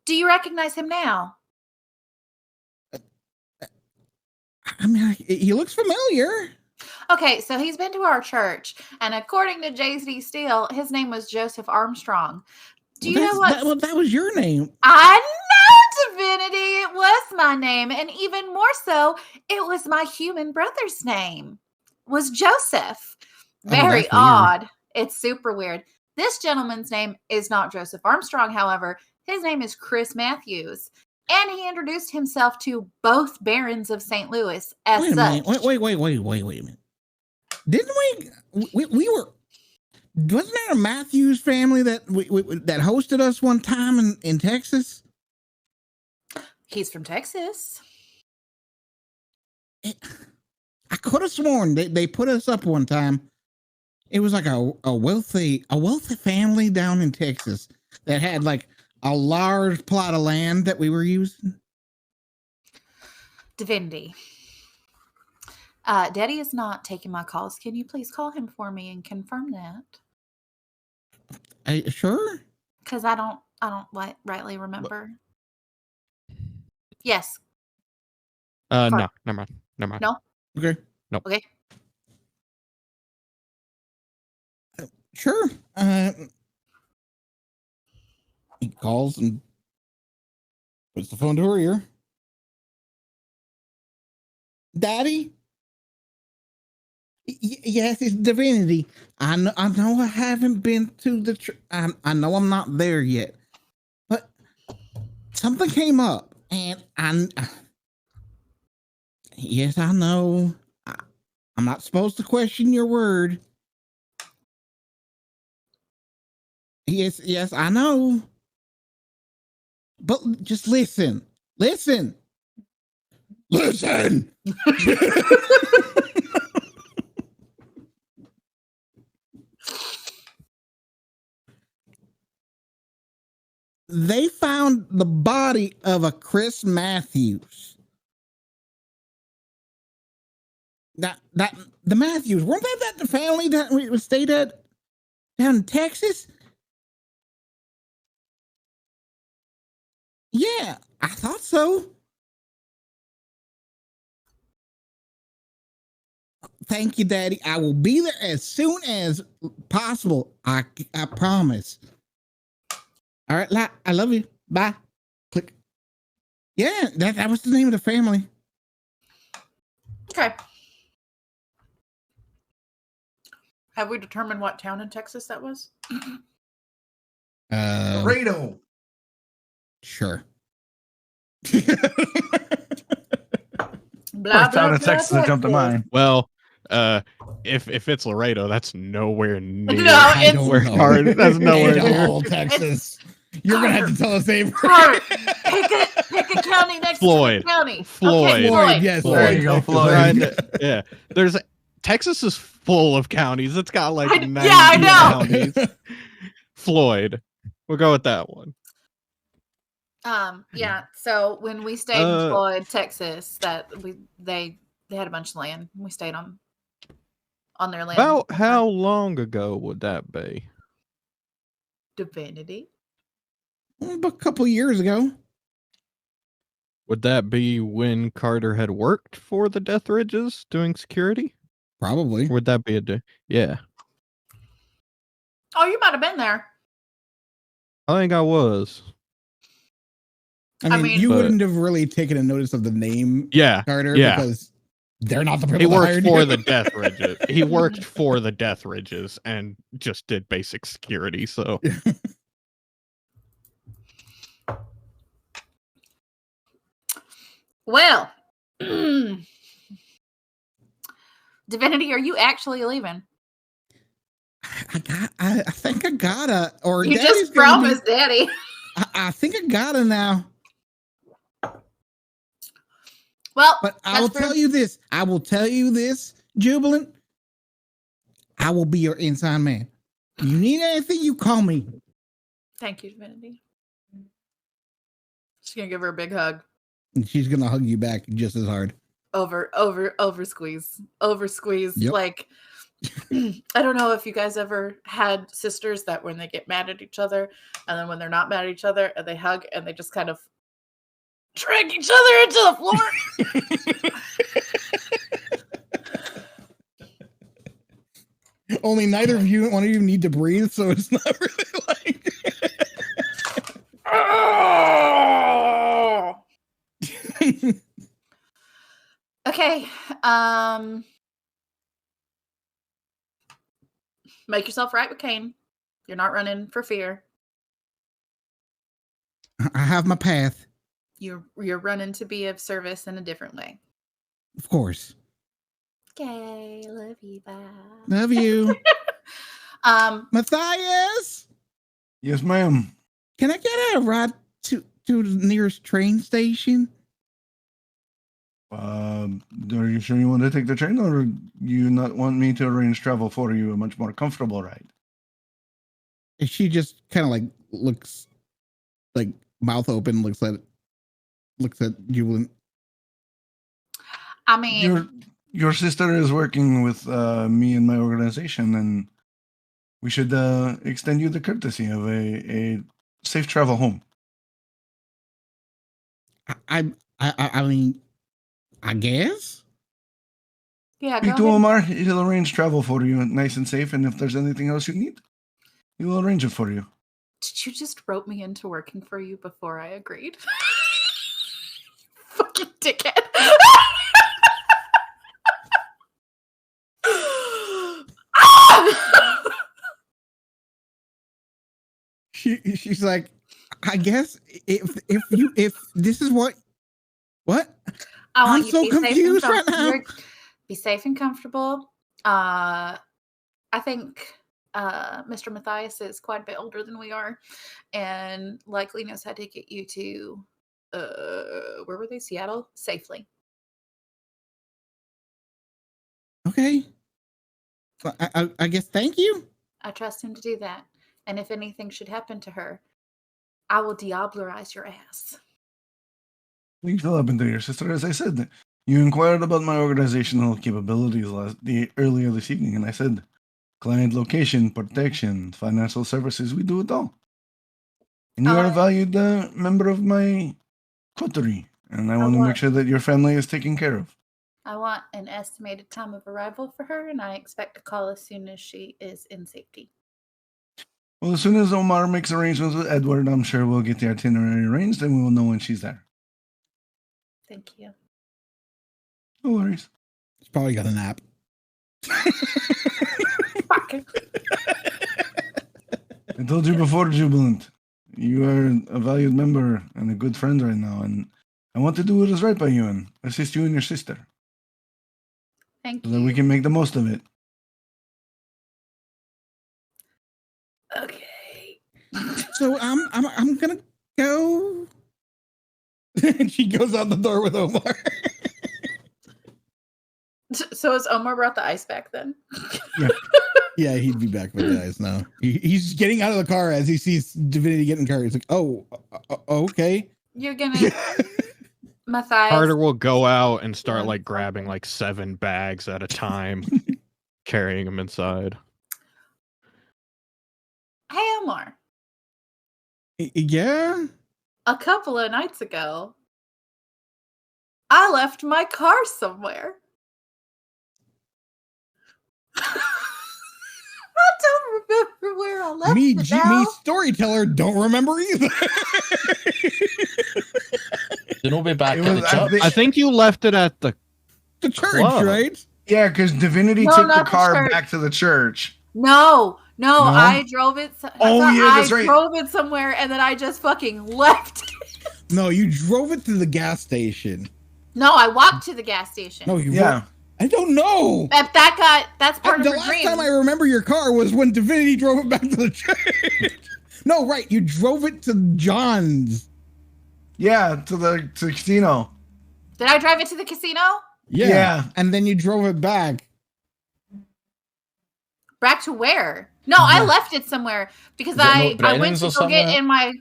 Do you recognize him now? I mean, he looks familiar. Okay, so he's been to our church, and according to J.C. Steele, his name was Joseph Armstrong. Do you know what? That was your name. I know, Divinity. It was my name, and even more so, it was my human brother's name. Was Joseph. Very odd. It's super weird. This gentleman's name is not Joseph Armstrong, however. His name is Chris Matthews, and he introduced himself to both barons of St. Louis as such. Wait a minute. Didn't we were, wasn't there a Matthews family that that hosted us one time in Texas? He's from Texas. I could have sworn they put us up one time. It was like a wealthy family down in Texas that had like a large plot of land that we were using. Divinity. Daddy is not taking my calls. Can you please call him for me and confirm that? Sure. Because I don't rightly remember. Yes. No, never mind. No. Okay. Nope. Okay. Sure. He calls and puts the phone to her ear. Daddy? Yes, it's Divinity. I know I haven't been to the I know I'm not there yet. But something came up and yes, I know. I'm not supposed to question your word. Yes, I know. But just listen. They found the body of a Chris Matthews. That the Matthews, weren't that the family that we stayed at down in Texas? Yeah, I thought so. Thank you, Daddy. I will be there as soon as possible. I promise. All right, I love you. Bye. Click. Yeah, that was the name of the family. Okay. Have we determined what town in Texas that was? Laredo. Sure. Blah, First town in Texas that jumped to mind. Well, if it's Laredo, that's nowhere near. No, it's where Karter. That's nowhere near. Texas. You're gonna have to tell us, Avery. Pick a county next Floyd. to the county. Floyd. Okay, Floyd, yes. Floyd. There you go, Floyd. Yeah, Texas is full of counties. It's got like 90 I know. counties. Floyd. We'll go with that one. Yeah. So when we stayed in Floyd, Texas, they had a bunch of land. We stayed on their land. About how long ago would that be? Divinity. A couple years ago. Would that be when Karter had worked for the Deatherages doing security? Probably. Or would that be yeah. Oh, you might have been there. I think I was. I mean you wouldn't have really taken a notice of the name Karter because they're not the people he worked hired for you. the Deatherages. He worked for the Deatherages and just did basic security, so Well, Divinity, are you actually leaving? I think I gotta. Or you Daddy's just promised Daddy. I think I gotta now. Well, but I will tell you this. Jubilant. I will be your inside man. You need anything, you call me. Thank you, Divinity. She's gonna give her a big hug. And she's gonna hug you back just as hard. Over squeeze. Yep. Like, I don't know if you guys ever had sisters that when they get mad at each other, and then when they're not mad at each other, and they hug and they just kind of drag each other into the floor. Only neither of you, one of you need to breathe, so it's not really like. Okay. Make yourself right with Kane. You're not running for fear. I have my path, You're running to be of service in a different way. of course. Okay, love you, bye. Love you, Mathias. Yes, ma'am. Can I get a ride to the nearest train station? Are you sure you want to take the train, or you not want me to arrange travel for you, a much more comfortable ride? And she just kind of like looks, like mouth open, looks at Jubilant. I mean, Your sister is working with me and my organization, and we should extend you the courtesy of a safe travel home. I mean, I guess. yeah, go Speak to ahead. Omar. He'll arrange travel for you, nice and safe. And if there's anything else you need, he will arrange it for you. Did you just rope me into working for you before I agreed? Fucking dickhead. She's like, I guess if this is what I want I'm you so to be confused safe right and now. Be safe and comfortable. I think Mr. Mathias is quite a bit older than we are, and likely knows how to get you to where were they? Seattle safely. Okay. Well, I guess thank you. I trust him to do that. And if anything should happen to her, I will diablerize your ass. Things will happen to your sister. As I said, you inquired about my organizational capabilities earlier this evening, and I said, client location, protection, financial services, we do it all. And you are a valued member of my coterie, and I want to make sure that your family is taken care of. I want an estimated time of arrival for her, and I expect a call as soon as she is in safety. Well, as soon as Omar makes arrangements with Edward, I'm sure we'll get the itinerary arranged, and we will know when she's there. Thank you. No worries. She's probably got a nap. I told you before, Jubilant. You are a valued member and a good friend right now, and I want to do what is right by you and assist you and your sister, Thank so you. that we can make the most of it. Okay. So I'm gonna go. And she goes out the door with Omar. So has Omar brought the ice back then? Yeah, he'd be back with the guys now. He's getting out of the car as he sees Divinity getting car. He's like, "Oh, okay." You're gonna Mathias. Karter will go out and start like grabbing like 7 bags at a time, carrying them inside. Hey Omar. Yeah. A couple of nights ago, I left my car somewhere. I don't remember where I left Me, it now. Storyteller, don't remember either. Then we'll be back It at the was- church. I think you left it at the. The church, Club. right? Yeah, because Divinity No, took the not the car church. back to the church. No, I drove it. That's right. I drove it somewhere and then I just fucking left. No, you drove it to the gas station. No, I walked to the gas station. No, you. Yeah. I don't know. That's part of The her last dream. time I remember your car was when Divinity drove it back to the church. No, right. You drove it to John's. Yeah, to the casino. Did I drive it to the casino? Yeah. And then you drove it back. Back to where? No, I left it somewhere because Is it I not went Brennan's to or go get somewhere? in my.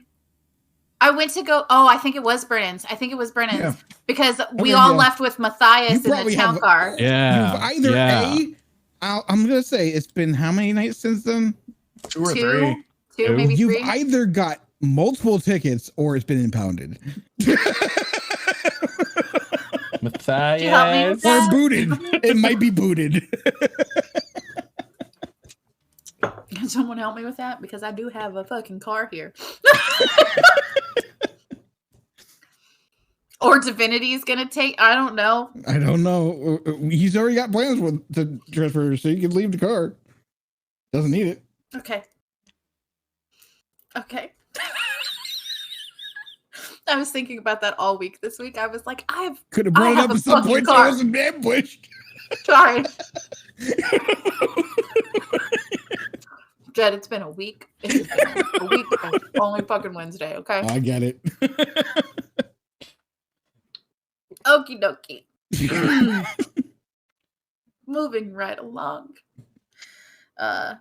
I went to go. Oh, I think it was Brennan's. Yeah. Because we Okay, all yeah. left with Mathias in the probably town have- car. Yeah. You've either yeah. I'm gonna say it's been how many nights since then? 2 or Two, 3. two, maybe You've 3. either got multiple tickets or it's been impounded. Matthias. you help me with that? Or booted. It might be booted. someone help me with that? Because I do have a fucking car here. Or Divinity is gonna take. I don't know. I don't know. He's already got plans to transfer, so you can leave the car. Doesn't need it. Okay. Okay. I was thinking about that all week this week. I was like, Could have brought it up at some point so I wasn't ambushed. Sorry. Jed, it's been a week. It's been a week. It's only fucking Wednesday, okay? I get it. Okie dokie. Moving right along. I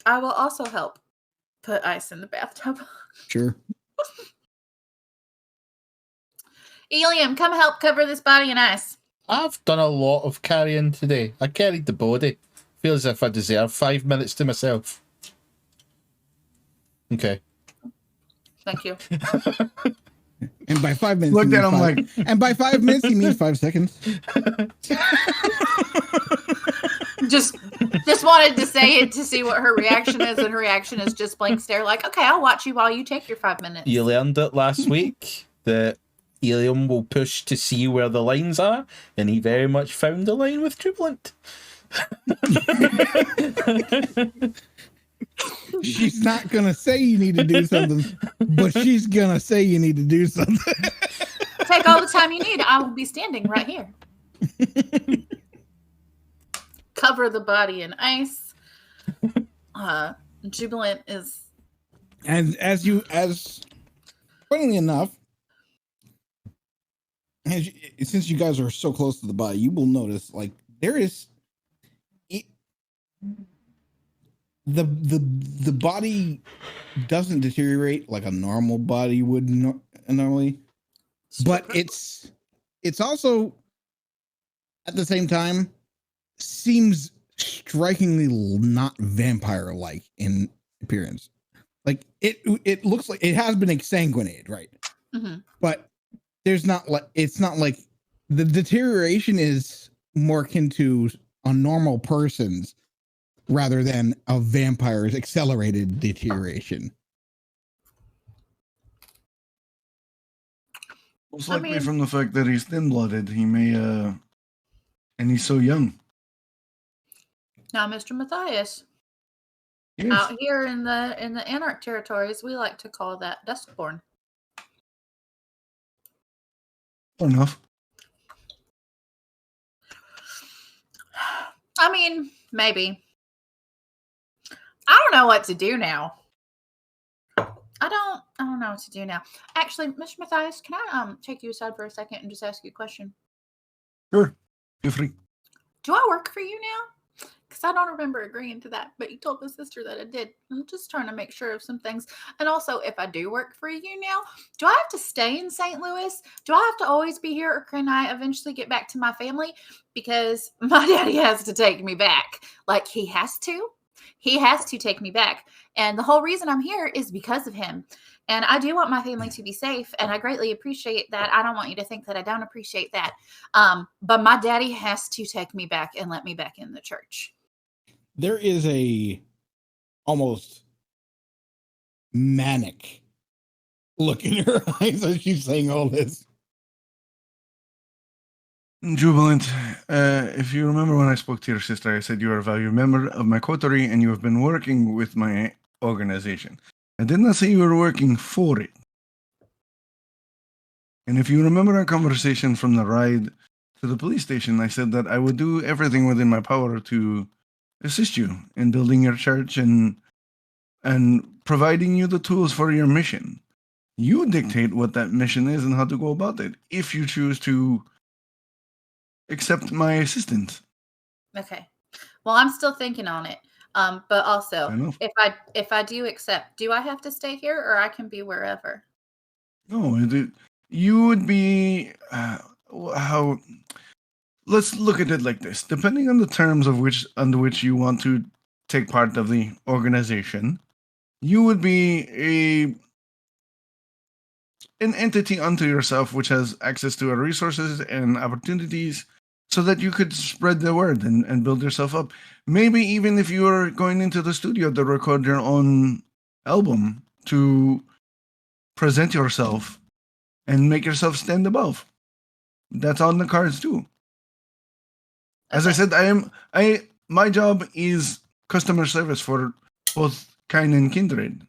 will also help put ice in the bathtub. Sure. Uilleam, come help cover this body in ice. I've done a lot of carrying today. I carried the body. Feels as if I deserve 5 minutes to myself. Okay. Thank you. And by 5 minutes, Looked at him like, and by 5 minutes, he means 5 seconds. Just wanted to say it to see what her reaction is, and her reaction is just blank stare, like, okay, I'll watch you while you take your 5 minutes. You learned it last week that Uilleam will push to see where the lines are, and he very much found the line with Jubilant. She's not gonna say you need to do something, but she's gonna say you need to do something. Take all the time you need. I will be standing right here. Cover the body in ice. Jubilant is, And as funnily enough, since you guys are so close to the body, you will notice like there is the body doesn't deteriorate like a normal body would normally, but it's also at the same time seems strikingly not vampire-like in appearance. Like it looks like it has been exsanguinated, right? mm-hmm. But there's not like it's not like the deterioration is more akin to a normal person's rather than a vampire's accelerated deterioration. most likely from the fact that he's thin-blooded, he may, and he's so young. Now, Mr. Mathias, Yes. out here in the Anarch territories, we like to call that Duskborn. Fair enough. I mean, maybe. I don't know what to do now. I don't know what to do now. Actually, Mr. Mathias, can I take you aside for a second and just ask you a question? Sure. Feel free. Do I work for you now? Because I don't remember agreeing to that, but you told my sister that I did. I'm just trying to make sure of some things. And also, if I do work for you now, do I have to stay in St. Louis? Do I have to always be here, or can I eventually get back to my family? Because my daddy has to take me back. Like, he has to. He has to take me back. And the whole reason I'm here is because of him. And I do want my family to be safe, and I greatly appreciate that. I don't want you to think that I don't appreciate that. But my daddy has to take me back and let me back in the church. There is a almost manic look in her eyes as she's saying all this. Jubilant, if you remember when I spoke to your sister, I said you are a valued member of my coterie and you have been working with my organization. I did not say you were working for it. And if you remember our conversation from the ride to the police station, I said that I would do everything within my power to assist you in building your church and providing you the tools for your mission. You dictate what that mission is and how to go about it, if you choose to accept my assistance. Okay. Well, I'm still thinking on it. But also, if I do accept, do I have to stay here, or I can be wherever? No, you would be how. Let's look at it like this. Depending on the terms under which you want to take part of the organization, you would be an entity unto yourself, which has access to resources and opportunities so that you could spread the word and build yourself up. Maybe even if you are going into the studio to record your own album, to present yourself and make yourself stand above. That's on the cards too. As I said, my job is customer service for both kind and kindred.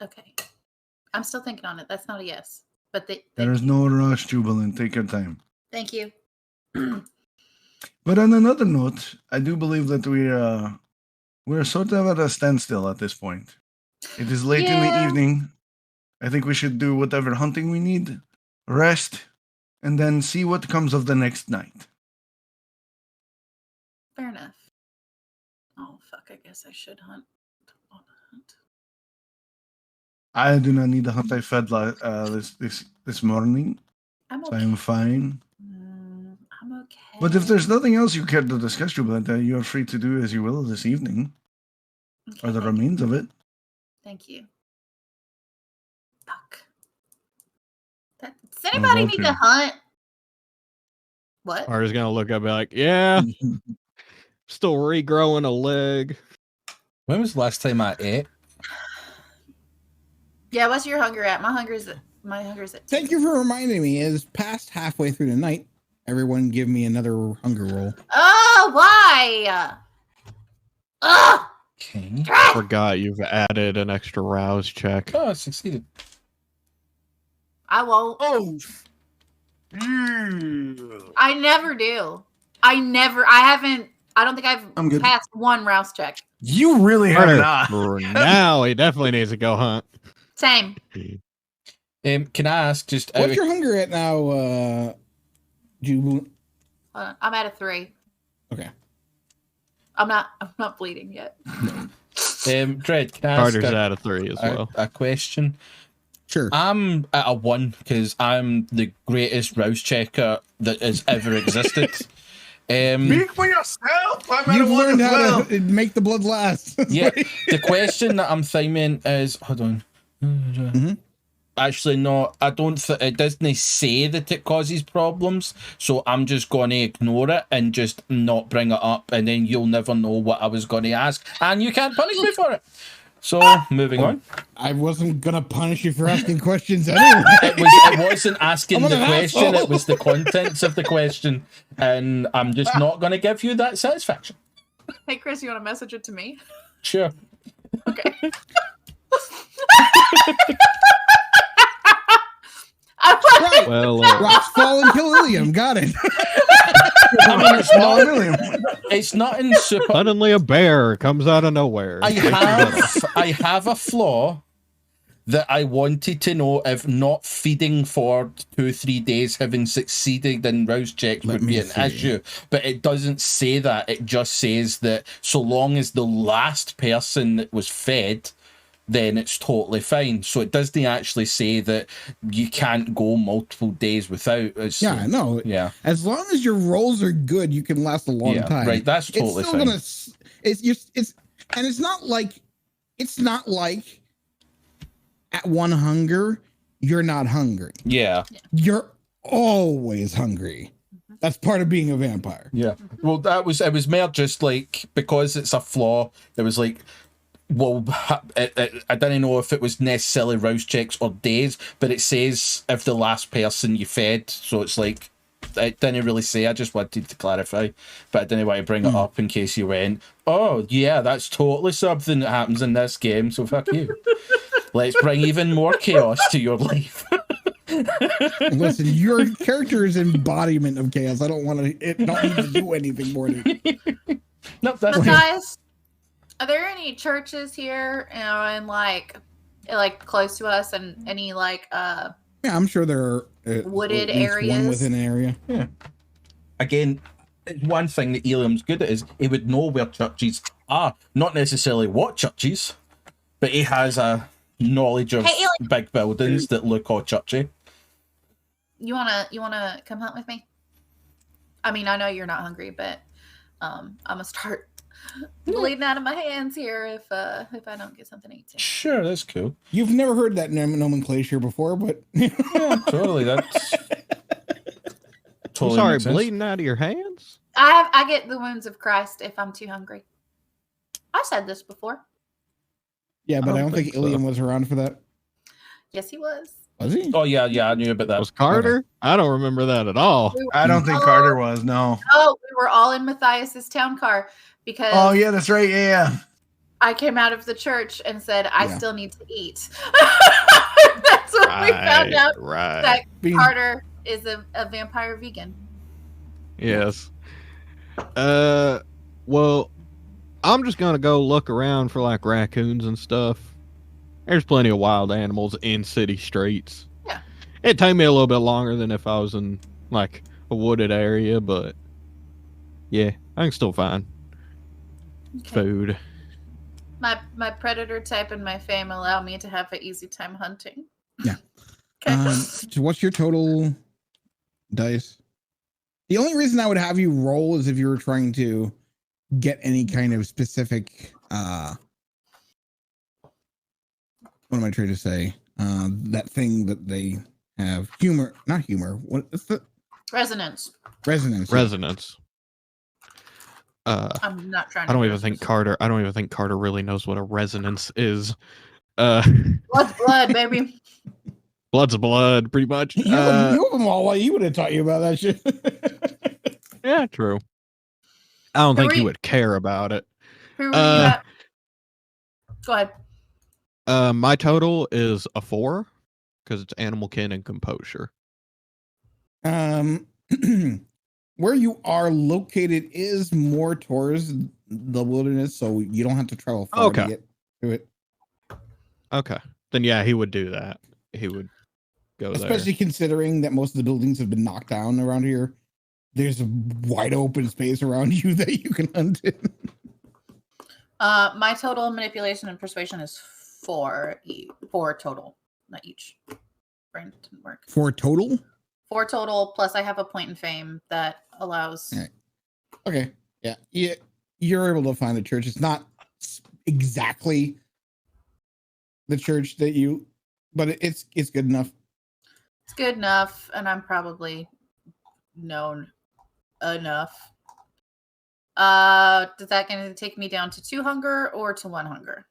Okay. I'm still thinking on it. That's not a yes. But There is no rush, Jubilant. Take your time. Thank you. But on another note, I do believe that we're sort of at a standstill at this point. It is late in the evening. I think we should do whatever hunting we need, rest, and then see what comes of the next night. Fair enough. Oh, fuck. I guess I should hunt. I do not need the hunt. I fed this morning, I'm so okay. I am fine. I'm okay. But if there's nothing else you care to discuss, Jubilant, you are free to do as you will this evening, Okay, or the thank you. remains of it. Thank you. Fuck. Does anybody need to hunt? What? Art's gonna look up and be like, yeah, still regrowing a leg. When was the last time I ate? Yeah, what's your hunger at? My hunger's at 2. Thank you for reminding me. It's past halfway through the night. Everyone give me another hunger roll. Oh, why? Ugh! Okay. Forgot you've added an extra rouse check. Oh, I succeeded. I won't. Oh. I never do. I don't think I'm I've good. passed one rouse check. You really have Carter, not. now he definitely needs to go hunt. Same. Can I ask just What's your hunger at now, Jubilant? I'm at a 3. Okay. I'm not bleeding yet. Dread, can I Carter's ask at a 3 as well. a question? Sure. I'm at a 1 because I'm the greatest rouse checker that has ever existed. Speak for yourself. I'm at You've a one learned as how well. to make the blood last. Yeah, the question that I'm thinking is, hold on. Mhm. Actually, no, I don't. It doesn't say that it causes problems, so I'm just going to ignore it and just not bring it up, and then you'll never know what I was going to ask, and you can't punish me for it. So, moving on. I wasn't gonna punish you for asking questions anyway. It wasn't asking I'm the an question; asshole. it was the contents of the question, and I'm just not going to give you that satisfaction. Hey, Chris, you want to message it to me? Sure. Okay. Right. Well, Rocks fall and kill Uilleam. Got it. I mean, it's not in super. suddenly a bear comes out of nowhere. I have a flaw that I wanted to know if not feeding for 2-3 days, having succeeded in rouse checks Let would be me an see. issue. But it doesn't say that. It just says that so long as the last person that was fed, then it's totally fine. So it doesn't actually say that you can't go multiple days without. Yeah, no. Yeah. As long as your rolls are good, you can last a long Yeah, time. right. That's totally it's still fine. And it's not like at one hunger you're not hungry. Yeah. You're always hungry. That's part of being a vampire. Yeah. Well, it was more just like, because it's a flaw, it was like, well, I didn't know if it was necessarily rouse checks or days, but it says if the last person you fed, so it's like, it didn't really say. I just wanted to clarify, but I didn't want to bring it up in case you went, oh yeah, that's totally something that happens in this game, so fuck you. Let's bring even more chaos to your life. Listen, your character is embodiment of chaos. I don't want to. It don't need to do anything more than. No, that's Mathias, are there any churches here, and like close to us, and any like Yeah, I'm sure there are wooded at least areas? one within an area. Yeah. Again, one thing that Uilleam's good at is he would know where churches are. Not necessarily what churches, but he has a knowledge of big buildings that look all churchy. You wanna come hunt with me? I mean, I know you're not hungry, but I'm gonna start bleeding out of my hands here if I don't get something to eat. Sure, that's cool. You've never heard that nomenclature before, but Yeah, totally. That's totally sorry, makes sense. bleeding out of your hands? I get the wounds of Christ if I'm too hungry. I said this before. Yeah, but I don't think so. Uilleam was around for that. Yes, he was. Was he? Oh yeah, I knew about that. Was Karter? I don't remember that at all. I don't think Karter was. No. Oh, we were all in Mathias's town car because. Oh yeah, that's right. Yeah. I came out of the church and said, I Yeah. still need to eat. That's when we found out that Karter is a vampire vegan. Yes. Well, I'm just gonna go look around for like raccoons and stuff. There's plenty of wild animals in city streets. Yeah. It'd take me a little bit longer than if I was in like a wooded area, but yeah, I can still find food. My predator type and my fame allow me to have an easy time hunting. Yeah. Okay. So what's your total dice? The only reason I would have you roll is if you were trying to get any kind of specific what am I trying to say? That thing that they have. Not humor. What is the Resonance. resonance? I'm not trying to I don't even think Karter really knows what a resonance is. Blood's blood, baby. Blood's blood, pretty much. You have them all. He would have taught you about that shit. Yeah, true. I don't think he Who would care about it. were you at? Go ahead. My total is a 4 because it's animal kin and composure. Where you are located is more towards the wilderness, so you don't have to travel far to get to it. Okay. Then yeah, he would do that. He would go Especially considering that most of the buildings have been knocked down around here. There's a wide open space around you that you can hunt in. My total manipulation and persuasion is 4 total, not each. Brain didn't work. 4 total? 4 total, plus I have a point in fame that allows. Right. Okay. Yeah. You're able to find the church. It's not exactly the church that you, but it's good enough. It's good enough, and I'm probably known enough. Does that going to take me down to 2 hunger or to 1 hunger?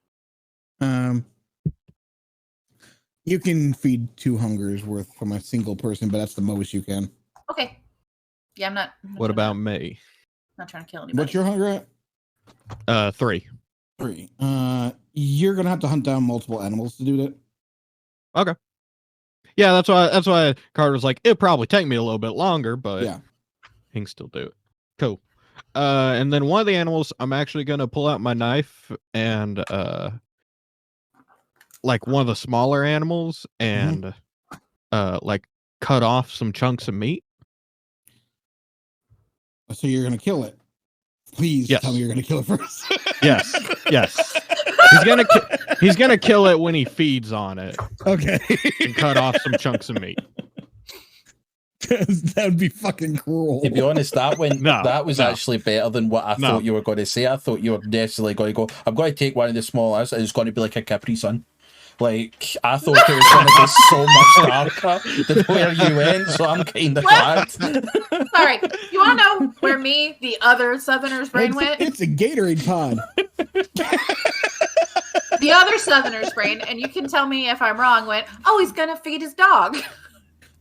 You can feed 2 hungers worth from a single person, but that's the most you can. Okay. Yeah, I'm not. What about me? Not trying to kill anybody. What's your hunger at? 3. 3. You're gonna have to hunt down multiple animals to do that. Okay. Yeah, that's why Carter's like, it'd probably take me a little bit longer, but Yeah. he can still do it. Cool. And then one of the animals, I'm actually gonna pull out my knife and like one of the smaller animals and like cut off some chunks of meat. So you're gonna kill it. Please tell me you're gonna kill it first. Yes. He's gonna kill it when he feeds on it. Okay. And cut off some chunks of meat. That would be fucking cruel. To be honest, that was actually better than what I thought you were going to say. I thought you were necessarily going to go, I'm going to take one of the smallest and it's going to be like a Capri Sun. Like, I thought it was going to be so much darker than where you went, so I'm kind of glad. Sorry, you want to know where the other Southerner's brain went? It's a Gatorade pod. The other Southerner's brain, and you can tell me if I'm wrong, went, oh, he's going to feed his dog.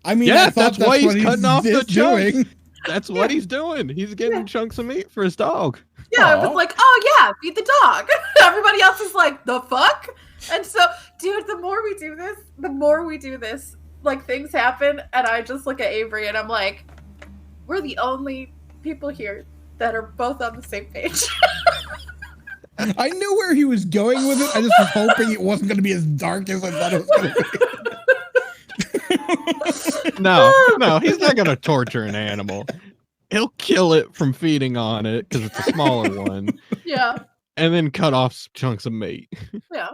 I mean, yeah, that's why he's cutting off the doing. chunks. That's what he's doing. He's getting chunks of meat for his dog. Yeah, it was like, oh yeah, feed the dog. Everybody else is like, the fuck? And so, dude, the more we do this, like things happen, and I just look at Avery and I'm like, we're the only people here that are both on the same page. I knew where he was going with it. I just was hoping it wasn't going to be as dark as I thought it was going to be. No, he's not gonna torture an animal. He'll kill it from feeding on it because it's a smaller one. Yeah. And then cut off chunks of meat. Yeah.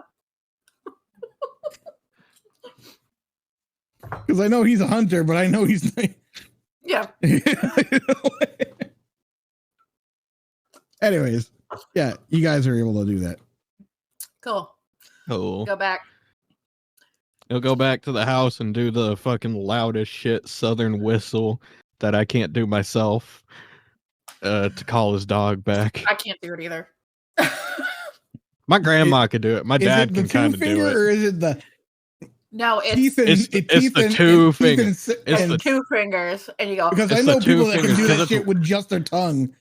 Because I know he's a hunter, but I know he's not. Yeah. Anyways, yeah, you guys are able to do that. Cool. Go back. He'll go back to the house and do the fucking loudest shit southern whistle that I can't do myself to call his dog back. I can't do it either. My grandma could do it. My dad can kind of do it. Or is it the No, it's teeth and It's teeth the and- two and teeth fingers. and- It's and- the 2 fingers, and you go. because I it's know the two people that can fingers, do 'cause that it's- shit with just their tongue.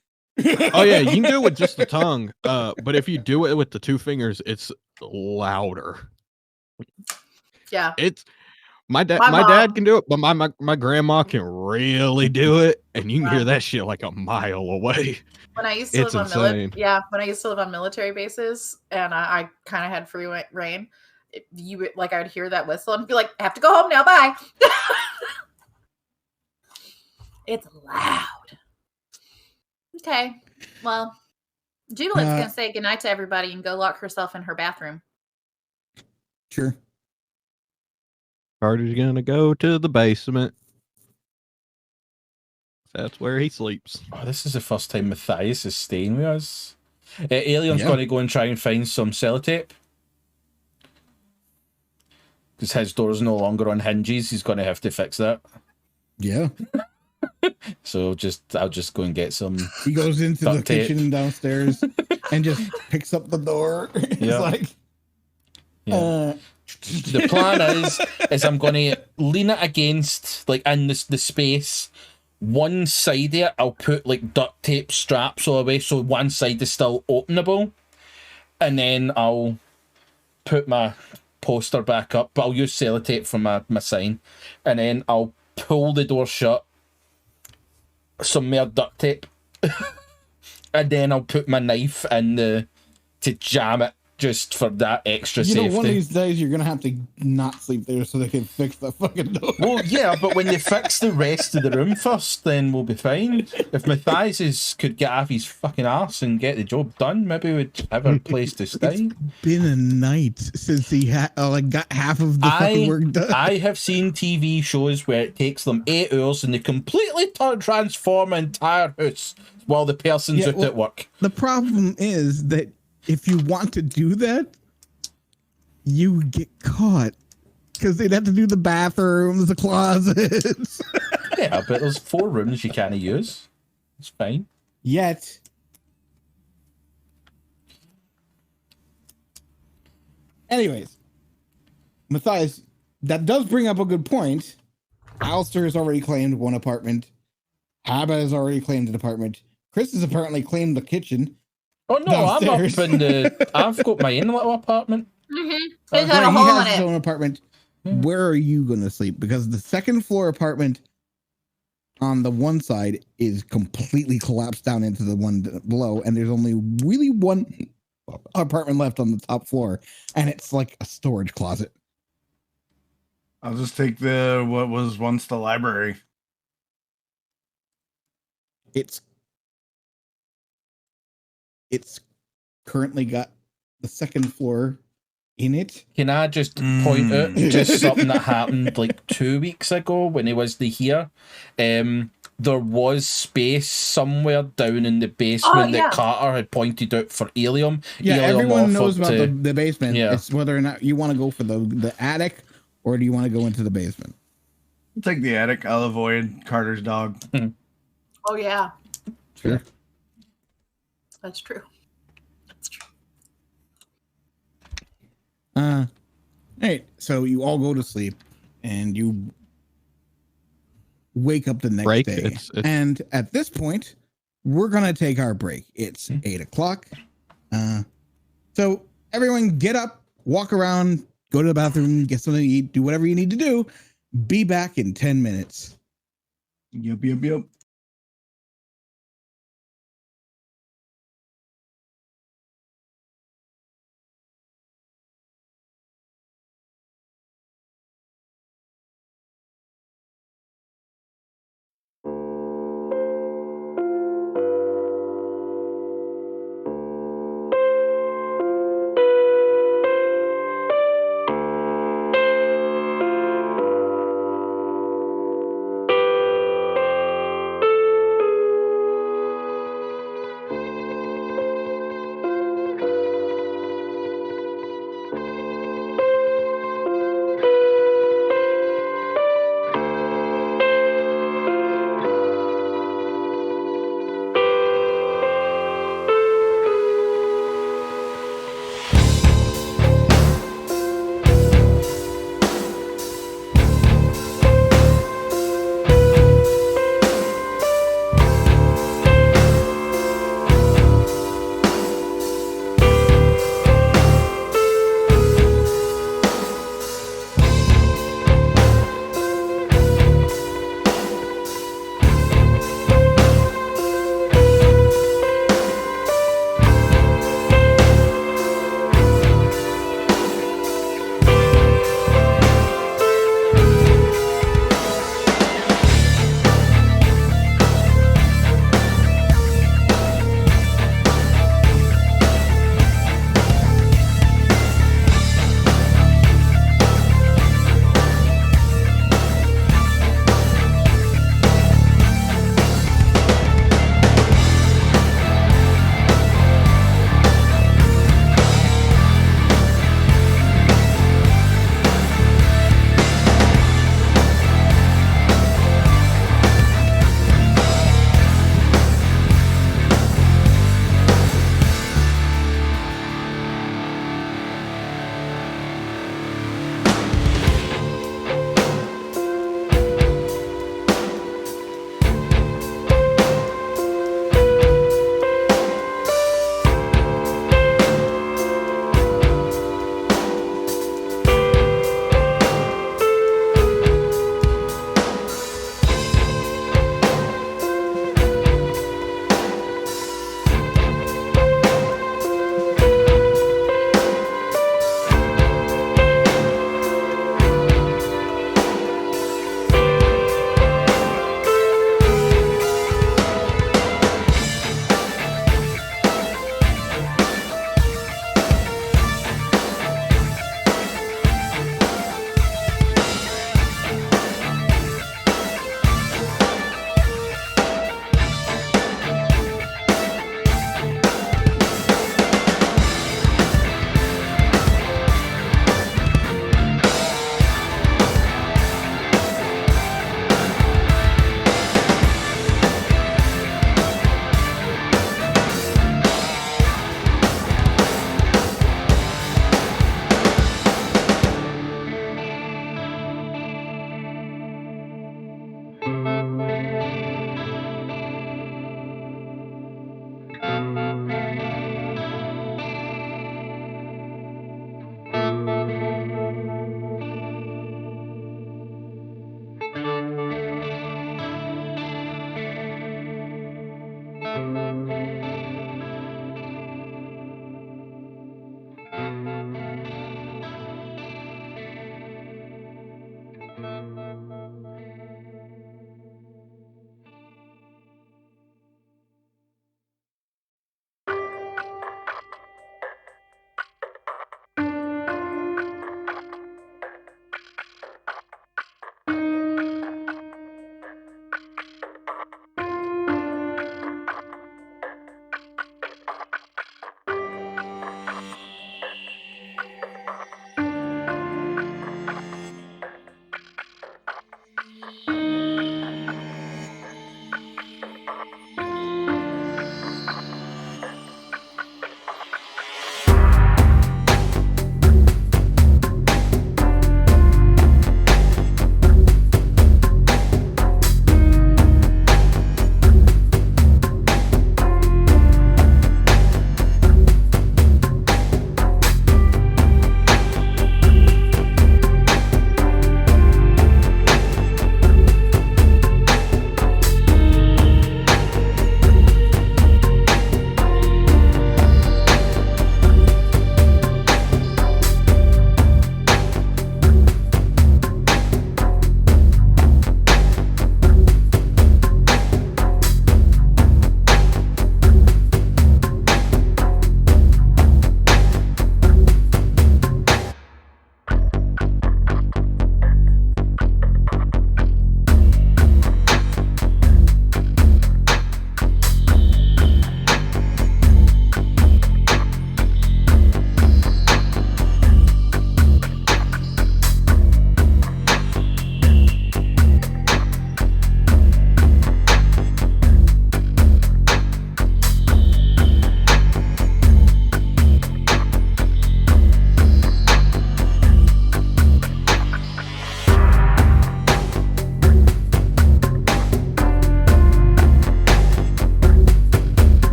Oh yeah, you can do it with just the tongue. But if you do it with the 2 fingers, it's louder. Yeah. It's my dad. My My mom- dad can do it, but my grandma can really do it, and you can hear Wow. that shit like a mile away. When I used to It's live on insane. when I used to live on military bases, and I kind of had free reign, I would hear that whistle and be like, "I have to go home now. Bye." It's loud. Okay, well, Jubilant's gonna say goodnight to everybody and go lock herself in her bathroom. Sure. Carter's gonna go to the basement. That's where he sleeps. Oh, this is the first time Mathias is staying with us. Alien's Yeah. going to go and try and find some sellotape. Because his door's no longer on hinges. He's going to have to fix that. Yeah. So I'll just go and get some. He goes into the Duct tape. kitchen downstairs and just picks up the door. It's Yeah. like, Yeah. The plan is I'm going to lean it against, like, in the space. One side of it, I'll put, like, duct tape straps all the way, so one side is still openable. And then I'll put my poster back up, but I'll use sellotape for my sign. And then I'll pull the door shut, some more duct tape. And then I'll put my knife in to jam it, just for that extra you know, safety. one of these days you're gonna have to not sleep there so they can fix the fucking door. Well, yeah, but when they fix the rest of the room first, then we'll be fine. If Mathias could get off his fucking arse and get the job done, maybe we'd have a place to stay. Been a night since he got half of the fucking work done. I have seen TV shows where it takes them 8 hours and they completely transform an entire house while the person's out at work. The problem is that if you want to do that, you get caught because they'd have to do the bathrooms, the closets. Yeah, but there's 4 rooms you can't use. It's fine. Yet. Anyways, Mathias, that does bring up a good point. Aleister has already claimed one apartment. Haba has already claimed an apartment. Chris has apparently claimed the kitchen. Oh no, Downstairs. I'm up in the. I've got my own little apartment. It's Right, got a he hole has in his it. own apartment. Where are you going to sleep? Because the second floor apartment on the one side is completely collapsed down into the one below, and there's only really one apartment left on the top floor, and it's like a storage closet. I'll just take what was once the library. It's currently got the second floor in it. Can I just point out just something that happened like 2 weeks ago when he was here? There was space somewhere down in the basement that Karter had pointed out for Uilleam. Yeah, Uilleam everyone knows offered about the basement. Yeah. It's whether or not you want to go for the attic or do you want to go into the basement. I'll take the attic. I'll avoid Carter's dog. Oh yeah, Sure. that's true. That's true. All right, so you all go to sleep and you wake up the next Break? day. It's- And at this point, we're going to take our break. It's 8 o'clock. So everyone get up, walk around, go to the bathroom, get something to eat, do whatever you need to do. Be back in 10 minutes. Yup.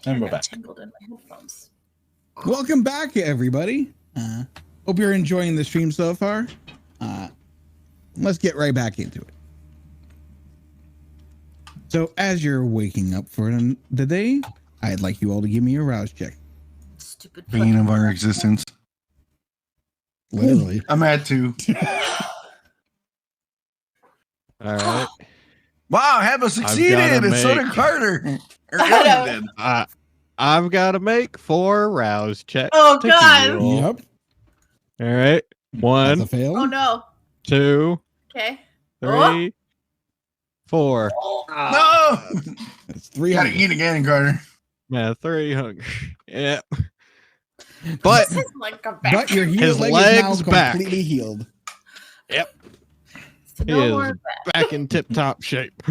And we're I got back. tangled in my headphones. Welcome back, everybody. Hope you're enjoying the stream so far. Let's get right back into it. So, as you're waking up for the day, I'd like you all to give me a rouse check. Stupid. Bane of our existence. Literally. I'm at 2. All right. Wow, Haba succeeded, and so did make- Karter. Or I know. Ellen did. I've got to make 4 rouse checks. Oh, to God. heal. Yep. All right. That's 1, a fail. Oh no. 2, Okay. 3, 4. No! That's You gotta 300. eat again, Karter. Yeah, 3 hunger. Yeah. But This is like a But your heel His leg leg's is now back. completely healed. no he more is of that. back in tip-top shape.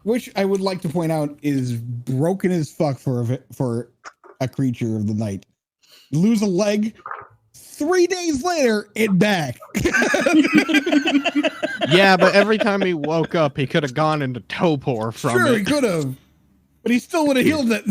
Which I would like to point out is broken as fuck for a creature of the night. Lose a leg, 3 days later, it back. Yeah, but every time he woke up, he could have gone into torpor from Sure, he it. could have, but he still would have healed that.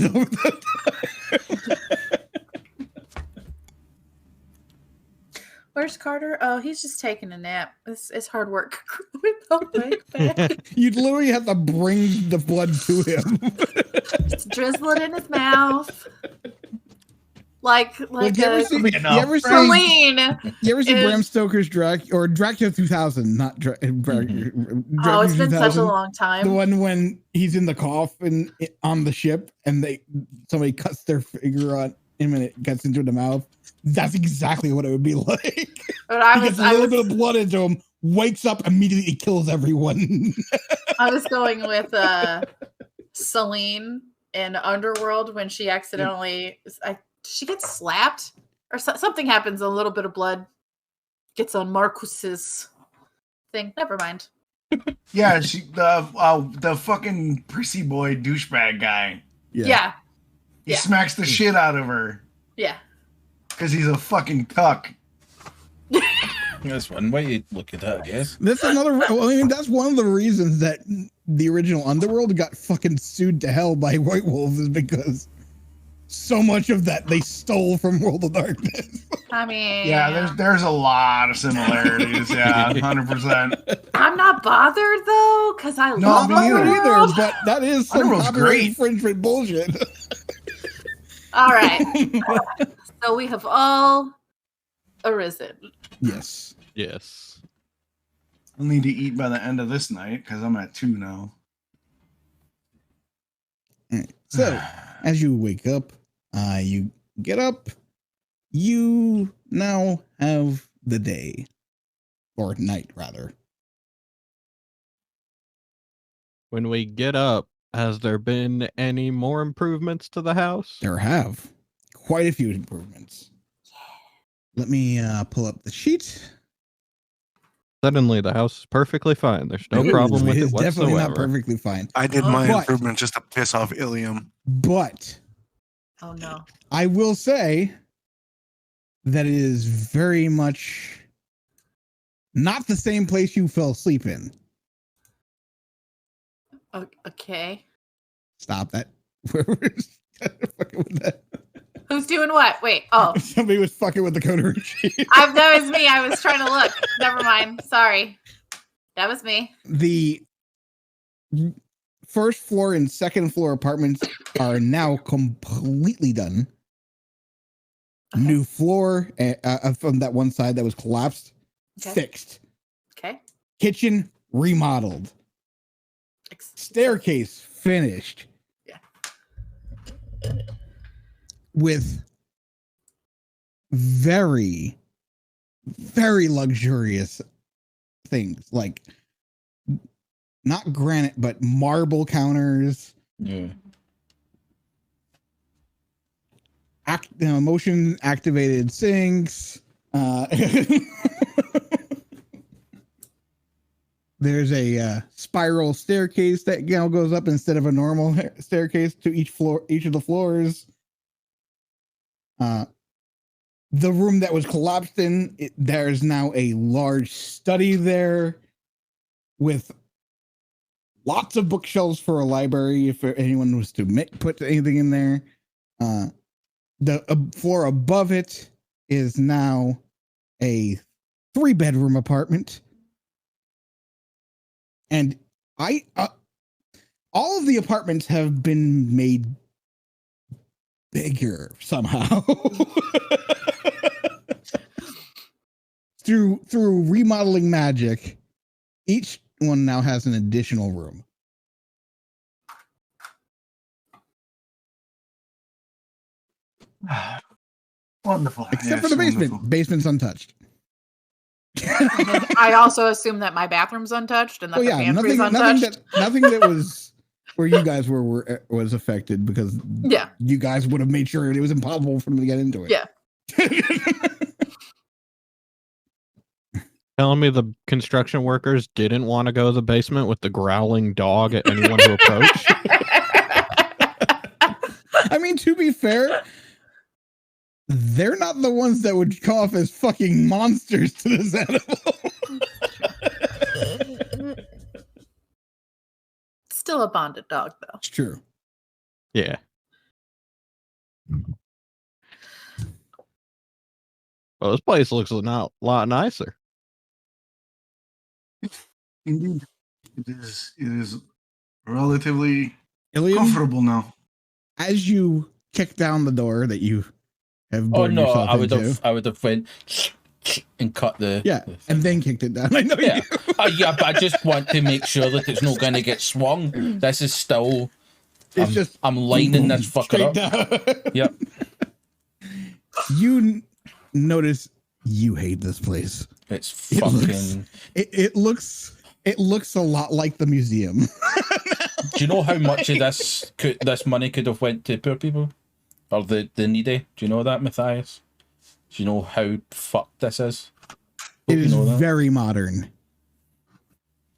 Where's Karter? Oh, he's just taking a nap. It's hard work with the leg back. You'd literally have to bring the blood to him. Just drizzle it in his mouth. Like Like, you ever see, you enough. ever see, Celine. you ever see is- Bram Stoker's Dracula 2000? Not Dracula. Oh, it's been such a 2000. long The time. one when he's in the coffin on the ship and somebody cuts their finger on him and it gets into the mouth. That's exactly what it would be like. But I He was gets a little bit of blood into him, wakes up, immediately kills everyone. I was going with Celine in Underworld when she accidentally she gets slapped or something happens. A little bit of blood gets on Marcus's thing. Never mind. Yeah, the fucking prissy boy douchebag guy. Yeah. He Yeah. smacks the shit out of her Yeah. because he's a fucking cuck. That's one way to look at that, I guess. That's another. Well, I mean, that's one of the reasons that the original Underworld got fucking sued to hell by White Wolves is because so much of that they stole from World of Darkness. I mean, Yeah, there's a lot of similarities. Yeah, 100%. I'm not bothered though because I No, love me Not neither. Underworld. either, but that is some Underworld's copyright great. infringement bullshit. All right. So we have all arisen. Yes. Yes. I'll need to eat by the end of this night because I'm at 2 now. So, as you wake up, you get up, you now have the day. Or night, rather. When we get up, has there been any more improvements to the house? There have quite a few improvements. Let me pull up the sheet. Suddenly, the house is perfectly fine. There's no It problem is- with it it is definitely not whatsoever. perfectly fine. I did Oh. my But- improvement just to piss off Uilleam. But Oh no. I will say that it is very much not the same place you fell asleep in. Okay. Stop that. Whoever's fucking with that. Who's doing what? Wait. Oh, Somebody was fucking with the coder sheet. that was me. I was trying to look. Never mind. Sorry. That was me. The first floor and second floor apartments are now completely done. Okay. New floor from that one side that was collapsed, Okay. fixed. Okay. Kitchen remodeled. Staircase finished. Yeah. With very, very luxurious things like not granite, but marble counters, Yeah. motion activated sinks. There's a spiral staircase that goes up instead of a normal staircase to each of the floors. The room that was collapsed in, there's now a large study there with Lots of bookshelves for a library if anyone was to put anything in there. The floor above it is now a 3-bedroom apartment. And all of the apartments have been made bigger somehow. through remodeling magic. Each one now has an additional room. Wonderful. Except for the basement. Wonderful. Basement's untouched. I also assume that my bathroom's untouched and that the pantry's untouched. Nothing that was where you guys were was affected because you guys would have made sure it was impossible for them to get into it. Yeah. Telling me the construction workers didn't want to go to the basement with the growling dog at anyone who approached? I mean, to be fair, they're not the ones that would come off as fucking monsters to this animal. Still a bonded dog, though. It's true. Yeah. Well, this place looks a lot nicer. Indeed. It is relatively Uilleam, comfortable now. as you kick down the door that you have Oh bored no, yourself I would into, have went and cut the and then kicked it down. I know yeah. you. Yeah, but I just want to make sure that it's not going to get swung. This is still. I'm lining this fucker up. Yep. You notice you hate this place. It's fucking. It looks a lot like the museum. Do you know how much of this money could have went to poor people or the needy? Do you know that, Mathias? Do you know how fucked this is? It is very modern.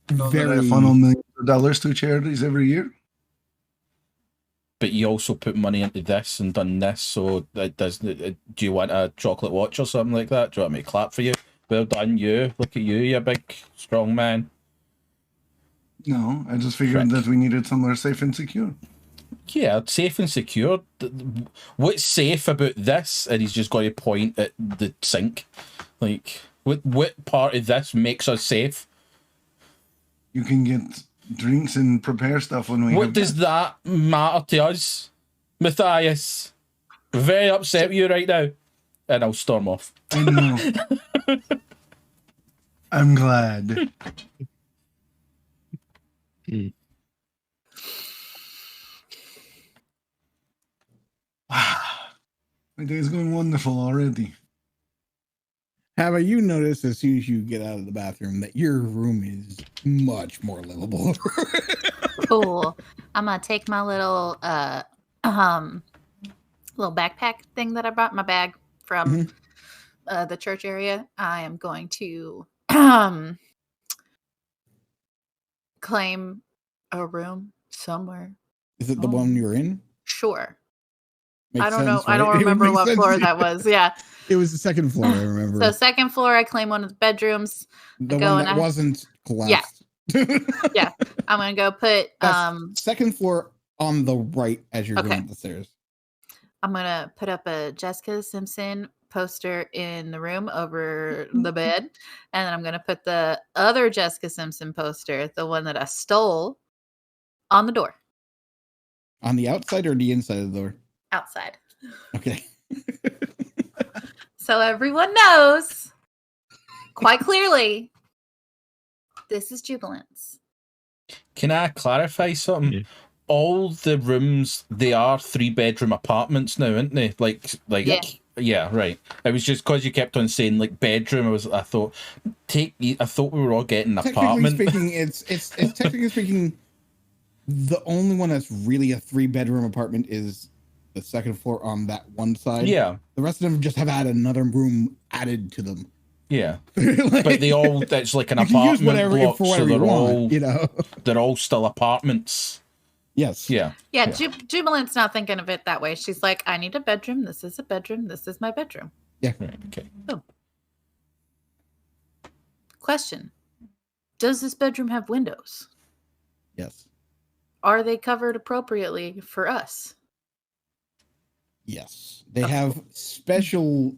Very funnel millions of dollars to charities every year. But you also put money into this and done this, so it doesn't. Do you want a chocolate watch or something like that? Do you want me to clap for you? Well done, you. Look at you, you big, strong man. No, I just figured that we needed somewhere safe and secure. Yeah, safe and secure. What's safe about this? And he's just got to point at the sink. Like, what part of this makes us safe? You can get drinks and prepare stuff when we. What does that matter to us, Mathias? We're very upset with you right now, and I'll storm off. I know. I'm glad. My day is going wonderful already. Have you noticed as soon as you get out of the bathroom that your room is much more livable? Cool. I'm gonna take my little little backpack thing that I brought, my bag from the church area. I am going to claim a room somewhere. Is it the one you're in? Sure. Makes I don't sense, know. I don't right? remember what floor that was. Yeah. It was the second floor, I remember. So second floor, I claim one of the bedrooms. The one that wasn't collapsed. Yeah. I'm gonna go put second floor on the right as you're going up the stairs. I'm gonna put up a Jessica Simpson poster in the room over the bed, and then I'm gonna put the other Jessica Simpson poster, the one that I stole, on the door. On the outside or the inside of the door? Outside. Okay. So everyone knows quite clearly this is Jubilant's. Can I clarify something? Yeah. All the rooms, they are 3-bedroom apartments now, aren't they? Like yeah, right. It was just because you kept on saying like bedroom. I thought we were all getting an apartment. It's technically speaking, the only one that's really a 3-bedroom apartment is the second floor on that one side. Yeah. The rest of them just have had another room added to them. Yeah. Like, But they all, it's like an you can apartment use whatever block, for so whatever they're you want, all, you know. they're all still apartments. Yes. Yeah. Yeah, Jubilant's not thinking of it that way. She's like, I need a bedroom. This is a bedroom. This is my bedroom. Yeah. Right, okay. Oh. Question. Does this bedroom have windows? Yes. Are they covered appropriately for us? Yes. They have special.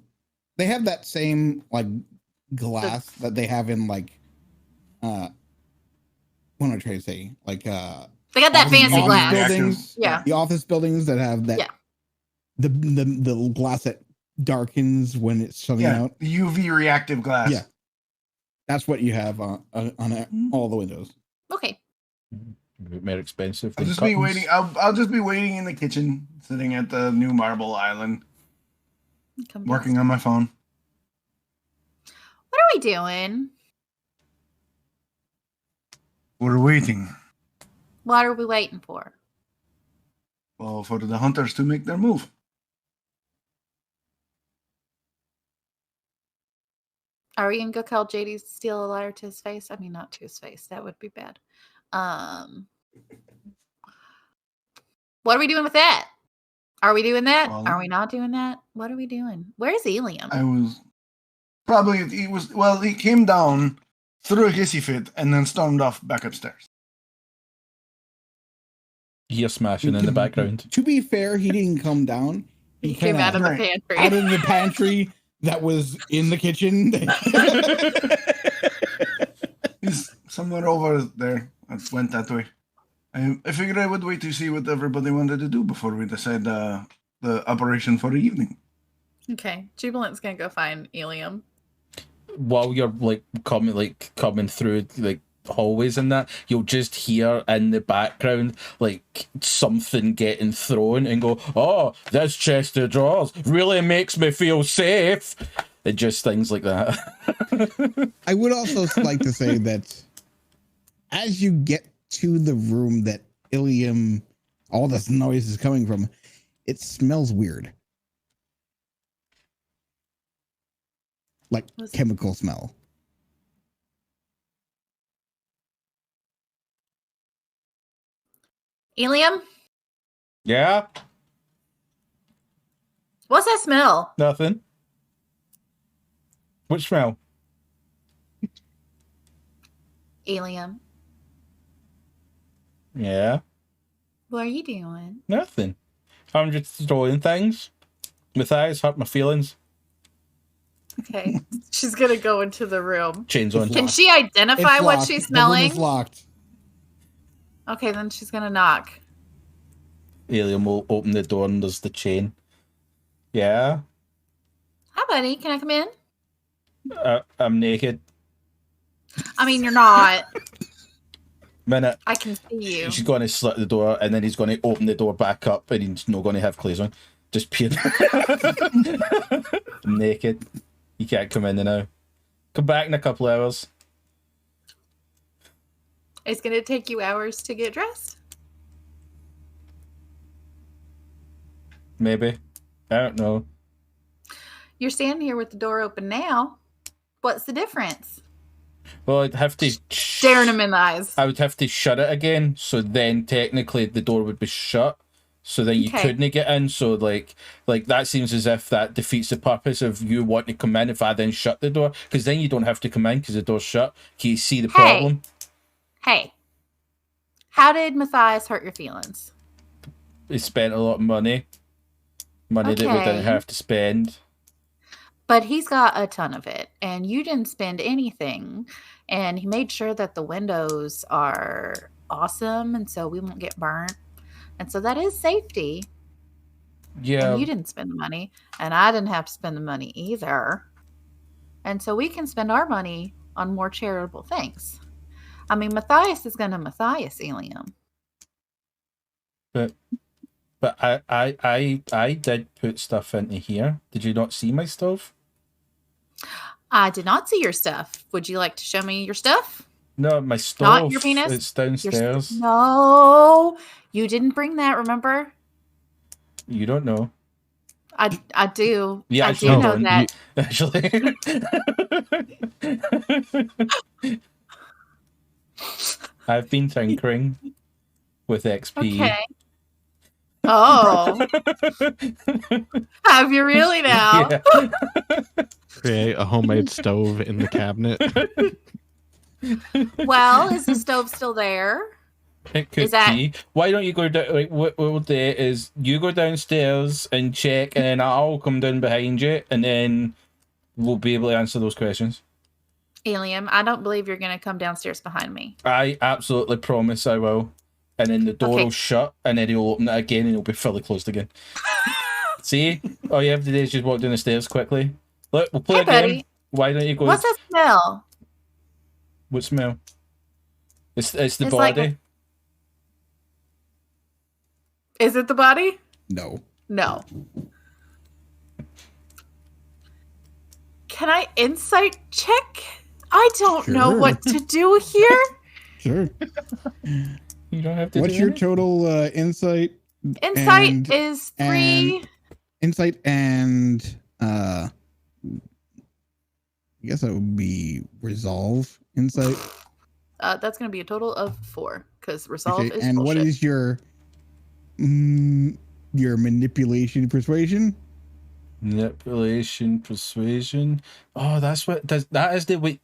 They have that same like glass that they have in like. What am I trying to say? Like They got that office- fancy office glass. buildings. Yeah. The office buildings that have that. Yeah. The glass that darkens when it's shutting out. The UV reactive glass. Yeah. That's what you have on all the windows. Okay. More expensive. I'll than just be curtains. waiting. I'll just be waiting in the kitchen, sitting at the new marble island, working on my phone. What are we doing? We're waiting. What are we waiting for? Well, for the hunters to make their move. Are we gonna go call JD steal a liar to his face? I mean, not to his face. That would be bad. What are we doing with that? Are we doing that? Well- Are we not doing that? What are we doing? Where's Uilleam? I was probably he came down, threw a hissy fit, and then stormed off back upstairs. Ear smashing in the background. To be fair, he didn't come down. He came out of the Right. pantry. out of the pantry that was in the kitchen. He's somewhere over there. I went that way. I figured I would wait to see what everybody wanted to do before we decide the operation for the evening. Okay, Jubilant's gonna go find Uilleam. While you're coming through like hallways and that, you'll just hear in the background like something getting thrown and go, "Oh, this chest of drawers really makes me feel safe." And just things like that. I would also like to say that as you get to the room that Uilleam, all this noise is coming from, it smells weird. Like chemical smell. Uilleam, Yeah, what's that smell? nothing. Which smell? Uilleam, Yeah, what are you doing? nothing. I'm just throwing things. Mathias hurt my feelings. Okay, she's gonna go into the room. Chains on. Can she identify It's what locked. she's The room is smelling? locked. Okay, then she's gonna knock. Uilleam will open the door and there's the chain. Yeah, Hi, buddy. Can I come in? I'm naked. I mean, you're not. Minute. I can see you. She's going to slit the door and then he's going to open the door back up and he's not going to have clothes on. Just pure. I'm naked. You can't come in now. Come back in a couple hours. It's gonna take you hours to get dressed. Maybe. I don't know. You're standing here with the door open now. What's the difference? Well, I'd have to. Staring him in the eyes. I would have to shut it again. So then technically the door would be shut. So then you Okay. couldn't get in. So like that seems as if that defeats the purpose of you wanting to come in if I then shut the door. Because then you don't have to come in because the door's shut. Can you see the problem? Hey, how did Mathias hurt your feelings? He spent a lot of money. Money that we Okay. didn't have to spend. But he's got a ton of it, and you didn't spend anything. And he made sure that the windows are awesome, and so we won't get burnt. And so that is safety. Yeah. And you didn't spend the money, and I didn't have to spend the money either. And so we can spend our money on more charitable things. I mean, Mathias is going to Mathias Uilleam. But I did put stuff into here. Did you not see my stuff? I did not see your stuff. Would you like to show me your stuff? No, my stuff. Not your penis? It's Your downstairs. No, you didn't bring that. Remember? You don't know. I do. Yeah, I actually, do I know don't. that. Actually, I've been tinkering with XP. Okay. Oh, have you really now? Yeah. Create a homemade stove in the cabinet. Well, is the stove still there? It could Is that- be. Why don't you go down? Like, what we'll do is you go downstairs and check, and then I'll come down behind you, and then we'll be able to answer those questions. Uilleam, I don't believe you're going to come downstairs behind me. I absolutely promise I will. And then the door Okay. will shut, and then he'll open it again, and it'll be fully closed again. See? All you have to do is just walk down the stairs quickly. Look, we'll play Hey, a game. buddy. Why don't you go? What's that smell? What smell? It's the It's like- body. Is it the body? No. No. Can I insight check? I don't know Sure. what to do here. Sure. You don't have to. What's do your anything. total insight? Insight And- is 3. Insight and I guess that would be resolve insight. That's going to be a total of 4 because resolve Okay, is and bullshit. what is your manipulation persuasion? Manipulation, persuasion. Oh, that's what does. That is the way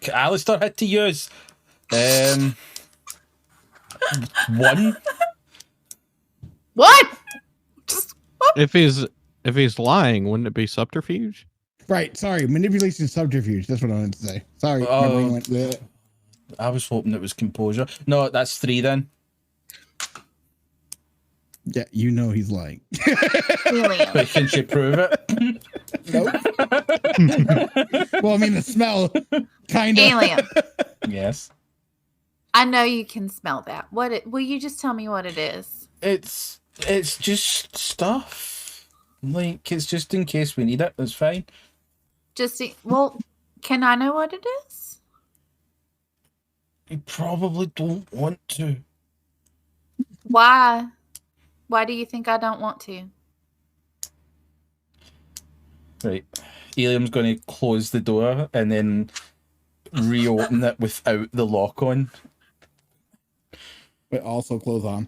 Aleister had to use. 1. What? Just what? If he's lying, wouldn't it be subterfuge? Right, sorry, manipulation subterfuge. That's what I wanted to say. Sorry, my Oh. brain went bleh. I was hoping it was composure. No, that's 3 then. Yeah, you know he's lying. Uilleam. But can she prove it? Nope. Well, I mean the smell, kind of. Uilleam. Yes. I know you can smell that. Will you just tell me what it is? It's just stuff. Like, it's just in case we need it. That's fine. Well, can I know what it is? You probably don't want to. Why? Why do you think I don't want to? Right. Uilleam's going to close the door and then reopen it without the lock on. But also clothes on.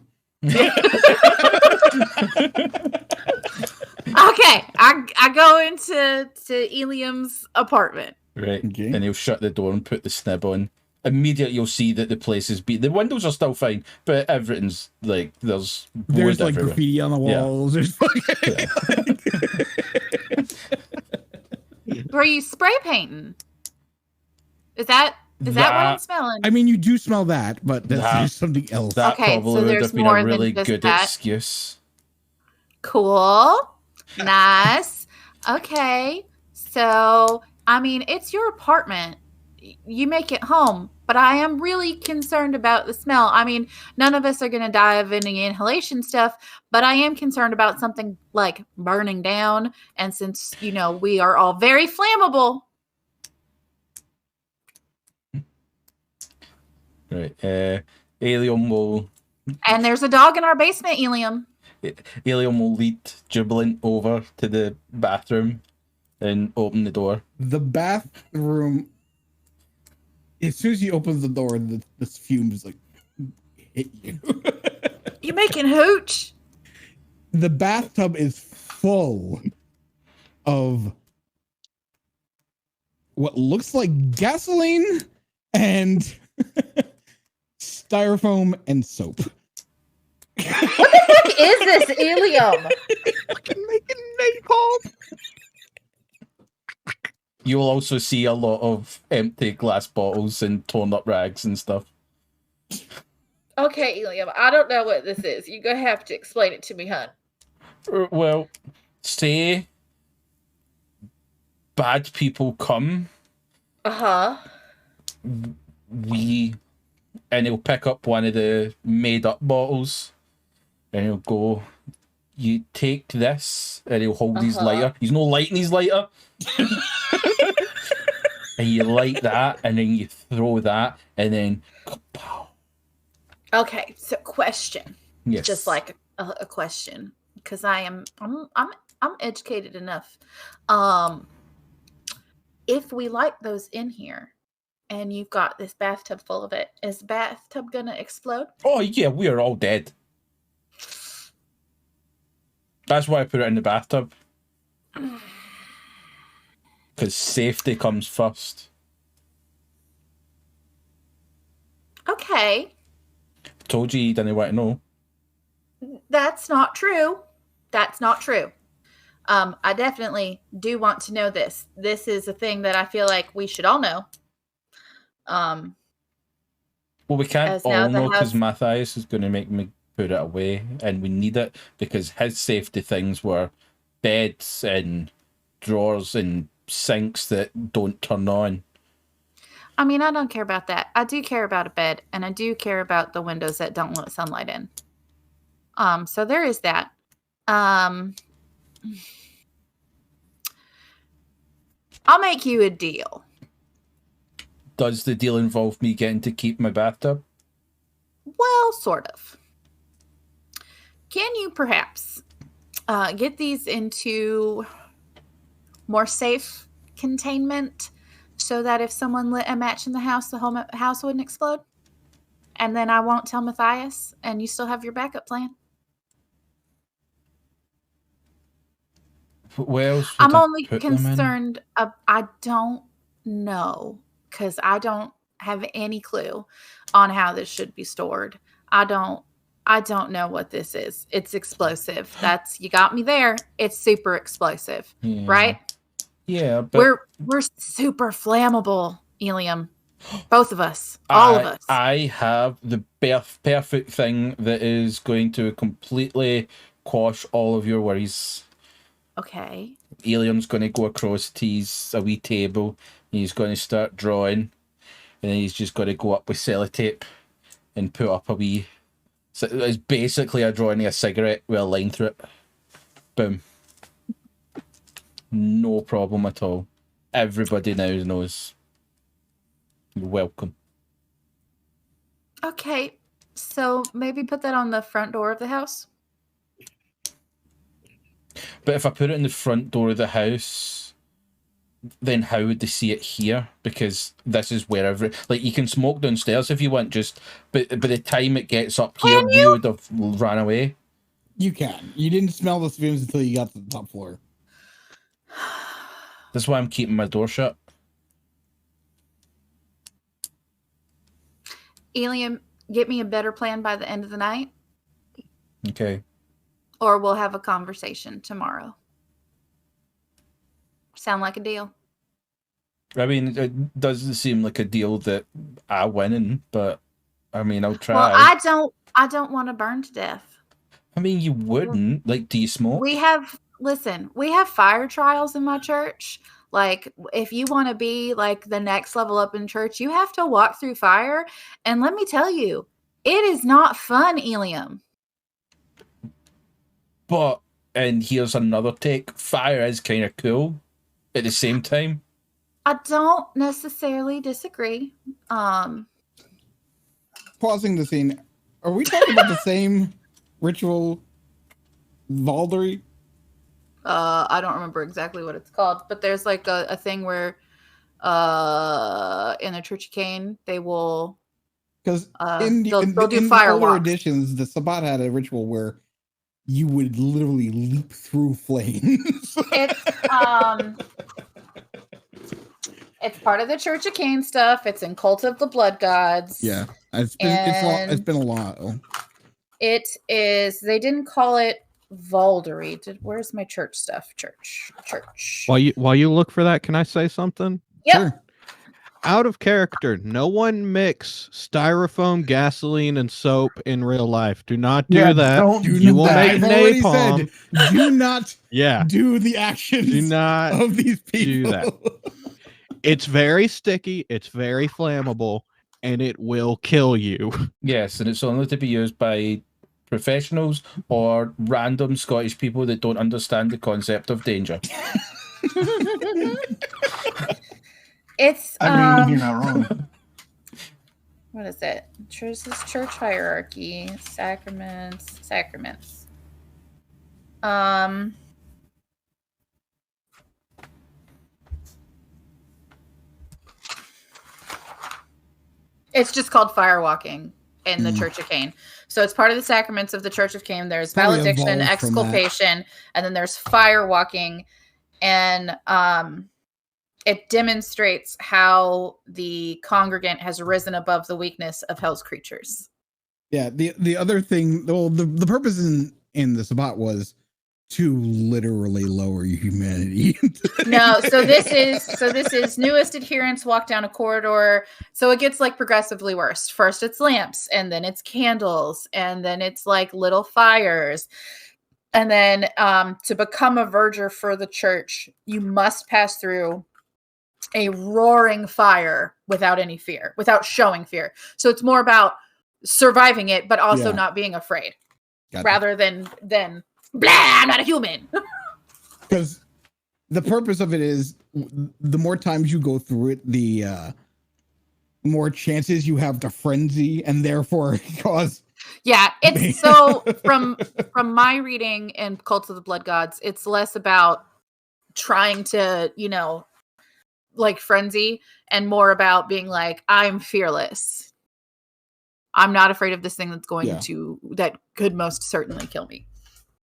Okay, I go into Uilleam's apartment. Right. Okay. And he'll shut the door and put the snib on. Immediately you'll see that the place is beat. The windows are still fine, but everything's like there's There's wood like everywhere. graffiti on the Yeah. walls. There's fucking Were you spray painting? Is that what I'm smelling? I mean, you do smell that, but That- there's something else. That Okay, so probably would there's have been more a than really just good that. excuse. Cool. Nice. Okay. So, I mean, it's your apartment. You make it home, but I am really concerned about the smell. I mean, none of us are going to die of any inhalation stuff, but I am concerned about something like burning down. And since, we are all very flammable. Right. Uilleam will And there's a dog in our basement, Uilleam. lead Jubilant over to the bathroom and open the door. The bathroom. As soon as you open the door, the fumes like hit you. You making hooch? The bathtub is full of what looks like gasoline and styrofoam and soap. What is this, Uilleam? Fucking making napalm. You'll also see a lot of empty glass bottles and torn up rags and stuff. Okay, Uilleam, I don't know what this is. You're going to have to explain it to me, hun. Well, say bad people come, Uh-huh. and he'll pick up one of the made up bottles and he'll go, you take this, and he'll hold his Uh-huh. lighter. He's no lighting his lighter. And you light that, and then you throw that, and then kapow. Okay, so question. Yes. Just like a question. Because I'm educated enough. If we light those in here, and you've got this bathtub full of it, is the bathtub gonna explode? Oh yeah, we are all dead. That's why I put it in the bathtub. Because safety comes first. Okay. Told you didn't want to know. That's not true. That's not true. I definitely do want to know this. This is a thing that I feel like we should all know. Well, we can't As now all the know because house- Mathias is going to make me put it away, and we need it because his safety things were beds and drawers and sinks that don't turn on. I mean, I don't care about that. I do care about a bed, and I do care about the windows that don't let sunlight in. So there is that. I'll make you a deal. Does the deal involve me getting to keep my bathtub? Well, sort of. Can you perhaps get these into more safe containment so that if someone lit a match in the house, the whole house wouldn't explode? And then I won't tell Mathias, and you still have your backup plan. Where else would I'm I only put them in? concerned. I don't know because I don't have any clue on how this should be stored. I don't know what this is. It's explosive. You got me there. It's super explosive, right? Yeah, but we're super flammable, Uilleam. Both of us, all of us. I have the perfect thing that is going to completely quash all of your worries. Okay. Uilleam's going to go across to a wee table. He's going to start drawing, and then he's just going to go up with sellotape and put up a wee. So it's basically a drawing of a cigarette with a line through it. Boom. No problem at all. Everybody now knows. You're welcome. Okay. So maybe put that on the front door of the house. But if I put it in the front door of the house, then how would they see it here? Because this is wherever, like, you can smoke downstairs if you want, but by the time it gets up here, we would have ran away. You can. You didn't smell the fumes until you got to the top floor. That's why I'm keeping my door shut. Uilleam, get me a better plan by the end of the night, Okay. or we'll have a conversation tomorrow. Sound like a deal? I mean, it doesn't seem like a deal that I win in, but I mean, I'll try. Well, I don't want to burn to death. I mean, you wouldn't. Like, do you smoke? We have fire trials in my church. Like, if you want to be like the next level up in church, you have to walk through fire. And let me tell you, it is not fun, Uilleam. But, and here's another take, fire is kind of cool at the same time. I don't necessarily disagree. Pausing the scene. Are we talking about the same ritual Valdery? I don't remember exactly what it's called, but there's like a thing where in the Church of Cain, they will Because they'll do in fire older walks. editions, the Sabbat had a ritual where you would literally leap through flames. It's part of the Church of Cain stuff. It's in Cult of the Blood Gods. Yeah, it's been a while. It is. They didn't call it Valdery. Where's my church stuff? Church. While you look for that, can I say something? Yep. Sure. Out of character. No one mix styrofoam, gasoline, and soap in real life. Do not do that. Don't Do You not- will make I've already napalm. said, do not Yeah. do the actions Do not of these people. do that. It's very sticky. It's very flammable, and it will kill you. Yes, and it's only to be used by professionals or random Scottish people that don't understand the concept of danger. It's I mean, you're not wrong. what is it? Church hierarchy, sacraments. It's just called firewalking in the Church of Cain. So it's part of the sacraments of the Church of Cain. There's Probably valediction, evolved from exculpation, and then there's firewalking. And it demonstrates how the congregant has risen above the weakness of hell's creatures. Yeah, the other thing, well, the purpose in the Sabbat was to literally lower humanity. No, so this is newest adherents walk down a corridor. So it gets like progressively worse. First it's lamps, and then it's candles, and then it's like little fires. And then to become a verger for the church, you must pass through a roaring fire without any fear, without showing fear. So it's more about surviving it, but also not being afraid, rather than blah, I'm not a human. Because the purpose of it is the more times you go through it, the more chances you have to frenzy and therefore cause. Yeah, it's so from my reading in Cult of the Blood Gods, it's less about trying to, like frenzy, and more about being like, I'm fearless. I'm not afraid of this thing that could most certainly kill me.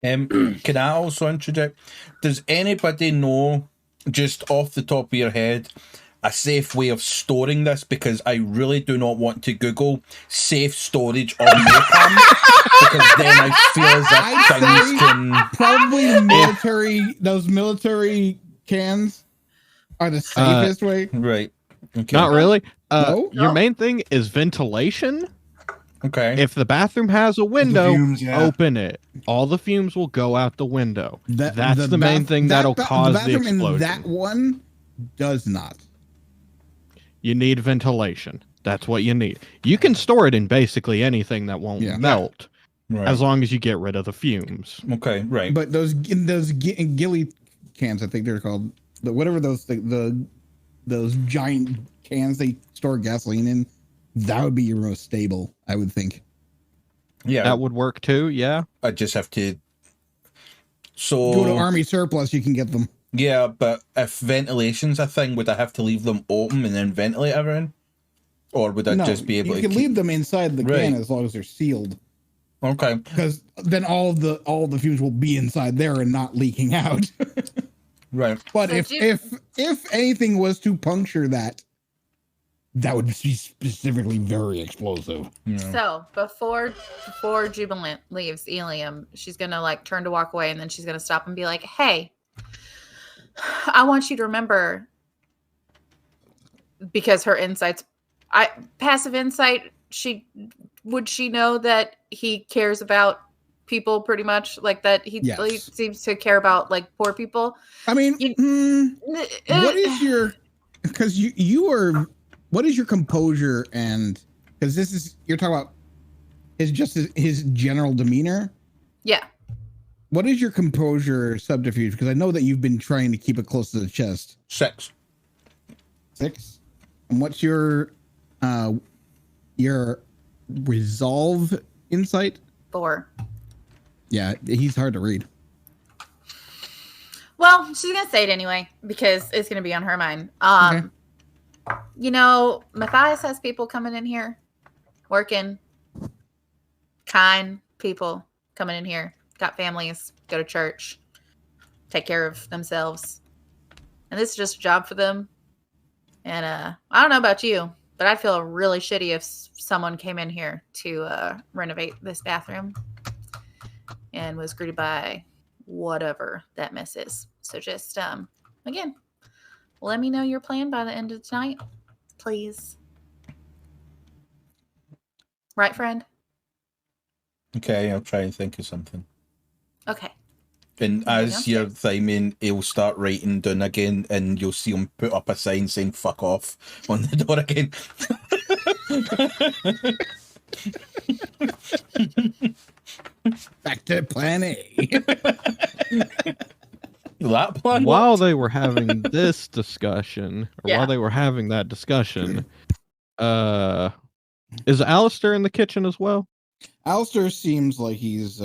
Can I also interject? Does anybody know, just off the top of your head, a safe way of storing this? Because I really do not want to Google safe storage on Maycam, because then I feel as if things can... Probably those military cans are the safest way. Right. Okay. Not really. No? Your main thing is ventilation. Okay. If the bathroom has a window, fumes, open it. All the fumes will go out the window. That's the main thing that'll cause the explosion. In that one does not. You need ventilation. That's what you need. You can store it in basically anything that won't melt, as long as you get rid of the fumes. Okay, right. But those gilly cans, I think they're called, those giant cans they store gasoline in, that would be your most stable, I would think. Yeah, that would work too. Yeah, I just have to. Go to Army Surplus, you can get them. Yeah, but if ventilation's a thing, would I have to leave them open and then ventilate everything? Or would I just be able to... You can leave them inside the can as long as they're sealed. Okay. Because then all the fumes will be inside there and not leaking out. Right. But so if anything was to puncture that would be specifically very explosive. Yeah. So before Jubilant leaves Uilleam, she's gonna turn to walk away, and then she's gonna stop and be like, "Hey, I want you to remember," because her insights, passive insight. She know that he cares about people pretty much, like that. He seems to care about poor people. I mean, what is your? Because you are. What is your composure, and because you're talking about his general demeanor? Yeah. What is your composure subterfuge? Because I know that you've been trying to keep it close to the chest. 6. 6? And what's your resolve insight? 4. Yeah, he's hard to read. Well, she's gonna say it anyway because it's gonna be on her mind. Okay. Mathias has people coming in here, working, kind people coming in here, got families, go to church, take care of themselves. And this is just a job for them. And I don't know about you, but I'd feel really shitty if someone came in here to renovate this bathroom and was greeted by whatever that mess is. So just, again, let me know your plan by the end of tonight, please. Right, friend? Okay, I'll try and think of something. Okay. And as you're thyming, he'll start writing down again, and you'll see him put up a sign saying "fuck off" on the door again. Back to plan A. That plan. While they were having this discussion, or while they were having that discussion, is Aleister in the kitchen as well? Aleister seems like he's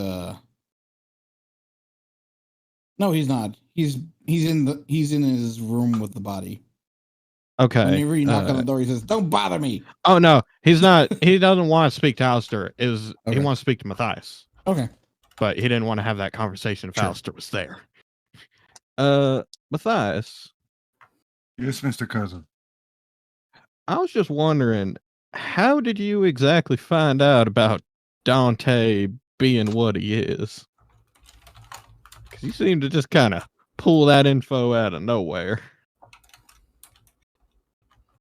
no, he's not. He's in his room with the body. Okay. Whenever you knock on the door, he says, "Don't bother me." Oh no, he's not. He doesn't want to speak to Aleister. He wants to speak to Mathias. Okay. But he didn't want to have that conversation if Aleister was there. Mathias. Yes, Mr. Cousin. I was just wondering, how did you exactly find out about Dante being what he is. Because you seem to just kind of pull that info out of nowhere.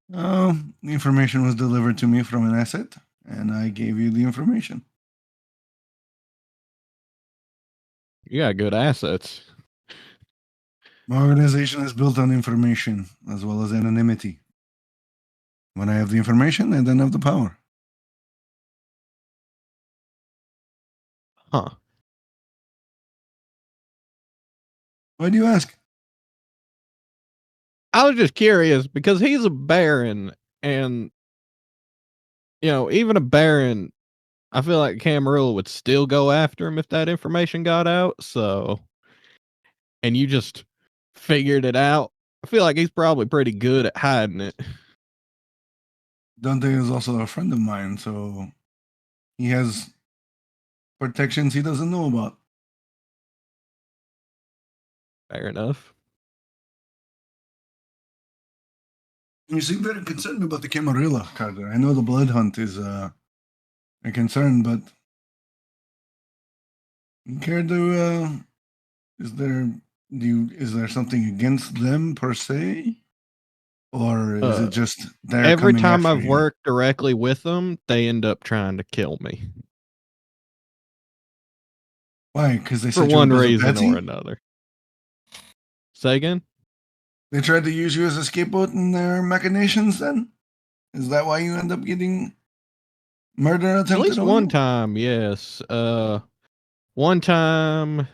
The information was delivered to me from an asset, and I gave you the information. You got good assets. My organization is built on information as well as anonymity. When I have the information, I then have the power. Huh. Why do you ask? I was just curious because he's a baron, and even a baron, I feel like Camarilla would still go after him if that information got out. So, and you just figured it out. I feel like he's probably pretty good at hiding it. Dante is also a friend of mine, so he has protections he doesn't know about. Fair enough. You seem very concerned about the Camarilla, Karter. I know the blood hunt is a concern, but you care to is there something against them per se? Or is it just they're every coming time after I've you? worked directly with them, they end up trying to kill me Why? Because they for said you were one both a reason patsy? or another. Say again? They tried to use you as a scapegoat in their machinations then? Is that why you end up getting murder attempted At least on one you? time, yes. One time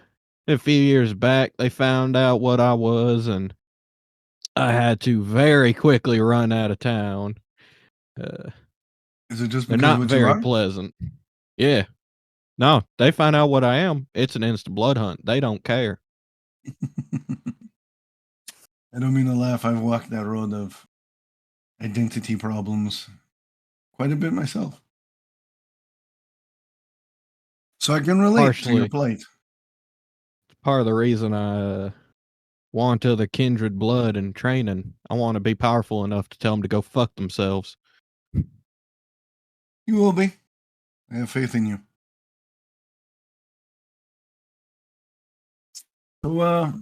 a few years back, they found out what I was, and I had to very quickly run out of town. Is it just They're because of not what you very are? pleasant. Yeah. No, they find out what I am. It's an instant blood hunt. They don't care. I don't mean to laugh. I've walked that road of identity problems quite a bit myself. So I can relate to your Partially. plight. Part of the reason I want other kindred blood and training. I want to be powerful enough to tell them to go fuck themselves. You will be. I have faith in you. So,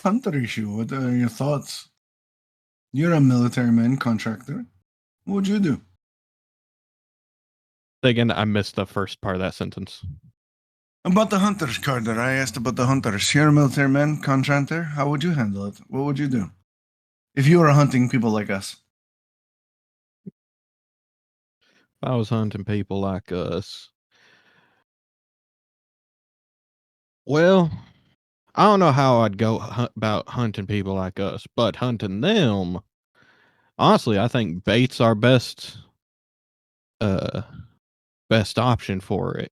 hunter issue, what are your thoughts? You're a military man contractor. What would you do? Again, I missed the first part of that sentence. About the hunters, Karter. I asked about the hunters. You're a military man contractor. How would you handle it? What would you do? If you were hunting people like us. If I was hunting people like us, well, I don't know how I'd go about hunting people like us, but hunting them, honestly, I think bait's our best option for it.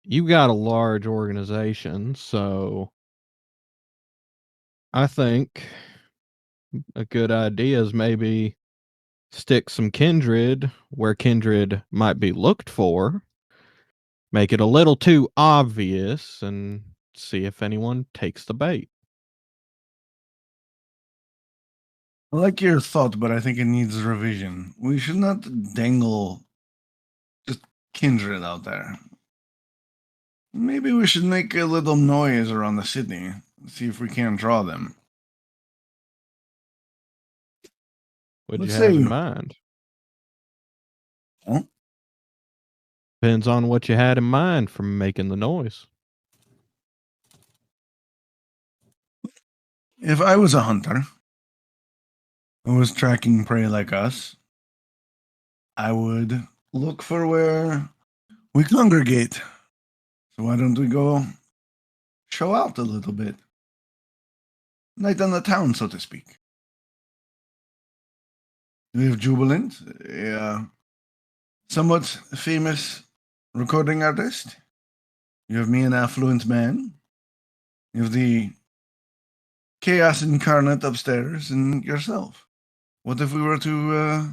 You got a large organization, so I think a good idea is maybe stick some kindred where kindred might be looked for, make it a little too obvious, and see if anyone takes the bait. I like your thought, but I think it needs revision. We should not dangle just kindred out there. Maybe we should make a little noise around the city, see if we can draw them. What'd Let's you have say- in mind? Huh? Depends on what you had in mind from making the noise. If I was a hunter who was tracking prey like us, I would look for where we congregate. So why don't we go show out a little bit? Night on the town, so to speak. We have Jubilant, a somewhat famous recording artist. You have me, an affluent man. You have the chaos incarnate upstairs, and yourself. What if we were to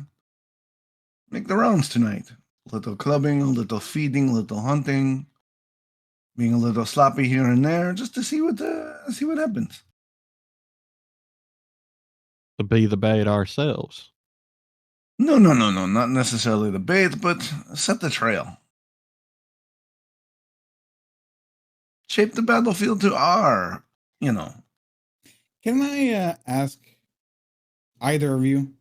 make the rounds tonight? A little clubbing, a little feeding, a little hunting, being a little sloppy here and there, just to see what happens. To be the bait ourselves. No, not necessarily the bait, but set the trail. Shape the battlefield to our, Can I ask either of you,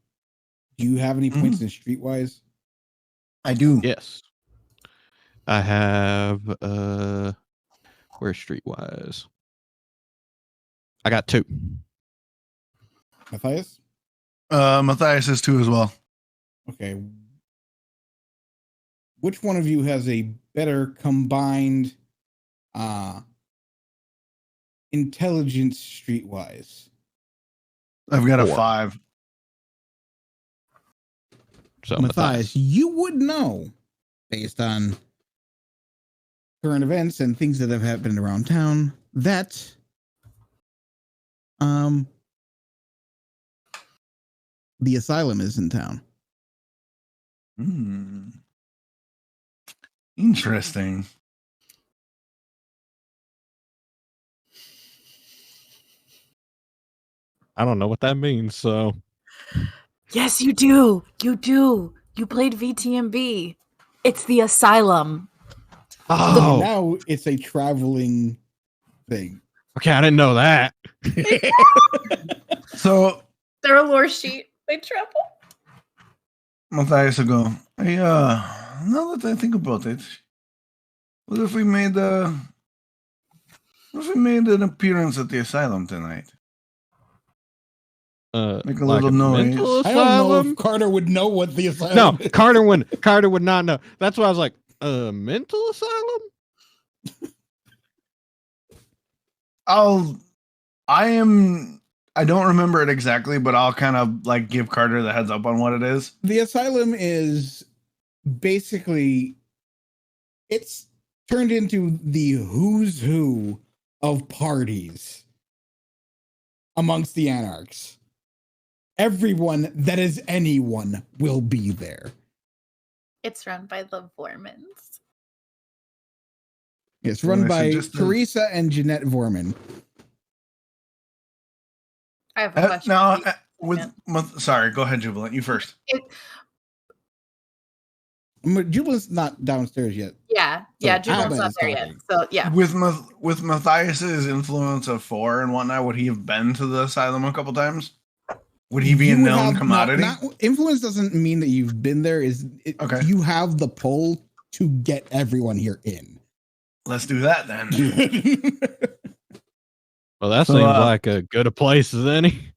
do you have any points in Streetwise? I do. Yes. I have where's Streetwise? I got 2. Mathias? Mathias is 2 as well. Okay. Which one of you has a better combined intelligence Streetwise? I've got 4. a 5. So Mathias, you would know, based on current events and things that have happened around town, that the asylum is in town. Interesting. I don't know what that means, so Yes, you do. You do. You played VTMB. It's the asylum. oh, Now it's a traveling thing. okay, I didn't know that. So They're a lore sheet. They travel. Mathias will go, hey, now that I think about it, what if we made an appearance at the asylum tonight? Make a like little noise. mental I don't know asylum? if Karter would know what the asylum No, is. Karter would not know. That's why I was like, mental asylum? I don't remember it exactly, but I'll kind of like give Karter the heads up on what it is. The asylum is basically, it's turned into the who's who of parties amongst the anarchs. Everyone that is anyone will be there. It's run by the Vormans. It's run by just Teresa and Jeanette Vorman. I have a question. Now, for you. sorry, go ahead, Jubilant. You first. Jubilant's not downstairs yet. Yeah, Jubilant's not there yet. So yeah. With Mathias's influence of 4 and whatnot, would he have been to the asylum a couple times? Would he be a known commodity? Influence doesn't mean that you've been there. Okay. You have the pull to get everyone here in. Let's do that then. Well, that seems like a good a place as any.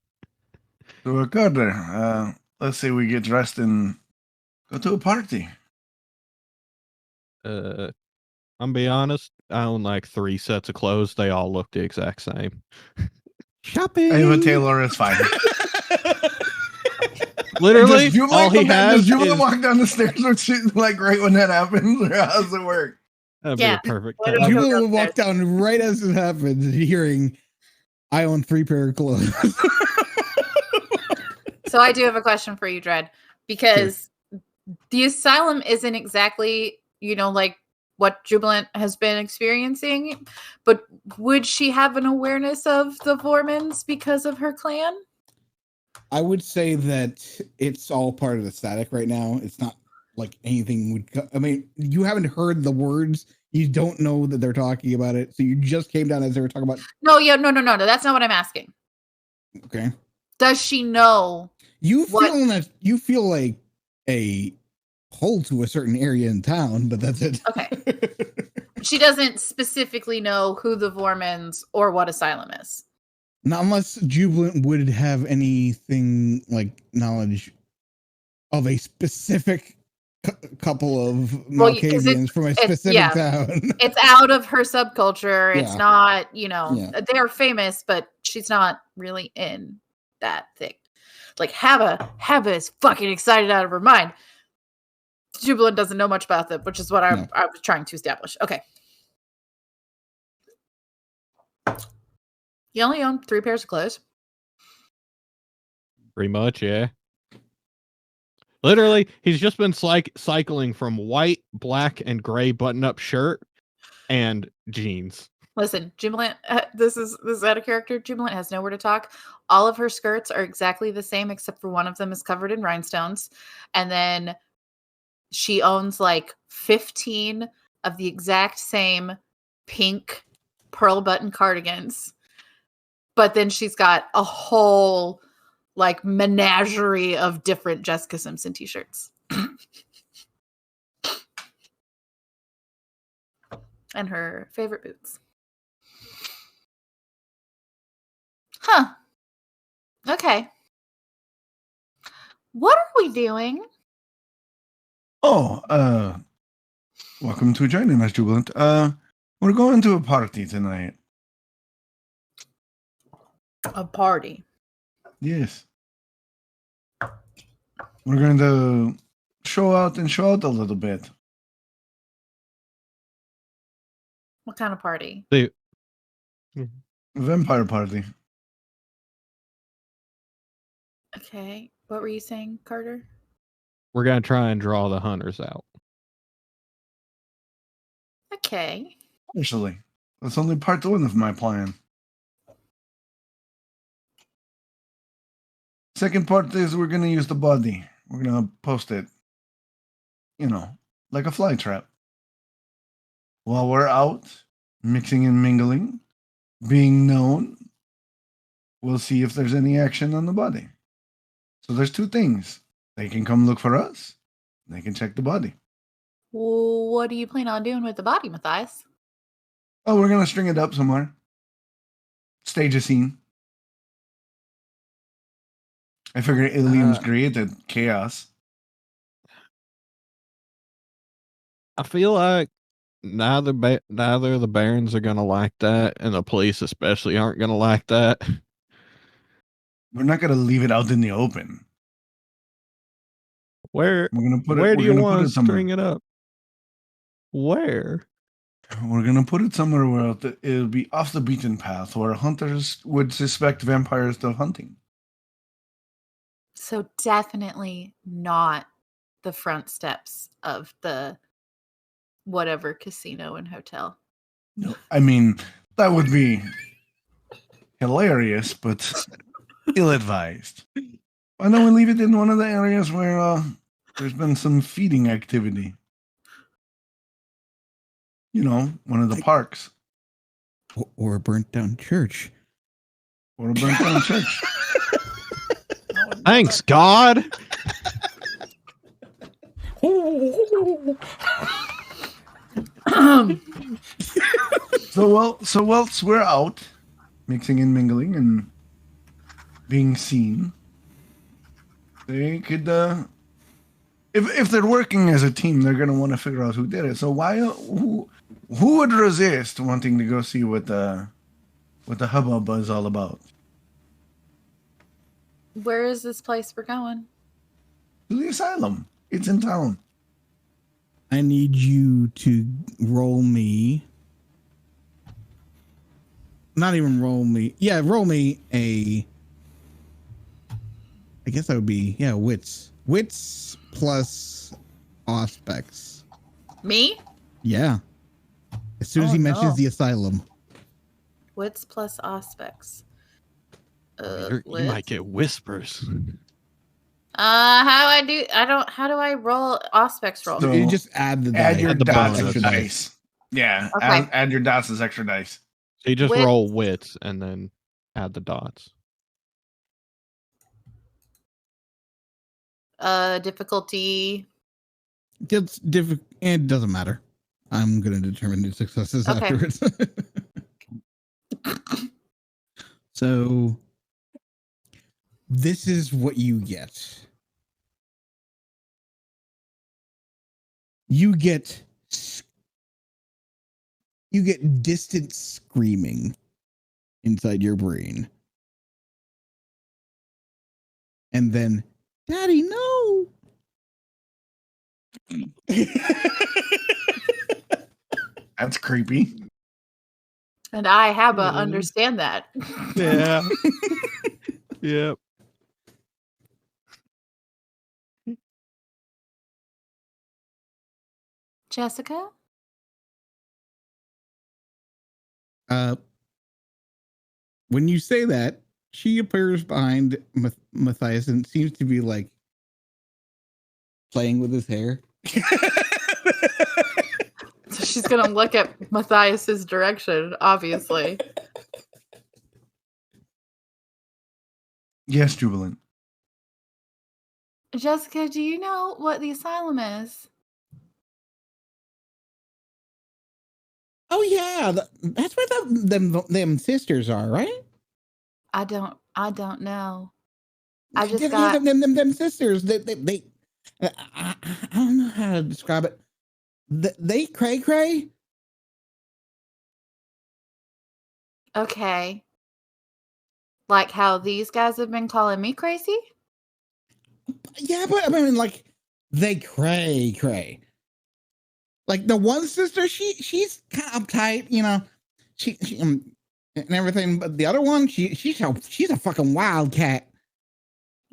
So, Karter, let's say we get dressed and go to a party. I'm be honest, I own like 3 sets of clothes. They all look the exact same. Shopping. I have a tailor. It's fine. Literally, all he does has Jubilant is walk down the stairs like right when that happens, or how does it work? that'd Yeah. be a perfect What time. about- Jubilant will walk down right as it happens, hearing, "I own 3 pair of clothes." So I do have a question for you, Dread, because the asylum isn't exactly, like what Jubilant has been experiencing, but would she have an awareness of the Vormans because of her clan? I would say that it's all part of the static right now. It's not like anything would. I mean, you haven't heard the words. You don't know that they're talking about it. So you just came down as they were talking about. No. That's not what I'm asking. Okay. Does she know? You feel like a pull to a certain area in town, but that's it. Okay. She doesn't specifically know who the Vormans or what asylum is. Not unless Jubilant would have anything like knowledge of a specific couple of Malkavians from a specific town. It's out of her subculture. It's not, Yeah. they're famous, but she's not really in that thing. Like Haba is fucking excited out of her mind. Jubilant doesn't know much about them, which is what I was trying to establish. Okay. You only own 3 pairs of clothes. Pretty much, yeah. Literally, he's just been cycling from white, black, and gray button-up shirt and jeans. Listen, Jubilant, this is out of character. Jubilant has nowhere to talk. All of her skirts are exactly the same, except for one of them is covered in rhinestones. And then she owns like 15 of the exact same pink pearl button cardigans. But then she's got a whole like menagerie of different Jessica Simpson t-shirts. And her favorite boots. Huh. Okay. What are we doing? Oh, welcome to joining us, Jubilant. We're going to a party tonight. A party. Yes. We're going to show out a little bit. What kind of party? Vampire party. Okay. What were you saying, Karter? We're gonna try and draw the hunters out. Okay. Actually, that's only part one of my plan. Second part is we're going to use the body. We're going to post it, like a fly trap. While we're out, mixing and mingling, being known, we'll see if there's any action on the body. So there's two things. They can come look for us. They can check the body. Well, what do you plan on doing with the body, Mathias? Oh, we're going to string it up somewhere. Stage a scene. I figure Uilleam's great at chaos. I feel like neither the barons are gonna like that, and the police especially aren't gonna like that. We're not going to leave it out in the open. Where We're going to put where it. do We're you going to want put to it somewhere. string it up? Where? We're going to put it somewhere where it'll be off the beaten path, where hunters would suspect vampires of hunting. So definitely not the front steps of the whatever casino and hotel. No, I mean, that would be hilarious, but ill-advised. Why don't we leave it in one of the areas where there's been some feeding activity? One of the parks. Or a burnt down church. Or a burnt down church. Thanks, God. So whilst we're out, mixing and mingling and being seen, they could, if they're working as a team, they're gonna want to figure out who did it. So who would resist wanting to go see what the hubbub is all about? Where is this place we're going? To the asylum. It's in town. I need you to roll me. Not even roll me. Yeah, roll me a. I guess that would be wits. Wits plus aspects. Me? Yeah. As soon as he mentions the asylum. Wits plus aspects. You might get whispers. How do I roll aspects roll? So you just add the add die. your the dots bonus. as dice. Yeah, Okay. add your dots as extra dice. So you just Wits. roll wits and then add the dots. Difficulty. It's difficult. It doesn't matter. I'm going to determine the successes Okay. afterwards. So this is what you get. You get distant screaming inside your brain. And then, Daddy, no. That's creepy. And I, Haba, understand that. Yeah. Yep. Jessica? When you say that, she appears behind Mathias and seems to be like playing with his hair. So she's gonna look at Mathias's direction, obviously. Yes, Jubilant. Jessica, do you know what the asylum is? Oh yeah, that's where them sisters are, right? I don't know. I just Yeah, got them sisters. They I don't know how to describe it. They cray. okay. Like how these guys have been calling me crazy? Yeah, but I mean, like they cray. Like the one sister, she's kind of uptight, you know. She and everything, but the other one, she's a fucking wildcat.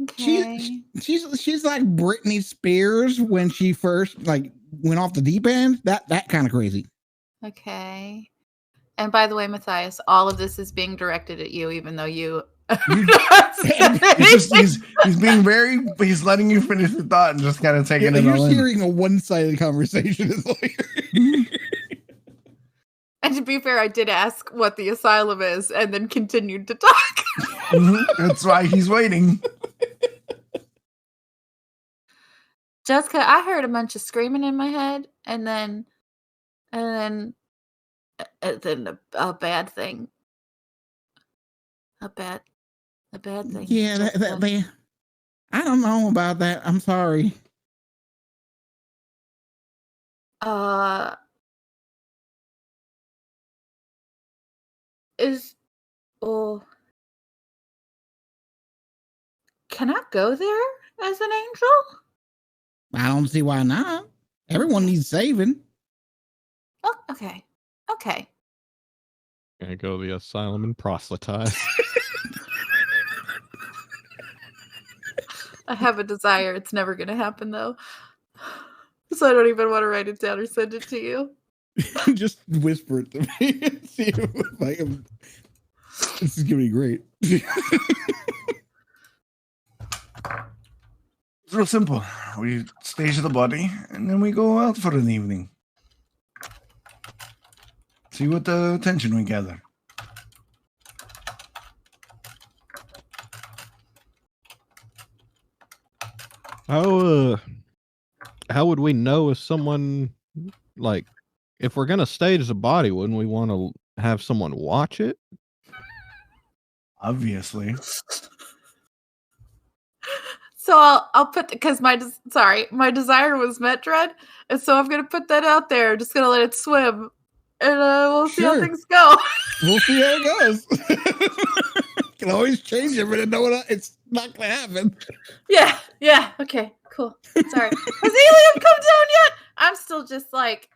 Okay. She's like Britney Spears when she first like went off the deep end. That kind of crazy. Okay. And by the way, Mathias, all of this is being directed at you, even though you. He's letting you finish the thought and just kind of taking it you're all in. hearing a one-sided conversation. And to be fair, I did ask what the asylum is and then continued to talk. That's why he's waiting. Jessica, I heard a bunch of screaming in my head, and then a bad thing. A bad thing. Yeah, Jessica. I don't know about that. I'm sorry. Can I go there as an angel? I don't see why not. Everyone needs saving. Oh, okay. Gonna go to the asylum and proselytize. I have a desire. It's never going to happen, though. So I don't even want to write it down or send it to you. Just whisper it to me and see if I can. This is gonna be great. It's real simple. We stage the body and then we go out for an evening. See what attention we gather. How would we know if someone, like, if we're gonna stage the body, wouldn't we want to have someone watch it? Obviously. So I'll put, because my desire was met, Dread, and so I'm gonna put that out there. Just gonna let it swim, and we'll see how Sure. things go. We'll see how it goes. Can always change it, but it's not gonna happen. Yeah. Okay, cool. Sorry. Has Uilleam come down yet? I'm still just like,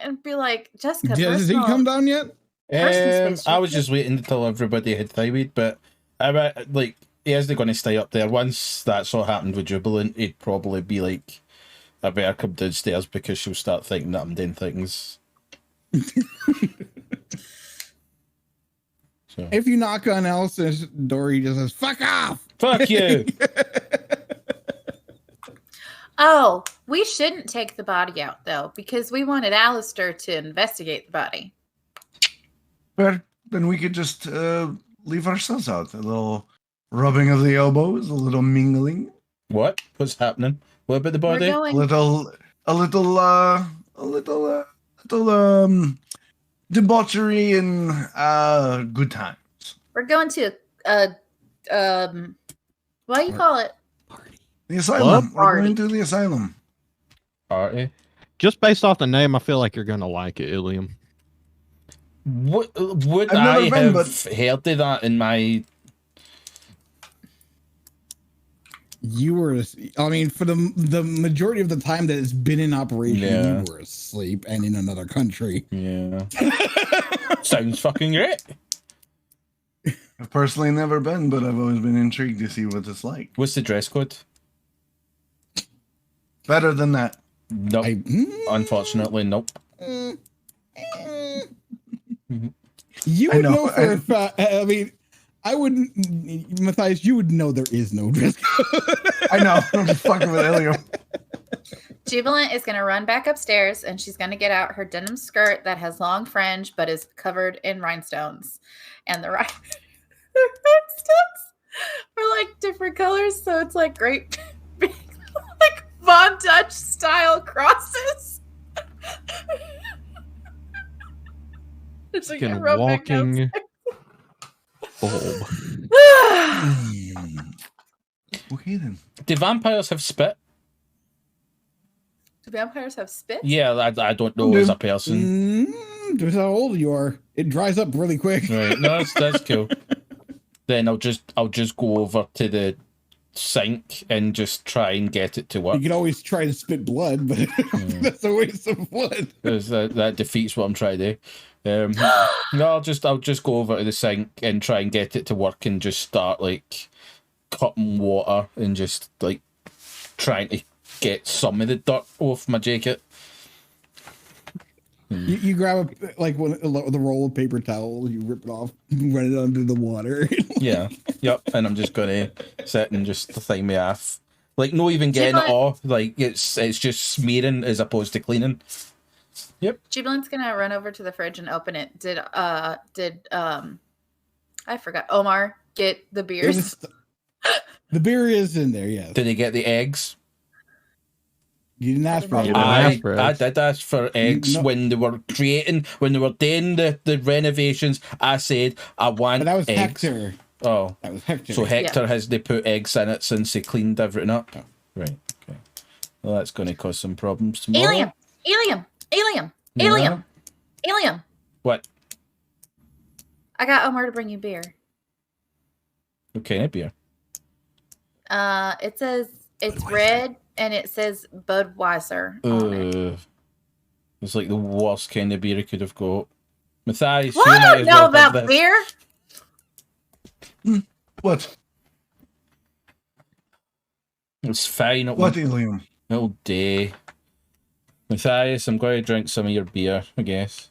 and be like, Jessica. Has he come down yet? I was just waiting until everybody had thyroid, but like he isn't going to stay up there. Once that's all happened with Jubilant, he'd probably be like, I better come downstairs because she'll start thinking that I'm doing things. So. If you knock on Aleister's door, he just says, "Fuck off! Fuck you!" Oh, we shouldn't take the body out though, because we wanted Aleister to investigate the body. But then we could just leave ourselves out. A little rubbing of the elbows, a little mingling. What? What's happening? What about the body? A little debauchery and good times. We're going to what do you call it? The asylum. We're Party. going to the asylum. Party. Just based off the name, I feel like you're gonna like it, Uilleam. Would I've I never been, have heard of that in my... You were, I mean, for the majority of the time that it's been in operation, Yeah. you were asleep and in another country. Yeah. Sounds fucking great. I've personally never been, but I've always been intrigued to see what it's like. What's the dress code? Better than that. Nope. Unfortunately, nope. You I would know, know for a fact. I mean, I wouldn't, Mathias. You would know there is no dress code. I know. I'm just fucking with Uilleam. Jubilant is going to run back upstairs and she's going to get out her denim skirt that has long fringe but is covered in rhinestones. And the rhinestones are like different colors. So it's like great, big, like Von Dutch style crosses. It's like Fucking a rope walking bulb. Okay then. Do vampires have spit? Do vampires have spit? Yeah, I don't know as a person. Depends how old you are. It dries up really quick. Right, no, that's cool. Then I'll just go over to the sink and just try and get it to work. You can always try to spit blood, but that's a waste of blood. Because that defeats what I'm trying to do. No, I'll just go over to the sink and try and get it to work and just start like cutting water and just like trying to get some of the dirt off my jacket. You grab the roll of paper towel, you rip it off, run it under the water. Yeah, yep. And I'm just gonna sit and just thing me off, like not even getting it off. Like it's just smearing as opposed to cleaning. Yep. Jubilant's gonna run over to the fridge and open it. Did I forgot Omar get the beers? The beer is in there, yes. Did he get the eggs? You didn't ask for You it. didn't ask for I eggs. did ask for eggs when they were doing the renovations. I said I want But that was eggs. Hector. Oh, That was Hector. so Hector has they put eggs in it since he cleaned everything up? Right. Okay. Well, that's going to cause some problems tomorrow. Uilleam. What? I got Omar to bring you beer. Okay, beer. It says it's red and it says Budweiser on it. It's like the worst kind of beer I could have got. Mathias, What? you I might don't as know well have about this. beer. What? It's fine. What, Uilleam? It'll day. Mathias, I'm going to drink some of your beer, I guess.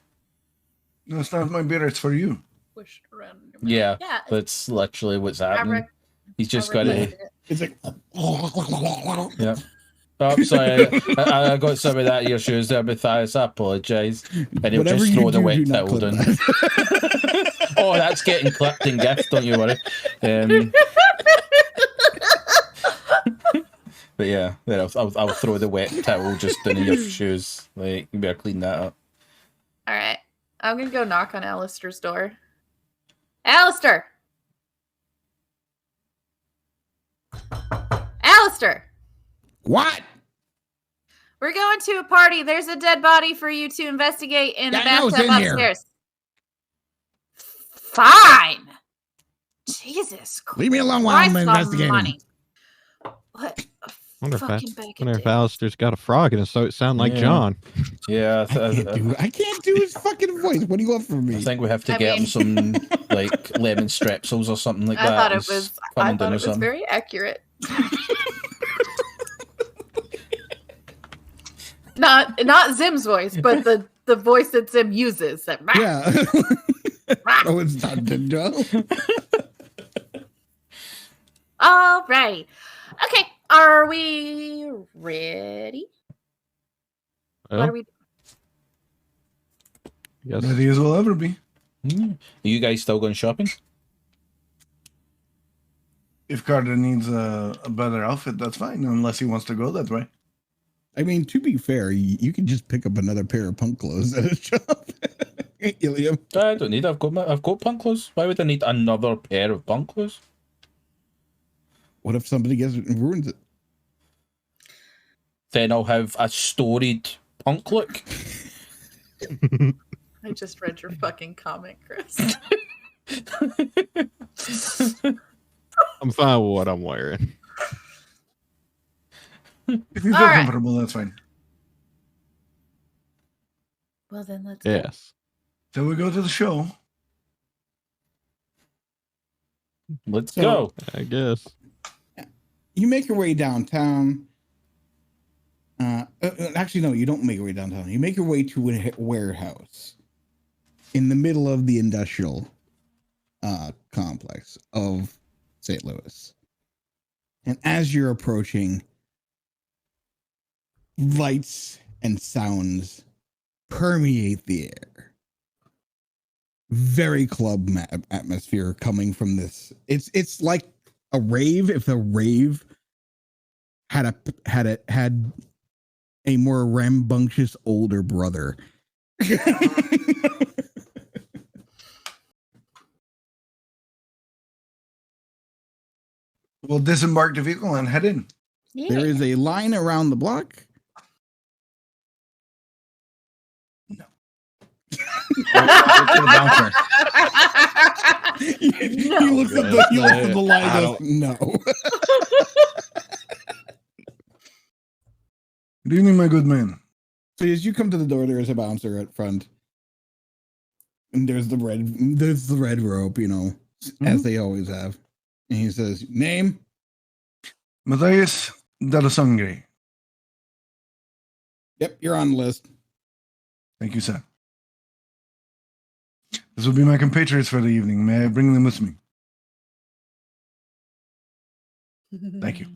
No, it's not my beer. It's for you. Pushed around in your mouth. Yeah, Yeah. that's literally what's I happening. rec- He's just I got to... recommended it. It's like, Yeah. Oh, sorry. I got some of that in your shoes there, Mathias. I apologise. And he'll whatever just you throw the do, wet do not towel clip down. that. Oh, that's getting clipped in gift, don't you worry. But yeah, then I'll throw the wet towel just down in your shoes. Like, you better clean that up. All right. I'm going to go knock on Aleister's door. Aleister! Aleister! What? We're going to a party. There's a dead body for you to investigate in the Yeah, I know, it's bathtub in here. upstairs. Fine. Jesus Christ. Leave me alone while I'm investigating. Money. What a Wonder fucking bag of if dicks. Aleister's got a frog in his throat sound like Yeah. John. Yeah, I can't do his fucking voice. What do you want from me? I think we have to I get him mean- some like lemon strepsils or something like I that. thought it He's was. coming I down thought it or was something. very accurate. Not Zim's voice, but the voice that Zim uses. That Yeah. Oh, it's not Joe. All right. Okay. Are we ready? Well, What are we? yes. Ready as we'll ever be. Are you guys still going shopping? If Karter needs a better outfit, that's fine. Unless he wants to go that way. I mean, to be fair, you can just pick up another pair of punk clothes at a shop. Uilleam. I don't need. I've got punk clothes. Why would I need another pair of punk clothes? What if somebody gets it and ruins it? Then I'll have a storied punk look. I just read your fucking comment, Chris. I'm fine with what I'm wearing. If you feel All right. comfortable, that's fine. Well, then let's go. Yes. So we go to the show. Let's So- go. I guess. You make your way downtown. Actually, no, you don't make your way downtown. You make your way to a warehouse. in the middle of the industrial complex of St. Louis. And as you're approaching, lights and sounds permeate the air. Very club atmosphere coming from this. It's like a rave. If the rave had a more rambunctious older brother. We'll disembark the vehicle and head in. Yeah. There is a line around the block. To the bouncer. He looks at the line and goes, no. Good evening, my good man. So as you come to the door, there is a bouncer at front. And there's the red rope, as they always have. And he says, name? Mathias Delasangre. Yep, you're on the list. Thank you, sir. This will be my compatriots for the evening. May I bring them with me? Thank you.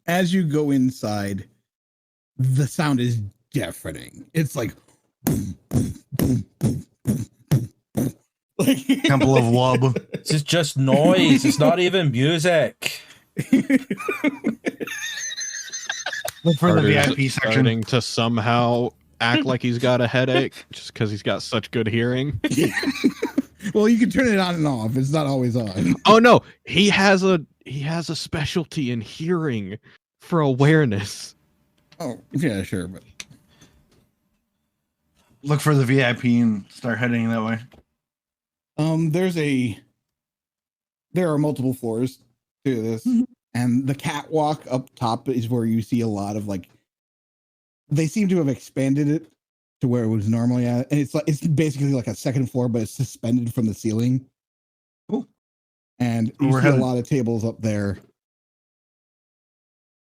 As you go inside, the sound is deafening. It's like boom, boom, boom, boom, boom, boom, boom. Like Temple of Wub. This is just noise. It's not even music. Look for the Carter's VIP section. starting to somehow act like he's got a headache just because he's got such good hearing. Well, you can turn it on and off. It's not always on. Oh no, he has a specialty in hearing for awareness. Oh, yeah, sure, but Look for the VIP and start heading that way. there are multiple floors to this, and the catwalk up top is where you see a lot of they seem to have expanded it to where it was normally at, and it's basically like a second floor, but it's suspended from the ceiling. Cool. And you We're see a headed- lot of tables up there.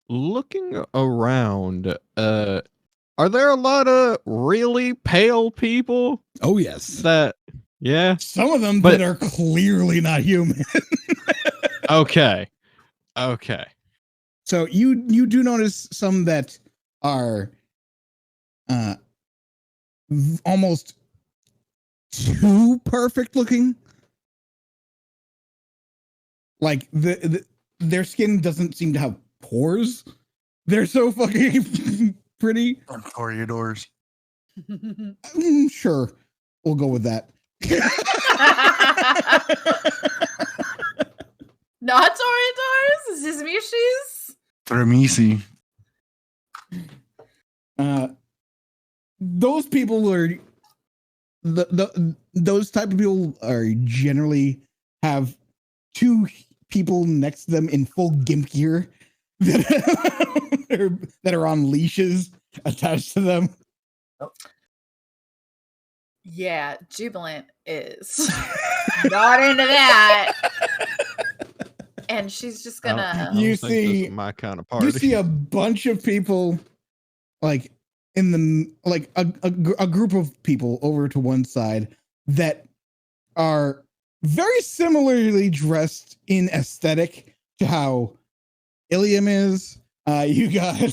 Looking around, are there a lot of really pale people Oh yes, that? Yeah. some of them But- that are clearly not human. Okay. So you do notice some that are almost too perfect looking. Like their skin doesn't seem to have pores. They're so fucking pretty. Corridors. Sure, we'll go with that. Not Toreadors? Zizmishes? Thermisi. Those people are those type of people are generally have two people next to them in full gimp gear that are on leashes attached to them. Yeah, Jubilant is not into that. And she's just I gonna. don't You think this see- is my kind of party. You see a bunch of people in the a group of people over to one side that are very similarly dressed in aesthetic to how Uilleam is. You got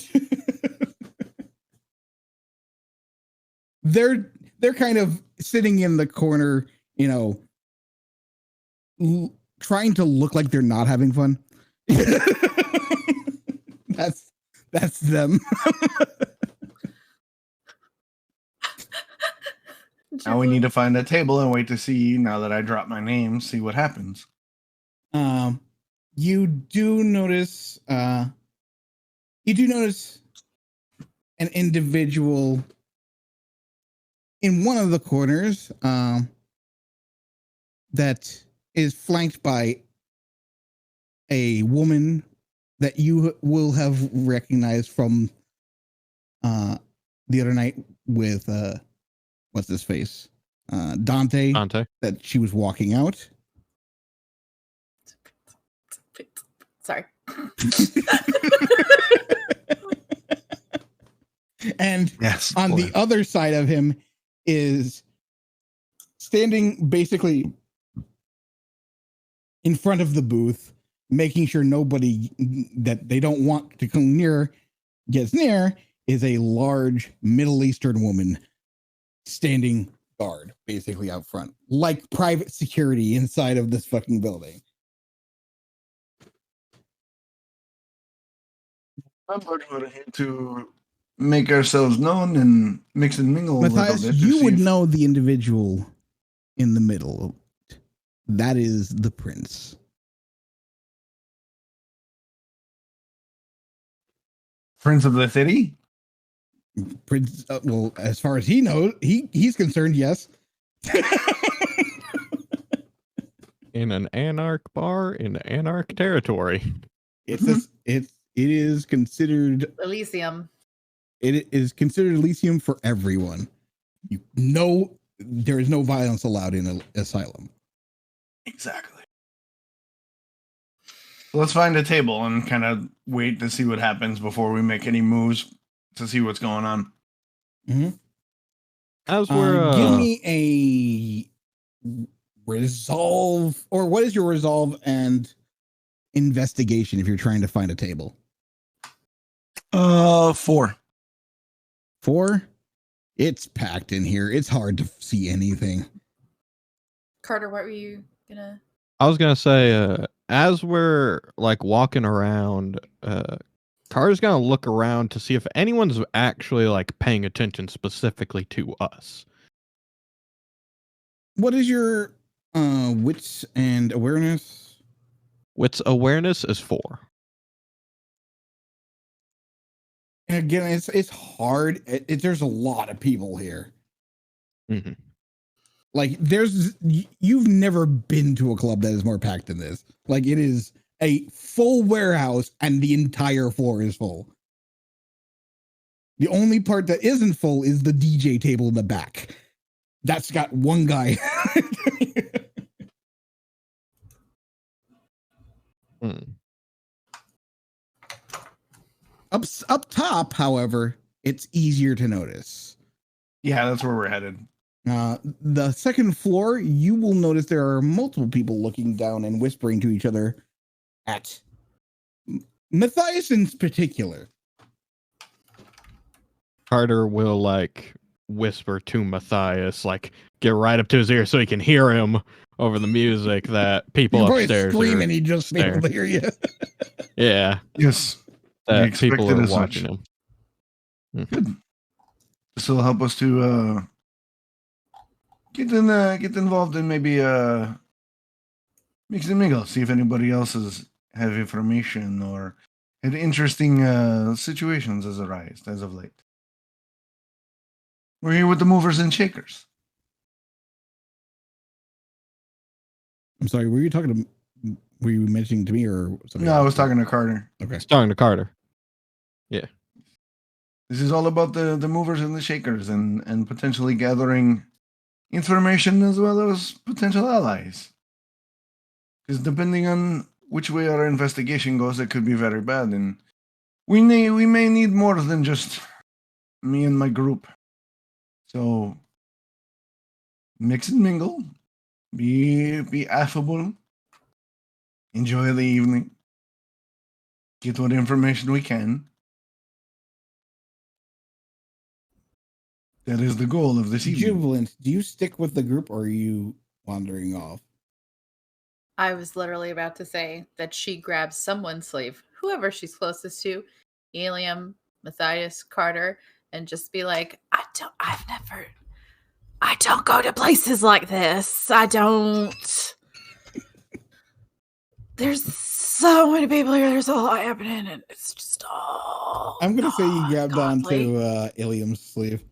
they're kind of sitting in the corner, trying to look like they're not having fun. That's them. Now we need to find a table and wait to see, now that I drop my name, see what happens. You do notice an individual in one of the corners that is flanked by a woman that you will have recognized from the other night with what's his face? Dante. That she was walking out. Sorry. And Yes. on the other side of him is standing basically in front of the booth, making sure nobody that they don't want to come near gets near, is a large Middle Eastern woman standing guard basically out front, like private security inside of this fucking building. I'm going to make ourselves known and mix and mingle Mathias, a little bit. you would know the individual in the middle. That is the prince. Prince of the city? Prince, well, as far as he knows, he's concerned, yes. In an anarch bar in anarch territory. It is considered Elysium. It is considered Elysium for everyone. You know, there is no violence allowed in an asylum. Exactly. Let's find a table and kind of wait to see what happens before we make any moves to see what's going on. Mm-hmm. As we're give me a resolve, or what is your resolve and investigation if you're trying to find a table? 4. 4? It's packed in here. It's hard to see anything. Karter, what were you gonna? I was gonna say, as we're like walking around, Carter's gonna look around to see if anyone's actually like paying attention specifically to us. What is your wits and awareness? Wits awareness is 4. And again, it's hard. There's a lot of people here. Mm-hmm. Like, you've never been to a club that is more packed than this. Like, it is a full warehouse and the entire floor is full. The only part that isn't full is the DJ table in the back. That's got one guy. Up top, however, it's easier to notice. Yeah, that's where we're headed. The second floor, you will notice there are multiple people looking down and whispering to each other at Mathias in particular. Carter will like whisper to Mathias, like get right up to his ear so he can hear him over the music that people upstairs screaming. He just be able to hear you. Yeah. Yes. That people are watching him. Good. This will help us to get involved in maybe mix and mingle. See if anybody else have information or had interesting situations as of late. We're here with the movers and shakers. I'm sorry, were you mentioning to me or something? No, I was talking to Karter. Okay. Talking to Karter. Yeah. This is all about the movers and the shakers and potentially gathering information as well as potential allies. Because depending on which way our investigation goes, it could be very bad. And we may need more than just me and my group. So mix and mingle. Be affable. Enjoy the evening. Get what information we can. That is the goal of this evening. Jubilant, do you stick with the group or are you wandering off? I was literally about to say that she grabs someone's sleeve, whoever she's closest to, Uilleam, Mathias, Karter, and just be like, I don't go to places like this. I don't. There's so many people here. There's a lot happening, and it's just all. I'm gonna say you grabbed godly. onto Uilleam's sleeve.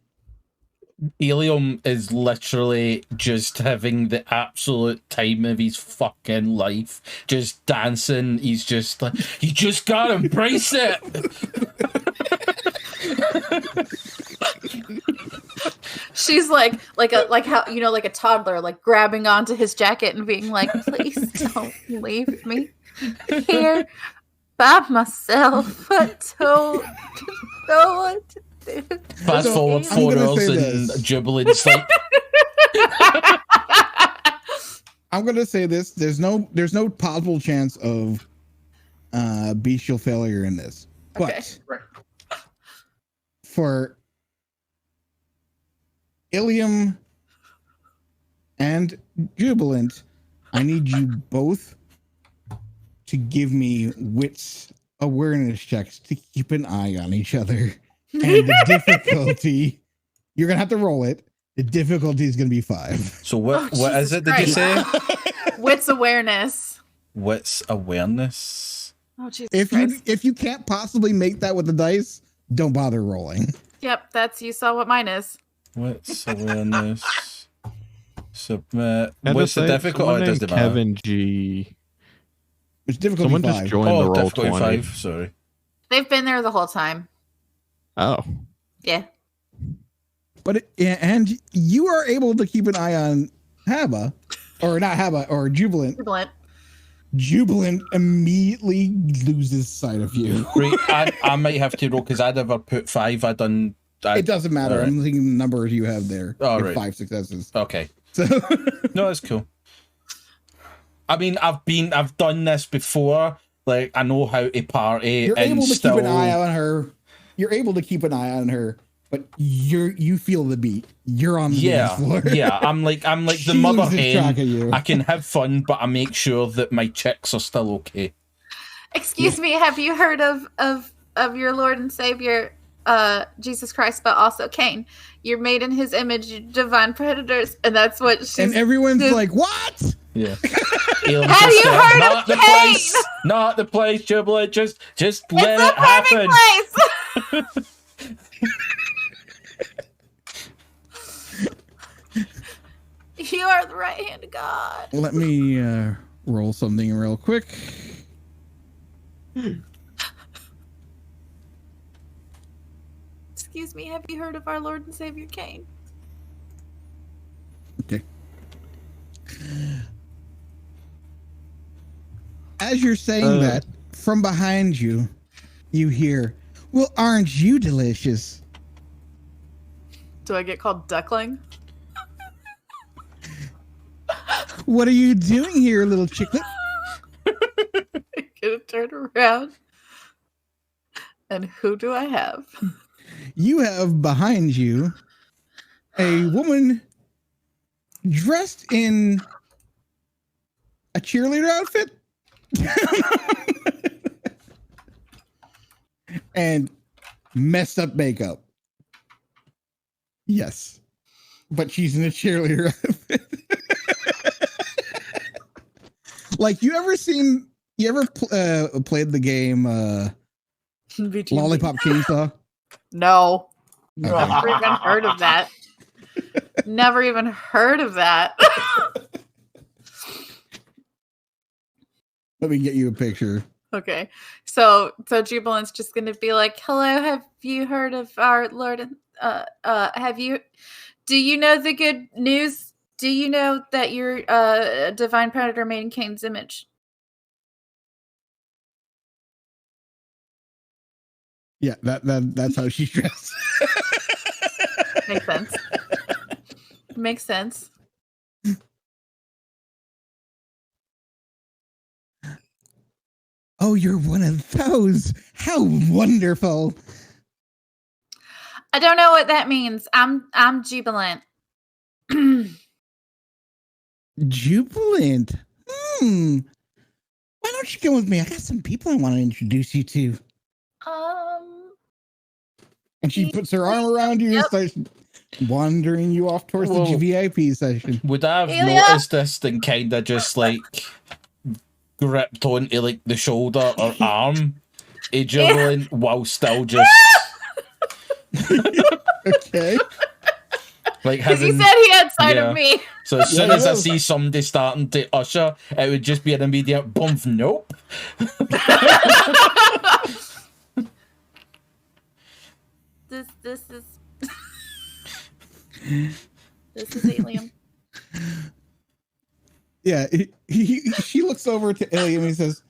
Uilleam is literally just having the absolute time of his fucking life, just dancing. He's just like, you just gotta embrace it. She's like how like a toddler, like grabbing onto his jacket and being like, "Please don't leave me here by myself. I don't know what to Fast So, forward I'm 4 gonna hours say and this. Jubilant's like, I'm gonna say this. There's no possible chance of bestial failure in this. Okay. But for Uilleam and Jubilant, I need you both to give me wits awareness checks to keep an eye on each other. And the difficulty, you're gonna have to roll it. The difficulty is gonna be 5. so what Oh, is Jesus it, did you say? Wits awareness. What's awareness? Oh, Jesus If you can't possibly make that with the dice, don't bother rolling. Yep, you saw what mine is. What's awareness? Submit. And What's the say, difficult? someone Oh, it named doesn't matter. Kevin G. It's difficulty Someone 5. just joined the Oh, roll difficulty 20. 5. Sorry. They've been there the whole time. Oh, Yeah. But and you are able to keep an eye on Haba, or not Haba, or Jubilant. Jubilant. Jubilant immediately loses sight of you. Right, I might have to roll because I never put 5. It doesn't matter. All right. I'm thinking the numbers you have there. All Like right. 5 successes. Okay. So No, that's cool. I mean, I've done this before. Like, I know how to party. you're and able to still... keep an eye on her. You're able to keep an eye on her, but you feel the beat. You're on the dance floor. Yeah. I'm like the She mother loses track hen. of you. I can have fun, but I make sure that my chicks are still okay. Excuse me, have you heard of your Lord and Savior, Jesus Christ, but also Cain? You're made in his image, divine predators, and that's what she's... And everyone's like, "What?" Yeah. Have you heard not of the Cain? place? Not the place, Jubilant. Just let It's it a happen. perfect place! You are the right hand of God. Let me roll something real quick. Excuse me, have you heard of our Lord and Savior Cain? Okay. As you're saying that, from behind you, you hear, "Well, aren't you delicious?" Do I get called duckling? "What are you doing here, little chicklet?" I'm gonna turn around. And who do I have? You have behind you a woman dressed in a cheerleader outfit and messed up makeup. Yes, but she's in a cheerleader outfit. Like, you ever played the game Lollipop Chainsaw? No. Okay. Never even heard of that. Never even heard of that. Let me get you a picture. Okay. So Jubilant's just gonna be like, "Hello, have you heard of our Lord and do you know the good news? Do you know that you're a divine predator made in Cain's image?" Yeah, that's how she's dressed. Makes sense. Makes sense. "Oh, you're one of those. How wonderful." I don't know what that means. I'm Jubilant. Jubilant. Why don't you come with me? I got some people I want to introduce you to. And she puts her arm around you and starts wandering you off towards the VIP session. Would I have Ilya? noticed this and kind of just like gripped onto like the shoulder or arm of Jubilant while still just Okay. like Because he having... said he had sight Yeah. of me. So as soon Yeah, as I yeah. see somebody starting to usher, it would just be an immediate bump. Nope. This is this is Uilleam. Yeah, she looks over to Uilleam and he says,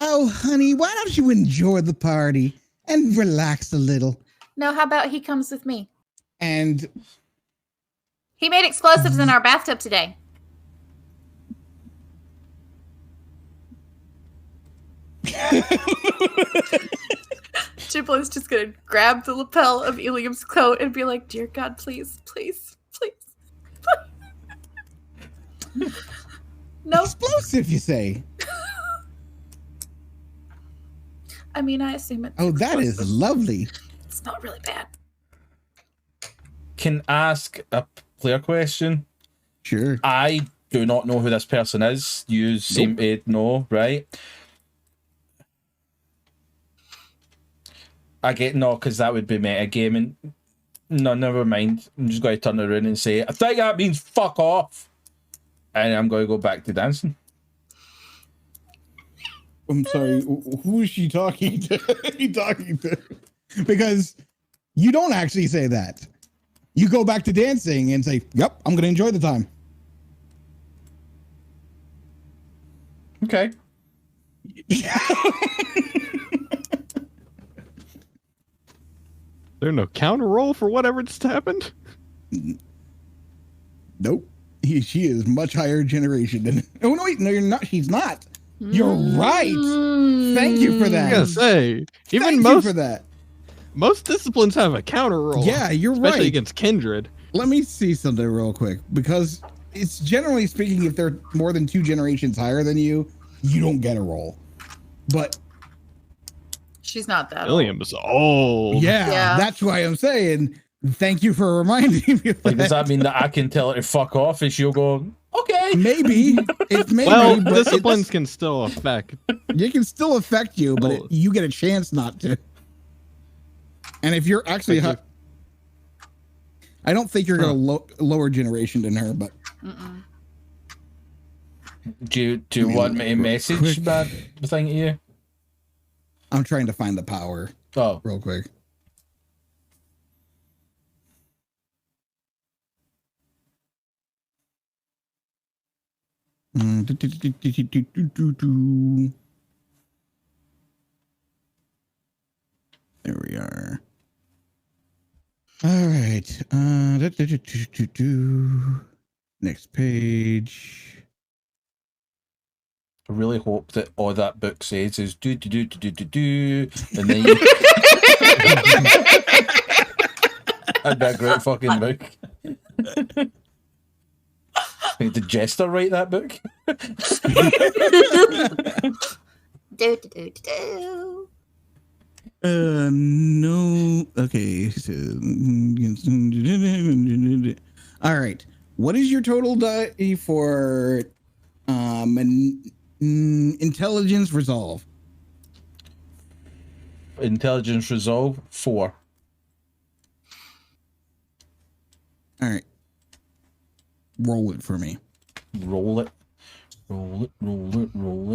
"Oh, honey, why don't you enjoy the party and relax a little? No, how about he comes with me? And He made explosives in our bathtub today. Jubilant's just gonna grab the lapel of Uilleam's coat and be like, "Dear God, please, please, please." No. explosive, you say? I mean, I assume it's. Oh, that is explosive. lovely. It's not really bad. Can ask a player question. Sure. I do not know who this person is. You seem to know, right? I get no, because that would be metagaming. No, never mind. I'm just going to turn around and say, I think that means fuck off. And I'm going to go back to dancing. I'm sorry. Who is she talking to? Because you don't actually say that. You go back to dancing and say, "Yep, I'm going to enjoy the time." Okay. There's no counter roll for whatever just happened. Nope. She is much higher generation than. Oh no, wait, no, you're not. She's not. You're right. Thank you for that. I gotta say, even Thank you most for that. most disciplines have a counter roll. Yeah, you're especially right. against kindred. Let me see something real quick, because it's generally speaking, if they're more than 2 generations higher than you, you don't get a roll. But She's not that old. Uilleam is old. yeah, that's why I'm saying thank you for reminding me of Like, does that. that mean that I can tell her to fuck off and she'll go, okay? Maybe. It's maybe. Well, but disciplines can still affect. it can still affect you, but Oh. you get a chance not to. And if you're actually... Thank I don't think you're going to lower generation than her, but... Mm-mm. Do you want me to message Quick. that thing to you? I'm trying to find the power Oh, real quick. There we are. All right. Next page. I really hope that all that book says is do, and then you... That'd be a great fucking book. Did Jester write that book? Do. No. Okay. All right. What is your total die for intelligence resolve? Intelligence resolve 4. All right. Roll it for me. Roll it.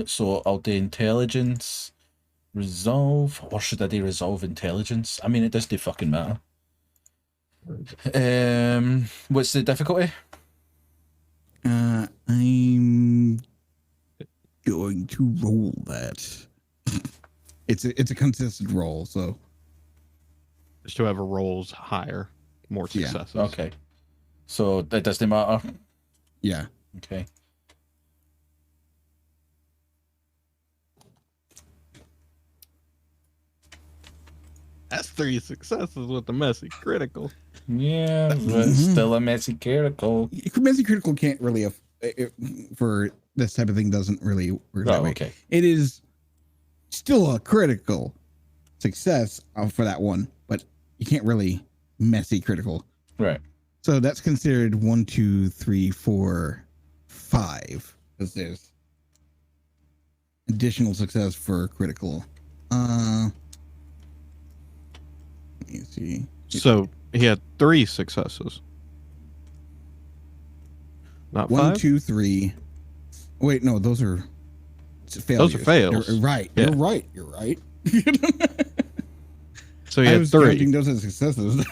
So I'll do intelligence resolve, or should I do resolve intelligence? I mean, it does fucking matter. What's the difficulty? I'm going to roll that. It's a consistent roll, so Just whoever rolls higher, more Yeah. successes. Okay. So it doesn't matter. yeah. Okay. That's 3 successes with the messy critical. Yeah, but it's still a messy critical. Messy critical can't really for this type of thing doesn't really work that Oh, way. okay. It is still a critical success for that one, but you can't really messy critical. Right. So that's considered 1, 2, 3, 4, 5. Because there's additional success for critical. Let me see. So he had 3 successes. Not 1, 5? 2, 3. Wait, no, those are failures. Those are fails. You're right. Yeah. You're right. You're right. So he I had was 3. counting those as successes.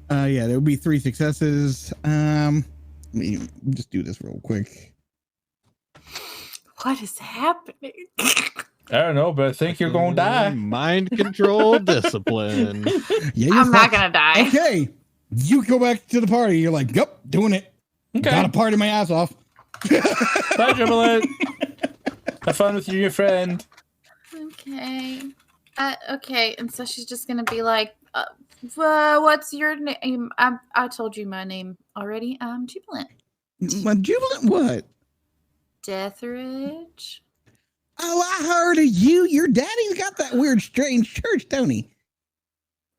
Yeah, there would be 3 successes. Let me just do this real quick. What is happening? I don't know, but I think you're going to die. Mind control discipline. Yeah, you're I'm not fucked. gonna die. Okay, you go back to the party. You're like, yep, doing it. Okay. Gotta party my ass off. Bye, Jubilant. Have fun with your friend. Okay. Okay, and so she's just gonna be like, what's your name? I told you my name already. I'm Jubilant. My Jubilant what? Deatherage. Oh, I heard of you. Your daddy's got that weird, strange church, don't he?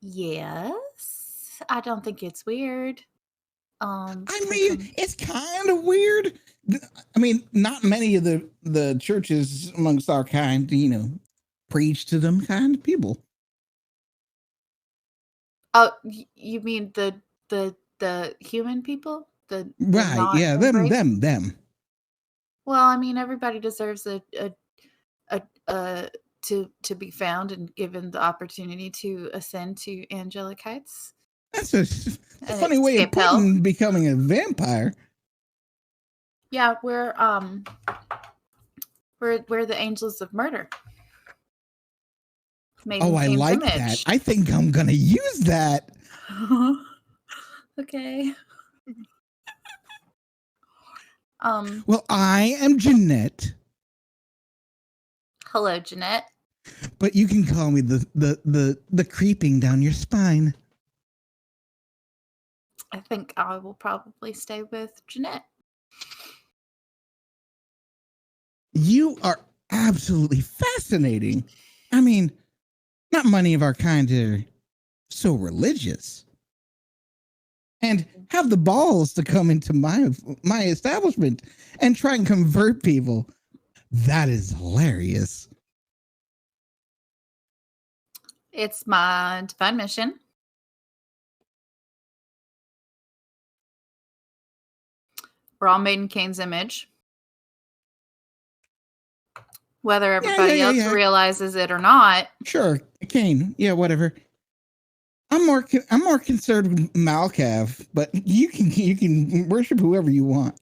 Yes. I don't think it's weird. I mean, it's kind of weird. I mean, not many of the churches amongst our kind, preach to them kind of people. Oh, you mean the human people? The Right? Yeah, non-embraced? them. Well, I mean, everybody deserves to be found and given the opportunity to ascend to angelic heights. That's a And funny way of escape hell. putting becoming a vampire. Yeah, we're the angels of murder. Made in Oh, I James' like image. that. I think I'm gonna use that. Okay. Well, I am Jeanette, Hello, Jeanette. but you can call me the creeping down your spine. I think I will probably stay with Jeanette. You are absolutely fascinating. I mean, not many of our kind are so religious. And have the balls to come into my establishment and try and convert people. That is hilarious. It's my divine mission. We're all made in Cain's image. Whether everybody else realizes it or not. Sure, Cain. Yeah, whatever. I'm more concerned with Malcav, but you can worship whoever you want.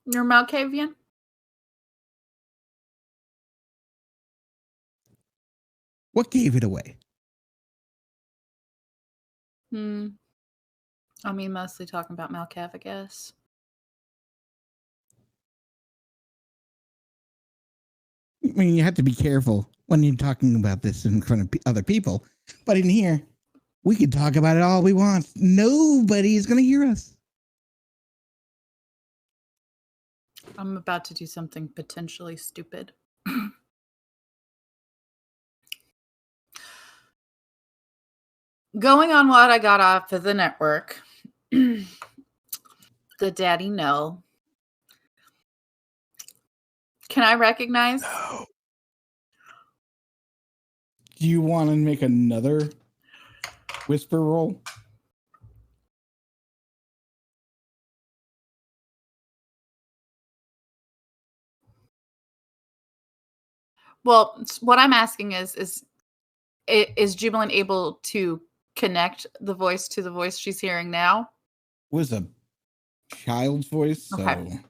You're Malkavian? What gave it away? I mean, mostly talking about Malcav, I guess. I mean, you have to be careful when you're talking about this in front of other people. But in here, we can talk about it all we want. Nobody's going to hear us. I'm about to do something potentially stupid. Going on what I got off of the network, the daddy no. Can I recognize? No. Do you want to make another whisper roll? Well, what I'm asking is Jubilant able to connect the voice to the voice she's hearing now? It was a child's voice, so. Okay.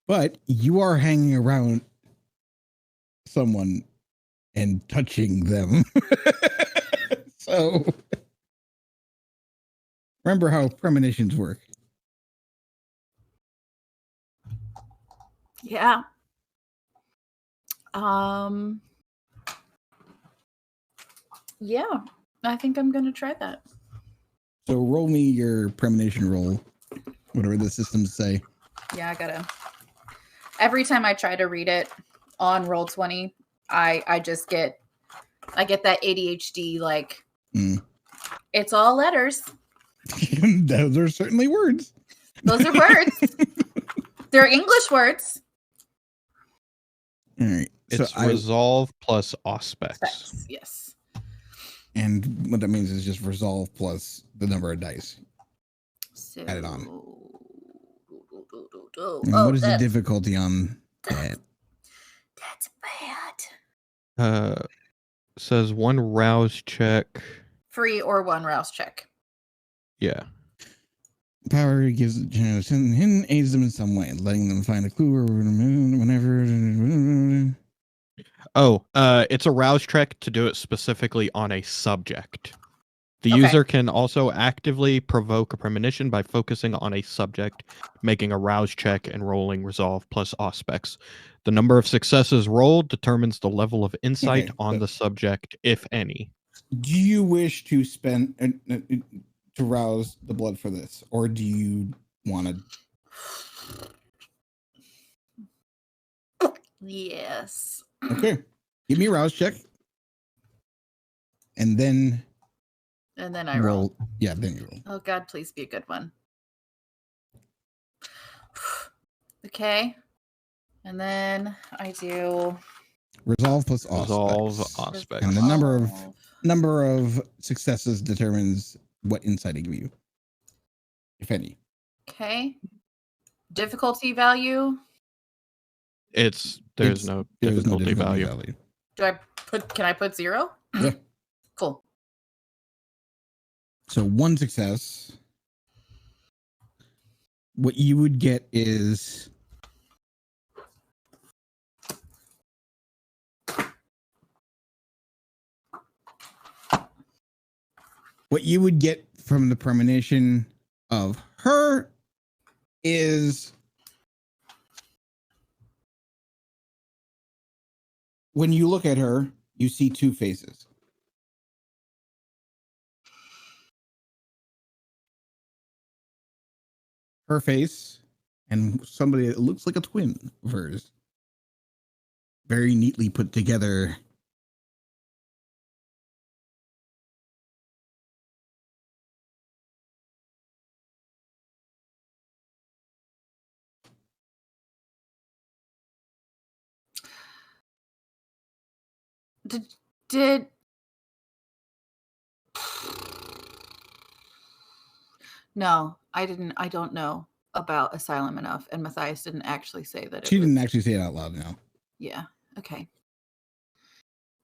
But you are hanging around someone and touching them. So remember how premonitions work. Yeah. Yeah, I think I'm going to try that. So roll me your premonition roll, whatever the systems say. Yeah, I gotta. Every time I try to read it on Roll20, I just get that ADHD like it's all letters. Those are certainly words. Those are words. They're English words. All right. It's resolve plus auspex. Yes. And what that means is just resolve plus the number of dice. So, add it on. And what is the difficulty on that? That's bad. Says 1 rouse check. Free or 1 rouse check. Yeah. Power gives hidden aids them in some way, letting them find a clue or whenever. Oh, it's a rouse check to do it specifically on a subject. The Okay. user can also actively provoke a premonition by focusing on a subject, making a rouse check and rolling resolve plus aspects. The number of successes rolled determines the level of insight Okay, on so- the subject, if any. Do you wish to spend to rouse the blood for this, or do you want to? Yes. Okay, give me a rouse check, and then And then I roll. Yeah, then you roll. Oh God, please be a good one. Okay. And then I do Resolve plus Resolve aspects. aspects. And the number of successes determines what insight I give you, if any. Okay. Difficulty value. There's no difficulty value. Can I put 0? Yeah. Cool. So 1 success. What you would get is what you would get from the premonition of her is when you look at her, you see 2 faces. Her face and somebody that looks like a twin of hers. Very neatly put together. Did No, I didn't. I don't know about Asylum enough, and Mathias didn't actually say that. She didn't actually say it out loud now. Yeah. Okay.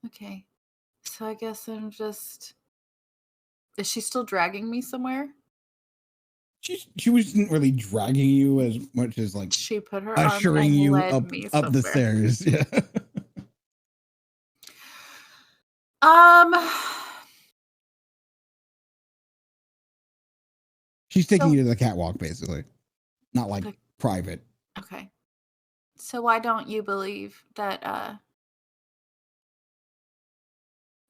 Okay. So I guess I'm just. Is she still dragging me somewhere? She wasn't really dragging you as much as like She put her ushering arm and you led up me up the somewhere. stairs. Yeah. She's taking So- you to the catwalk, basically. Not like Okay. private. Okay. So why don't you believe that?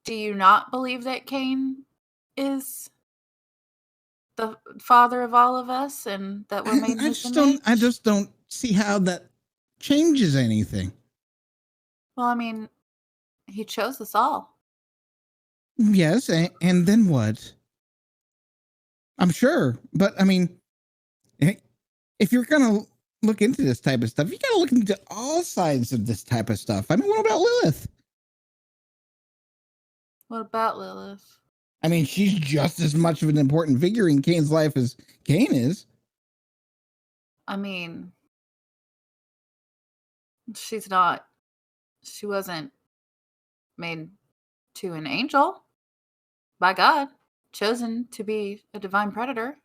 Do you not believe that Cain is the father of all of us, and that we're made in his image? I just don't see how that changes anything. Well, I mean, he chose us all. Yes, and then what? I'm sure, but I mean, if you're gonna look into this type of stuff, you gotta look into all sides of this type of stuff. I mean, what about Lilith? What about Lilith? I mean, she's just as much of an important figure in Cain's life as Cain is. I mean, she's not. She wasn't made to an angel by God, chosen to be a divine predator.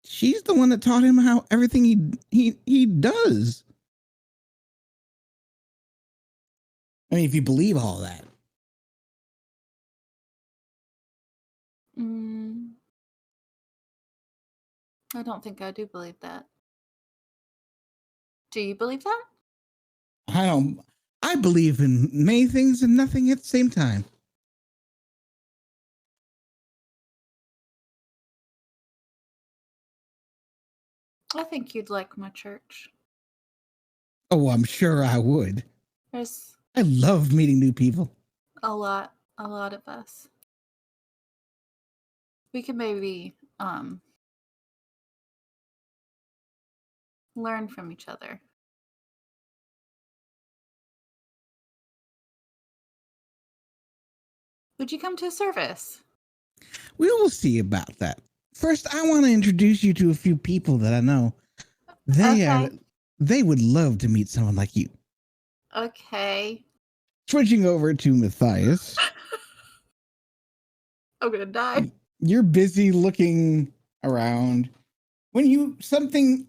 She's the one that taught him how everything he does. I mean, if you believe all that. I don't think I do believe that. Do you believe that? I believe in many things and nothing at the same time. I think you'd like my church. Oh, I'm sure I would. There's I love meeting new people. a lot of us. We could maybe learn from each other. Would you come to a service? We will see about that. First, I want to introduce you to a few people that I know. They would love to meet someone like you. Okay. Switching over to Mathias. I'm gonna die. You're busy looking around when something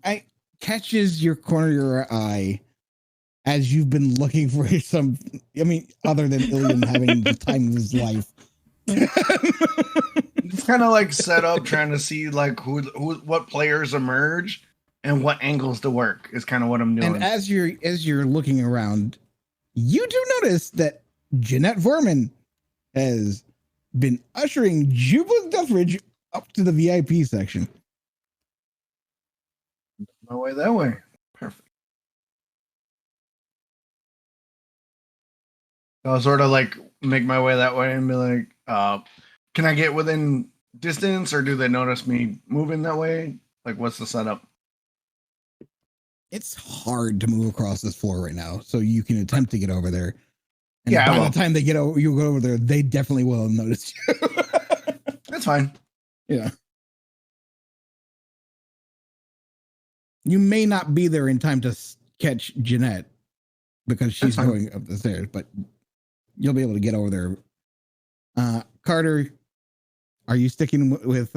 catches your corner of your eye as you've been looking for some, I mean, other than Uilleam having the time of his life. It's kind of like set up trying to see like what players emerge and what angles to work is kind of what I'm doing. And as you're looking around, you do notice that Jeanette Vorman has been ushering Jubilant Deatherage up to the VIP section. My way that way. Perfect. So I'll sort of like make my way that way and be like, can I get within distance or do they notice me moving that way? Like, what's the setup? It's hard to move across this floor right now, so you can attempt to get over there. And Yeah, by the time they get over, you go over there, they definitely will notice you. That's fine. Yeah. You may not be there in time to catch Jeanette because she's going up the stairs, but you'll be able to get over there. Karter, are you sticking with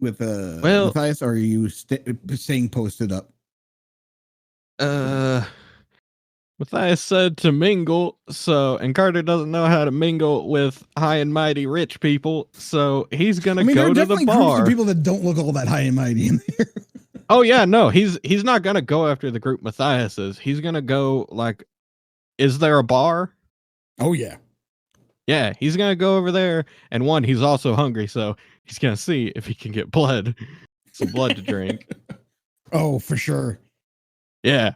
Mathias, or are you staying posted up? Mathias said to mingle, and Karter doesn't know how to mingle with high and mighty rich people, so he's gonna go to the bar. Groups of people that don't look all that high and mighty in there. Oh yeah, no, he's not gonna go after the group Mathias is. He's gonna go like, is there a bar? Oh yeah. Yeah, he's gonna go over there, and he's also hungry, so he's gonna see if he can get some blood to drink. Oh, for sure. Yeah.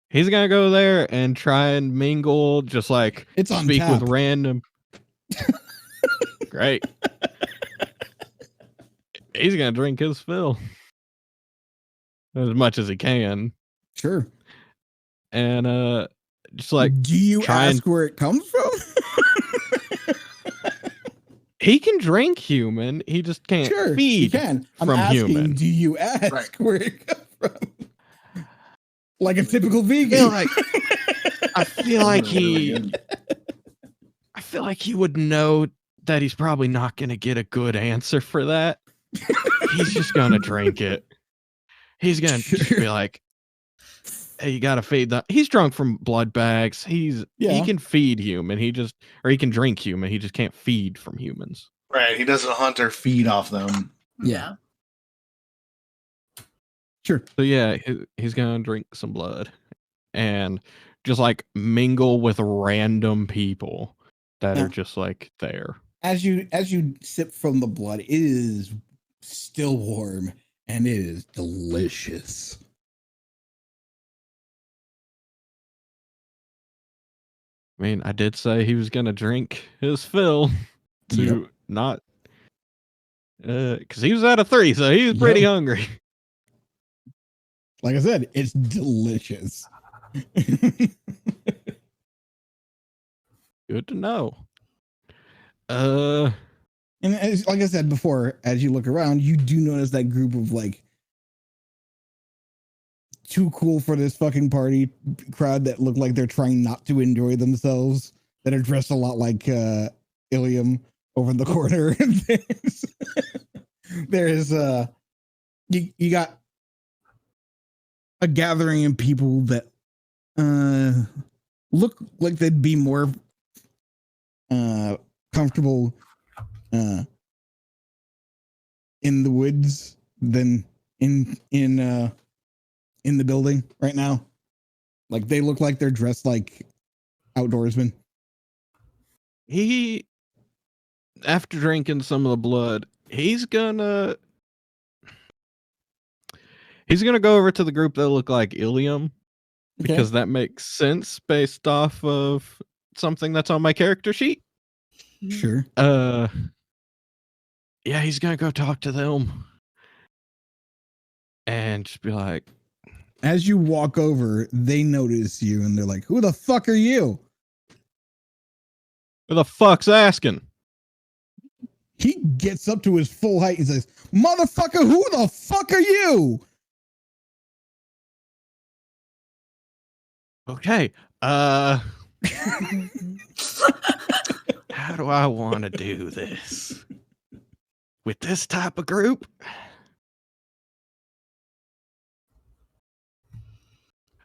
He's gonna go there and try and mingle, just like it's on speak tap. with random. Great. He's gonna drink his fill as much as he can. Sure. And just like, do you ask where it comes from? He can drink human. He just can't feed. He can. I'm from asking, human. Do you ask where it comes from? Like a typical vegan. I feel like he would know that he's probably not going to get a good answer for that. He's just going to drink it. He's going to be like, hey, you got to feed that. He's drunk from blood bags. He can feed human. He can drink human. He just can't feed from humans. Right. He doesn't hunt or feed off them. Yeah. Sure. So yeah, he's gonna drink some blood and just like mingle with random people that are just like there. As you sip from the blood, it is still warm and it is delicious. I mean, I did say he was gonna drink his fill to not because he was at a 3, so he was pretty hungry. Like I said, it's delicious. Good to know. And like I said before, as you look around, you do notice that group of like too cool for this fucking party crowd that look like they're trying not to enjoy themselves, that are dressed a lot like Uilleam over in the corner. There's you got a gathering of people that look like they'd be more comfortable in the woods than in the building right now. Like they look like they're dressed like outdoorsmen. After drinking some of the blood, he's gonna go over to the group that look like Uilleam, because that makes sense based off of something that's on my character sheet. Sure. Yeah, he's gonna go talk to them and just be like, as you walk over, they notice you and they're like, who the fuck are you? Who the fuck's asking? He gets up to his full height and says, motherfucker, who the fuck are you? Okay. How do I want to do this? with this type of group.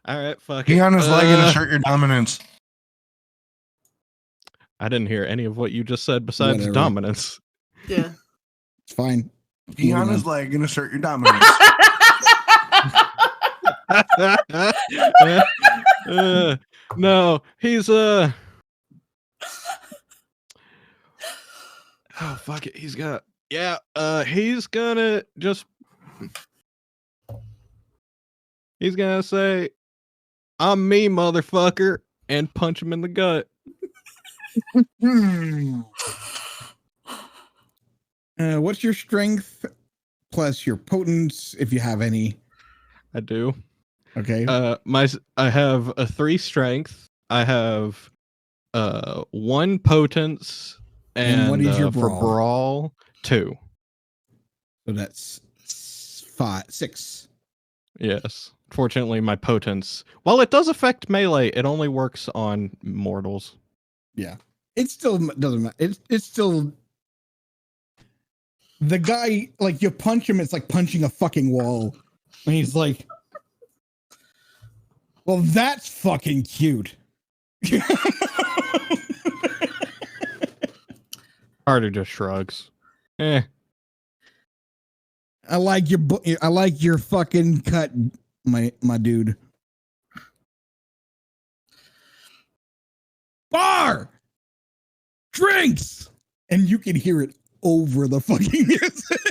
All right, fuck Pee it. on his leg and assert your dominance. I didn't hear any of what you just said besides Whatever. dominance. Yeah. It's fine. Pee on Moving his on. leg and assert your dominance. No, he's oh fuck it. He's gonna he's gonna say, "I'm me, motherfucker," and punch him in the gut. What's your strength plus your potence, if you have any? I do. Okay. I have a 3 strength. I have 1 potence, And what is your for brawl? brawl 2. So that's 6. Yes. Fortunately, my potence, while it does affect melee, it only works on mortals. Yeah. It still doesn't matter. It's still the guy, like, you punch him, it's like punching a fucking wall. And he's like, well, that's fucking cute. Karter just shrugs. I like your fucking cut, my dude. Bar drinks, and you can hear it over the fucking music.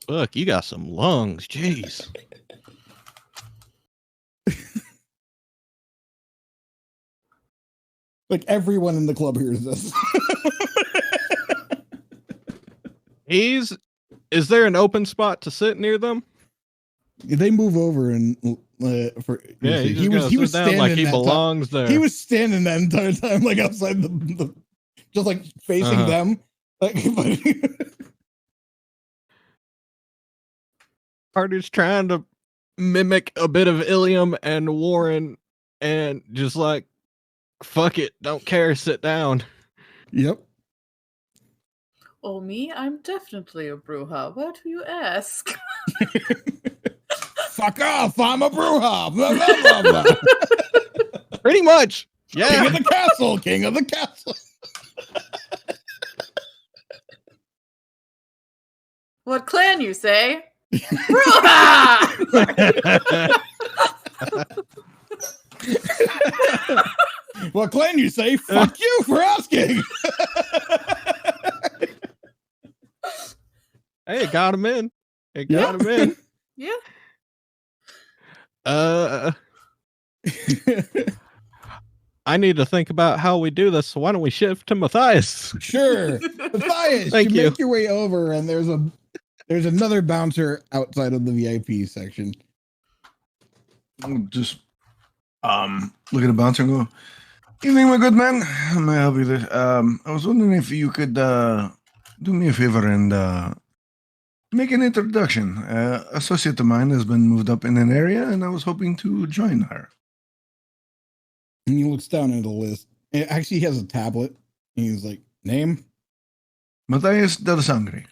Look, you got some lungs. Jeez. Like everyone in the club hears this. Is there an open spot to sit near them? They move over and Yeah, he was down standing like he that belongs there. He was standing that entire time, like outside the just like facing them. Like, Karter's trying to mimic a bit of Uilleam and Warren, and just like, fuck it, don't care, sit down. Yep. Oh, me? I'm definitely a Bruja. Why do you ask? Fuck off! I'm a Bruja. Blah, blah, blah, blah. Pretty much. King Yeah. of the castle. King of the castle. What clan you say? Bruja! What clan you say? Fuck you for asking. Hey, it got him in. It got him in. Yeah. I need to think about how we do this, so why don't we shift to Mathias? Sure. Matthias, Thank you. make your way over, and there's another bouncer outside of the VIP section. Just look at the bouncer and go, "Evening, my good man. How may I help you there? I was wondering if you could do me a favor and make an introduction. Associate of mine has been moved up in an area, and I was hoping to join her." And he looks down at the list. And actually, he has a tablet. And he's like, name? Mathias Delasangre.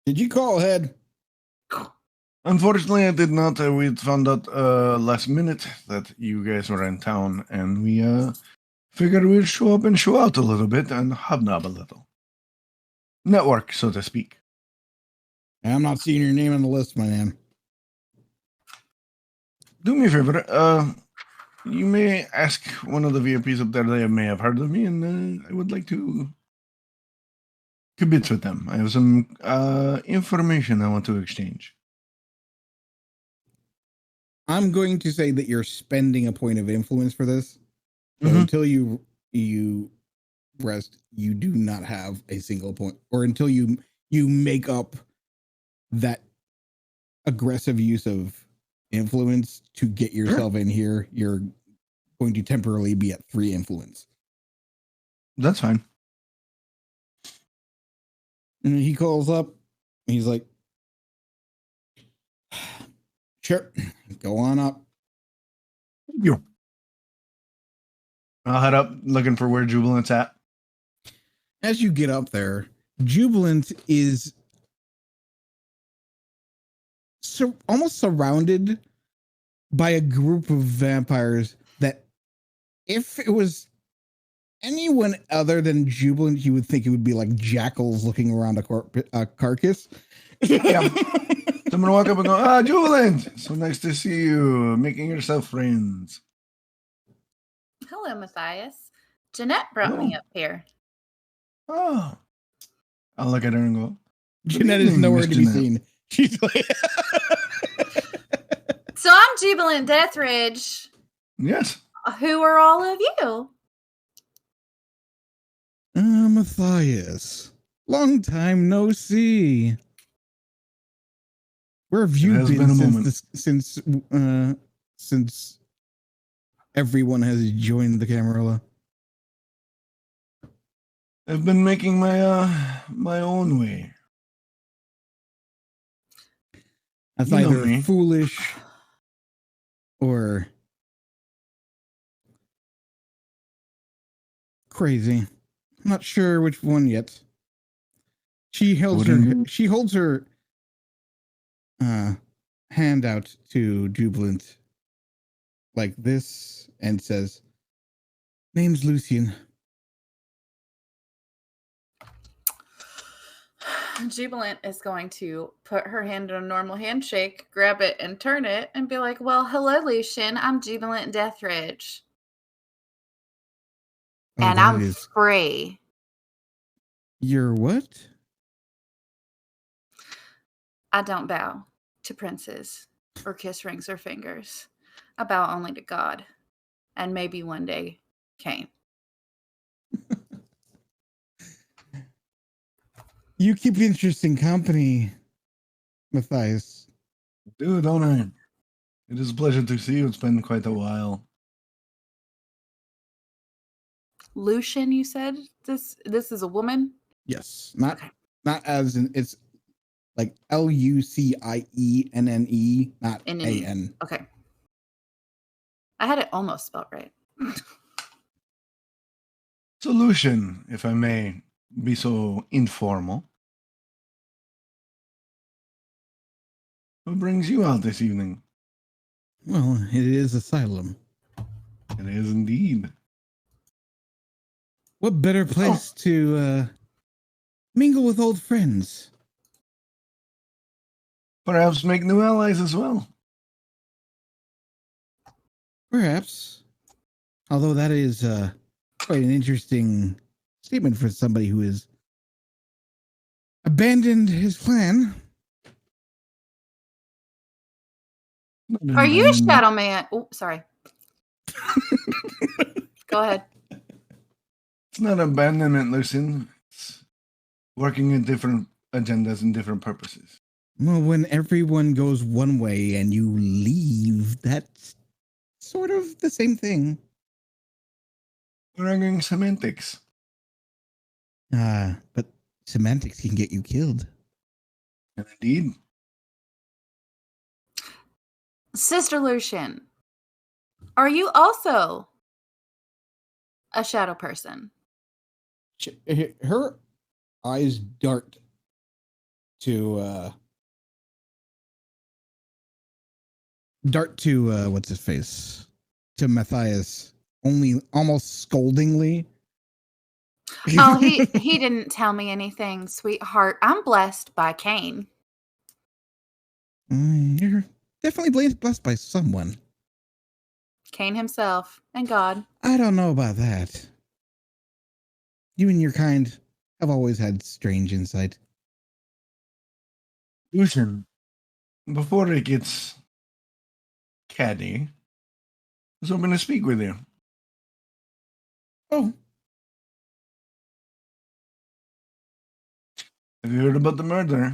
Did you call ahead? Unfortunately, I did not. We found out last minute that you guys were in town, and we figured we'd show up and show out a little bit and hobnob a little. Network, so to speak. I'm not seeing your name on the list, my man. Do me a favor. You may ask one of the VIPs up there. They may have heard of me, and I would like to kibitz with them. I have some information I want to exchange. I'm going to say that you're spending a point of influence for this. So Mhm. until you rest, you do not have a single point, or until you make up that aggressive use of influence to get yourself in here, you're going to temporarily be at 3 influence. That's fine. And he calls up. He's like, sure, go on up. You. I'll head up looking for where Jubilant's at. As you get up there, Jubilant is almost surrounded by a group of vampires that, if it was anyone other than Jubilant, you would think it would be like jackals looking around a carcass. Yeah. So I'm gonna walk up and go, Jubilant! So nice to see you, making yourself friends. Hello, Mathias. Jeanette brought me Oh. up here. Oh. I'll look at her and go, Jeanette is evening, nowhere Miss to be Jeanette. seen. She's like, So I'm Jubilant Deatherage. yes. Who are all of you? Mathias, long time no see. Where have you has been a moment. since everyone has joined the Camarilla? I've been making my my own way. That's You know either me. foolish or crazy. I'm not sure which one yet. She holds her hand out to Jubilant like this and says, "Name's Lucian." Jubilant is going to put her hand in a normal handshake, grab it and turn it, and be like, well, hello, Lucian. I'm Jubilant Deatherage. Oh, And that I'm is- free. You're what? I don't bow to princes or kiss rings or fingers. I bow only to God. And maybe one day, Cain. You keep interesting company, Mathias. Do, don't I? It is a pleasure to see you. It's been quite a while. Lucian, you said? This is a woman? Yes, not as in, it's like Lucienne, not N-N-E. AN. Okay. I had it almost spelled right. Solution, if I may be so informal. What brings you out this evening? Well, it is Asylum. It is indeed. What better place to mingle with old friends? Perhaps make new allies as well. Perhaps. Although that is quite an interesting statement for somebody who has abandoned his plan. Are you a shadow man? Oh, sorry. Go ahead. It's not abandonment, Lucian. It's working in different agendas and different purposes. Well, when everyone goes one way and you leave, that's sort of the same thing. We're arguing semantics. But semantics can get you killed. And indeed. Sister Lucian, are you also a shadow person? Her eyes dart to what's his face, to Mathias, only almost scoldingly. Oh, he didn't tell me anything, sweetheart. I'm blessed by Cain. You're definitely blessed by someone. Cain himself and God. I don't know about that. You and your kind have always had strange insight. Lucian, before it gets catty, I was hoping to speak with you. Oh, Have you heard about the murder?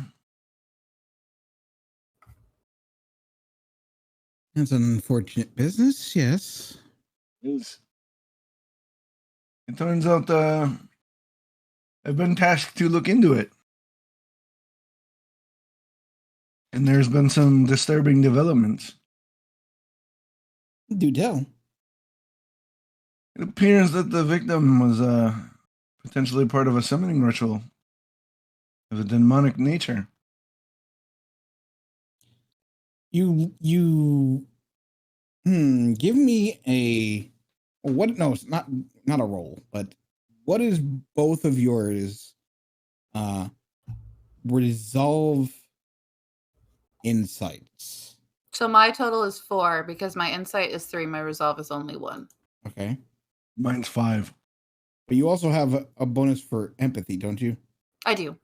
that's an unfortunate business, yes. It turns out I've been tasked to look into it. And there's been some disturbing developments. Do tell. It appears that the victim was potentially part of a summoning ritual of a demonic nature. You give me a what? No, it's not a roll, but what is both of yours? Resolve insights. So my total is 4 because my insight is 3. My resolve is only 1. Okay, Mine's 5. but you also have a bonus for empathy, don't you? I do.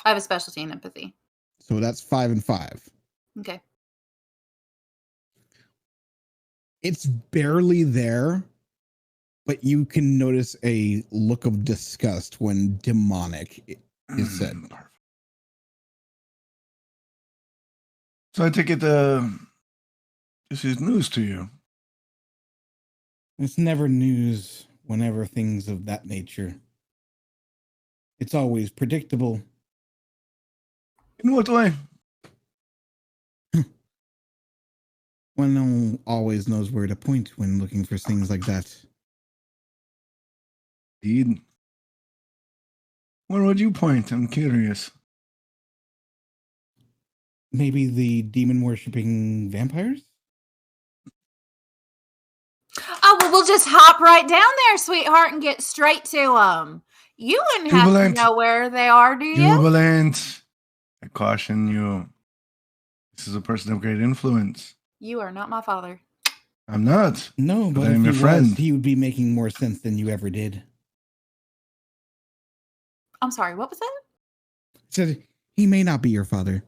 I have a specialty in empathy. So that's 5 and 5. Okay. It's barely there, but you can notice a look of disgust when demonic is said. Perfect. So I take it this is news to you. It's never news whenever things of that nature. It's always predictable. In what way? One no one always knows where to point when looking for things like that. Indeed. Where would you point? I'm curious. Maybe the demon worshipping vampires? Oh, well, we'll just hop right down there, sweetheart, and get straight to them. You wouldn't have to Jubilant. know where they are, do you? Jubilant. I caution you. This is a person of great influence. You are not my father. I'm not. No, but I'm if your he friend. was, he would be making more sense than you ever did. I'm sorry, what was that? Said he may not be your father,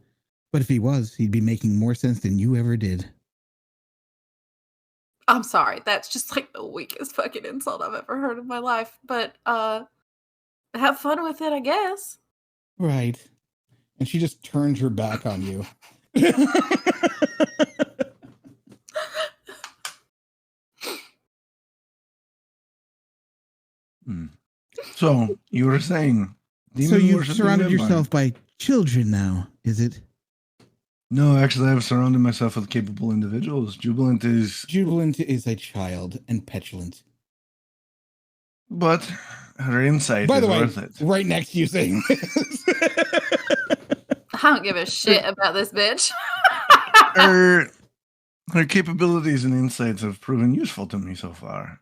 but if he was, he'd be making more sense than you ever did. I'm sorry. That's just like the weakest fucking insult I've ever heard in my life. But have fun with it, I guess. Right. And she just turns her back on you. So you were saying, So you've worshiping surrounded vampire. yourself by children now, is it? No, actually, I've surrounded myself with capable individuals. Jubilant is, Jubilant is a child and petulant. but her insight By is the way, worth it. right next to you saying this. I don't give a shit about this bitch. Her capabilities and insights have proven useful to me so far.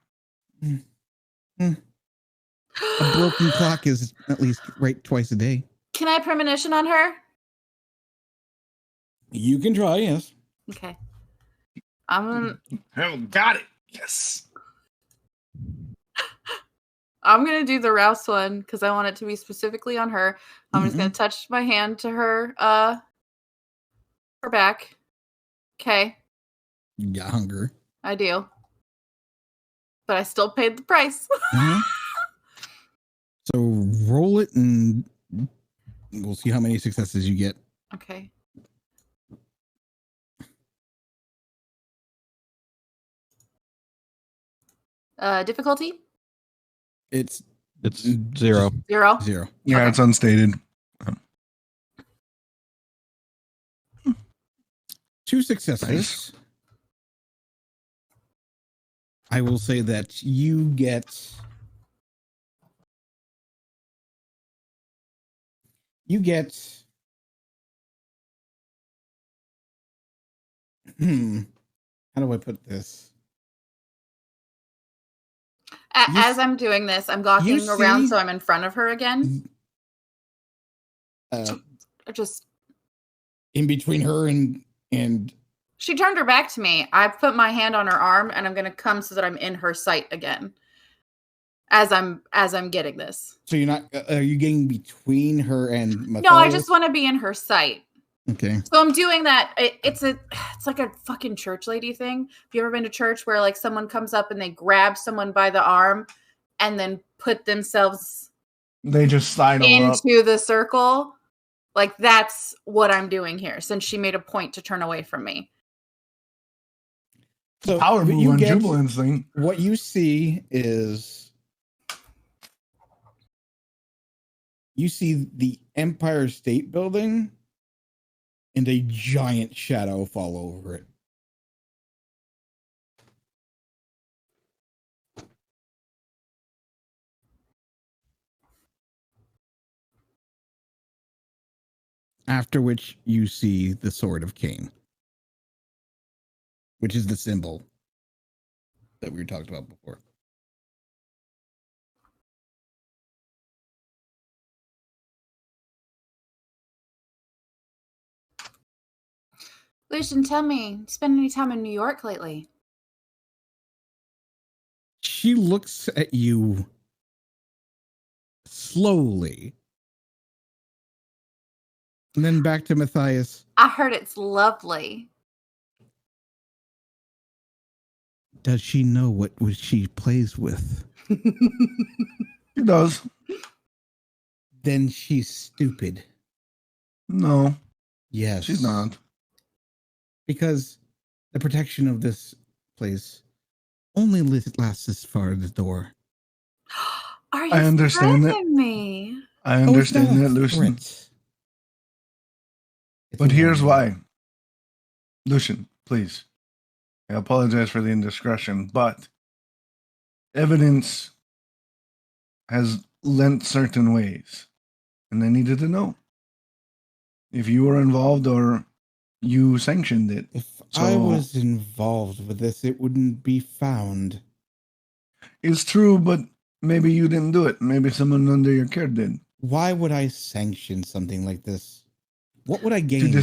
A broken clock is at least right twice a day. Can I premonition on her? You can try, yes. Okay. I'm Oh, got it. Yes. gonna do the rouse one because I want it to be specifically on her. I'm just gonna touch my hand to her back. Okay. You got hunger. I do. But I still paid the price. Mhm. So roll it and we'll see how many successes you get. Okay. Difficulty? It's 0. 0. 0. Yeah, Okay. it's unstated. 2 successes. Nice. I will say that you get how do I put this? As I'm doing this, I'm gawking around see- so I'm in front of her again. Just In between her and she turned her back to me. I put my hand on her arm and I'm gonna come so that I'm in her sight again. As I'm getting this. so you're not are you getting between her and Mathias? No, I just want to be in her sight. Okay. So I'm doing that. It's like a fucking church lady thing. Have you ever been to church where like someone comes up and they grab someone by the arm and then put themselves They just slide over up. into the circle? Like that's what I'm doing here since she made a point to turn away from me. So Power what move you on get- Jubilant's thing. What you see is you see the Empire State Building and a giant shadow fall over it. After which you see the Sword of Cain, which is the symbol that we were talking about before. Lucian, tell me, spend any time in New York lately? She looks at you slowly. And then back to Mathias. I heard it's lovely. Does she know what she plays with? She does. Then she's stupid. No, Yes. she's not. Because the protection of this place only lasts as far as the door. Are you I understand that. threatening me? I Oh, it's not understand a that, Lucian. threat. It's But a here's warning. why. Lucian, please. I apologize for the indiscretion, but evidence has lent certain ways. And I needed to know if you were involved or you sanctioned it. If I was involved with this, it wouldn't be found. It's true, but maybe you didn't do it. Maybe someone under your care did. Why would I sanction something like this? What would I gain?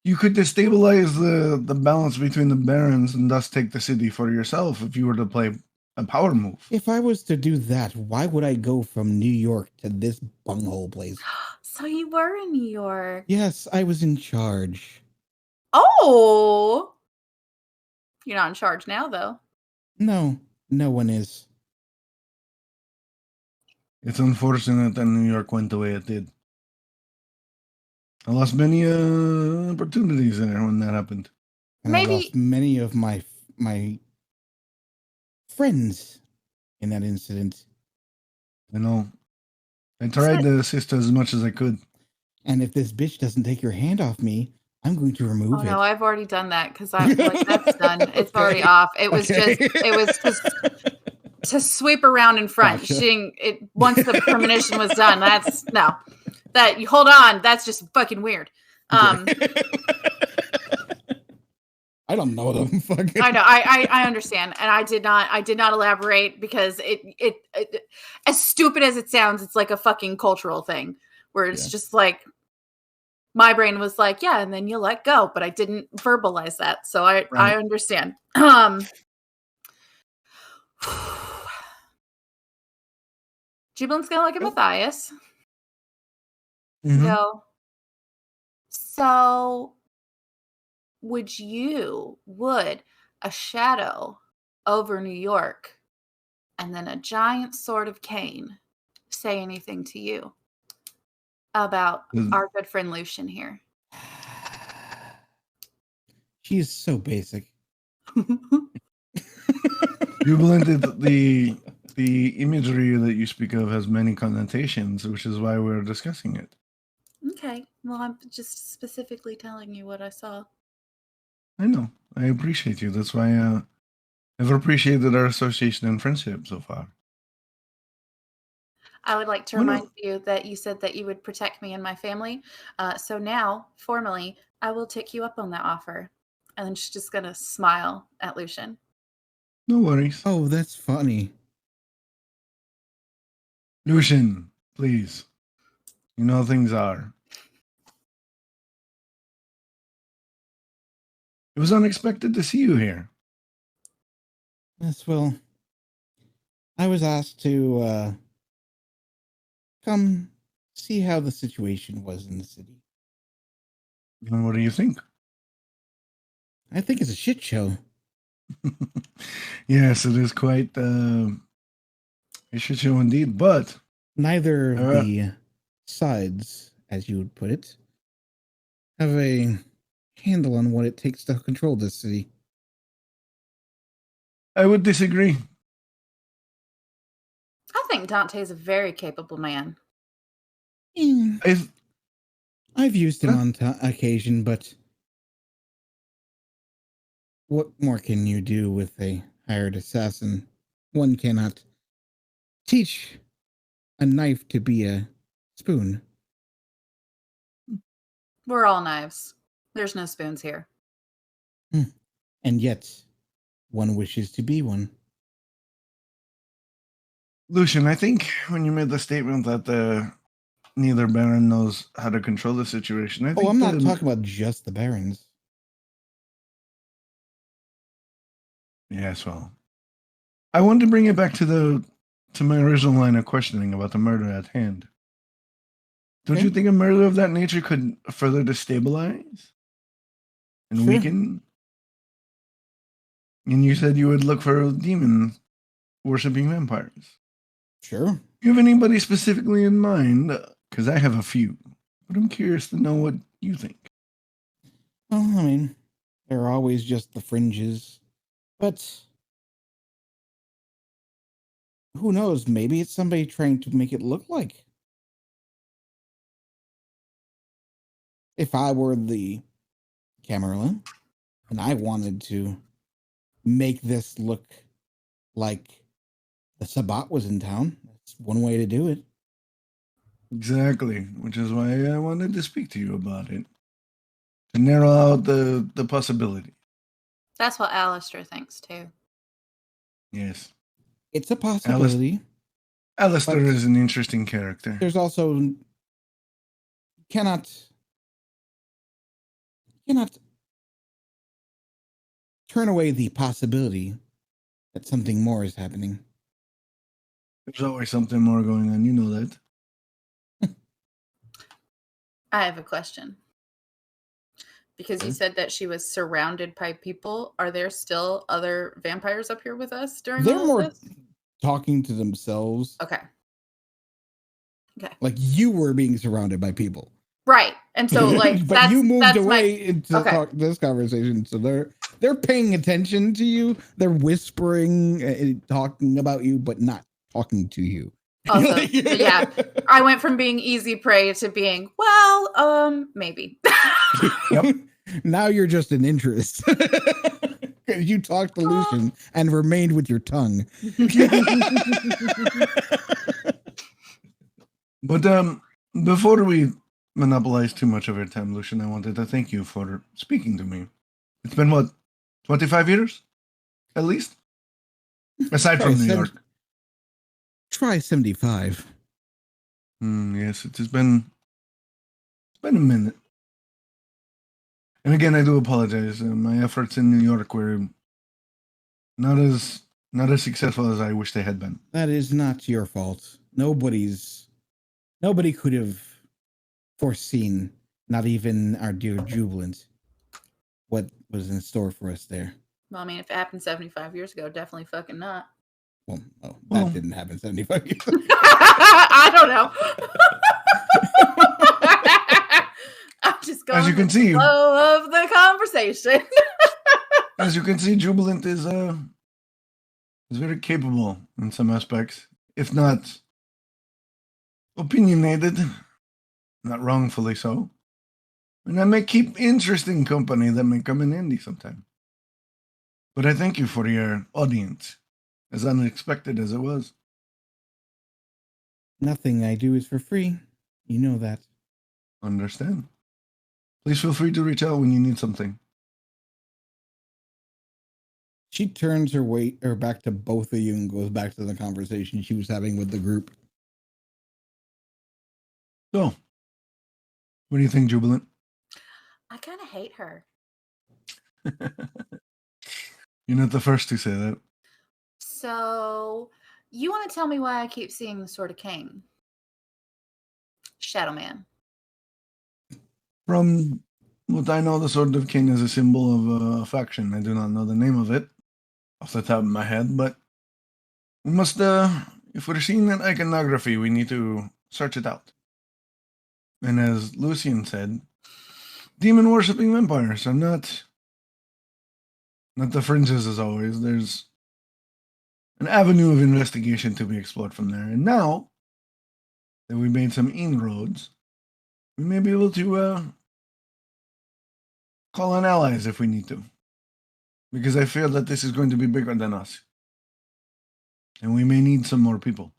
You could destabilize the balance between the barons and thus take the city for yourself if you were to play a power move. If I was to do that, why would I go from New York to this bunghole place? So you were in New York. Yes, I was in charge. Oh! You're not in charge now, though. No, no one is. It's unfortunate that New York went the way it did. I lost many opportunities there when that happened. And I lost many of my friends in that incident. I know. I tried to assist as much as I could. And if this bitch doesn't take your hand off me, I'm going to remove it. Oh no, I've already done that because I'm like, that's done. It's already off. It was just to sweep around in front. Gotcha. She didn't, once the premonition was done, that's no. That you hold on, that's just fucking weird. I don't know them fucking. I know, I understand, and I did not elaborate because it as stupid as it sounds, it's like a fucking cultural thing where it's just like my brain was like, yeah, and then you let go, but I didn't verbalize that, so I understand. Jubilant's gonna look at Mathias. Mm-hmm. No. So would a shadow over New York and then a giant sword of Cain say anything to you about our good friend Lucian here? She is so basic. Jubilant, the imagery that you speak of has many connotations, which is why we're discussing it. Okay. Well, I'm just specifically telling you what I saw. I know. I appreciate you. That's why I've appreciated our association and friendship so far. I would like to remind you that you said that you would protect me and my family. So now, formally, I will take you up on that offer. And then she's just going to smile at Lucian. No worries. Oh, that's funny. Lucian, please. You know how things are. It was unexpected to see you here. Yes, well, I was asked to come see how the situation was in the city. And what do you think? I think it's a shit show. Yes, it is quite a shit show indeed, but neither of the sides, as you would put it, have a handle on what it takes to control this city. I would disagree. I think Dante's a very capable man. I've used him on occasion, but what more can you do with a hired assassin? One cannot teach a knife to be a spoon. We're all knives. There's no spoons here. And yet, one wishes to be one. Lucian, I think when you made the statement that neither Baron knows how to control the situation, I think I'm not talking about just the Barons. Yes, well, I wanted to bring it back to my original line of questioning about the murder at hand. Don't Okay. you think a murder of that nature could further destabilize and Sure. weaken? And you said you would look for demon worshipping vampires. Sure. Do you have anybody specifically in mind? Because I have a few, but I'm curious to know what you think. Well, I mean, there are always just the fringes. But who knows? Maybe it's somebody trying to make it look like. If I were the Camerlin and I wanted to make this look like the Sabbat was in town, that's one way to do it. Exactly, which is why I wanted to speak to you about it. To narrow out the possibility. That's what Aleister thinks too. Yes. It's a possibility. Aleister But is an interesting character. There's also cannot turn away the possibility that something more is happening. There's always something more going on, you know that. I have a question. Because you said that she was surrounded by people. Are there still other vampires up here with us during They're all more of this? talking to themselves. Okay. Okay. Like you were being surrounded by people. Right. And so like but you moved away my... into this conversation. So they're paying attention to you. They're whispering, talking about you, but not talking to you. Also, yeah. I went from being easy prey to being, well, maybe. Yep. Now you're just an interest. You talked to Lucian and remained with your tongue. But before we monopolize too much of your time, Lucian, I wanted to thank you for speaking to me. It's been, what, 25 years? At least? Aside from New York. Try 75. Yes, it has been... It's been a minute. And again, I do apologize. My efforts in New York were not as successful as I wish they had been. That is not your fault. Nobody could have foreseen, not even our dear Jubilant, what was in store for us there. Well, I mean, if it happened 75 years ago, definitely fucking not. Well, that didn't happen 75 years ago. I don't know. I'm just going As you can with see, the flow of the conversation. as you can see, Jubilant is very capable in some aspects, if not opinionated, not wrongfully so. And that may keep interesting company that may come in handy sometime. But I thank you for your audience, as unexpected as it was. Nothing I do is for free. You know that. Understand. Please feel free to reach out when you need something. She turns her back to both of you and goes back to the conversation she was having with the group. So, what do you think, Jubilant? I kind of hate her. You're not the first to say that. So, you want to tell me why I keep seeing the Sword of Cain? Shadow Man. From what I know, the Sword of Cain is a symbol of a faction. I do not know the name of it off the top of my head, but we must, if we're seeing that iconography, we need to search it out. And as Lucian said, demon-worshipping vampires are not the fringes as always. There's an avenue of investigation to be explored from there. And now that we made some inroads, we may be able to call on allies if we need to. Because I feel that this is going to be bigger than us. And we may need some more people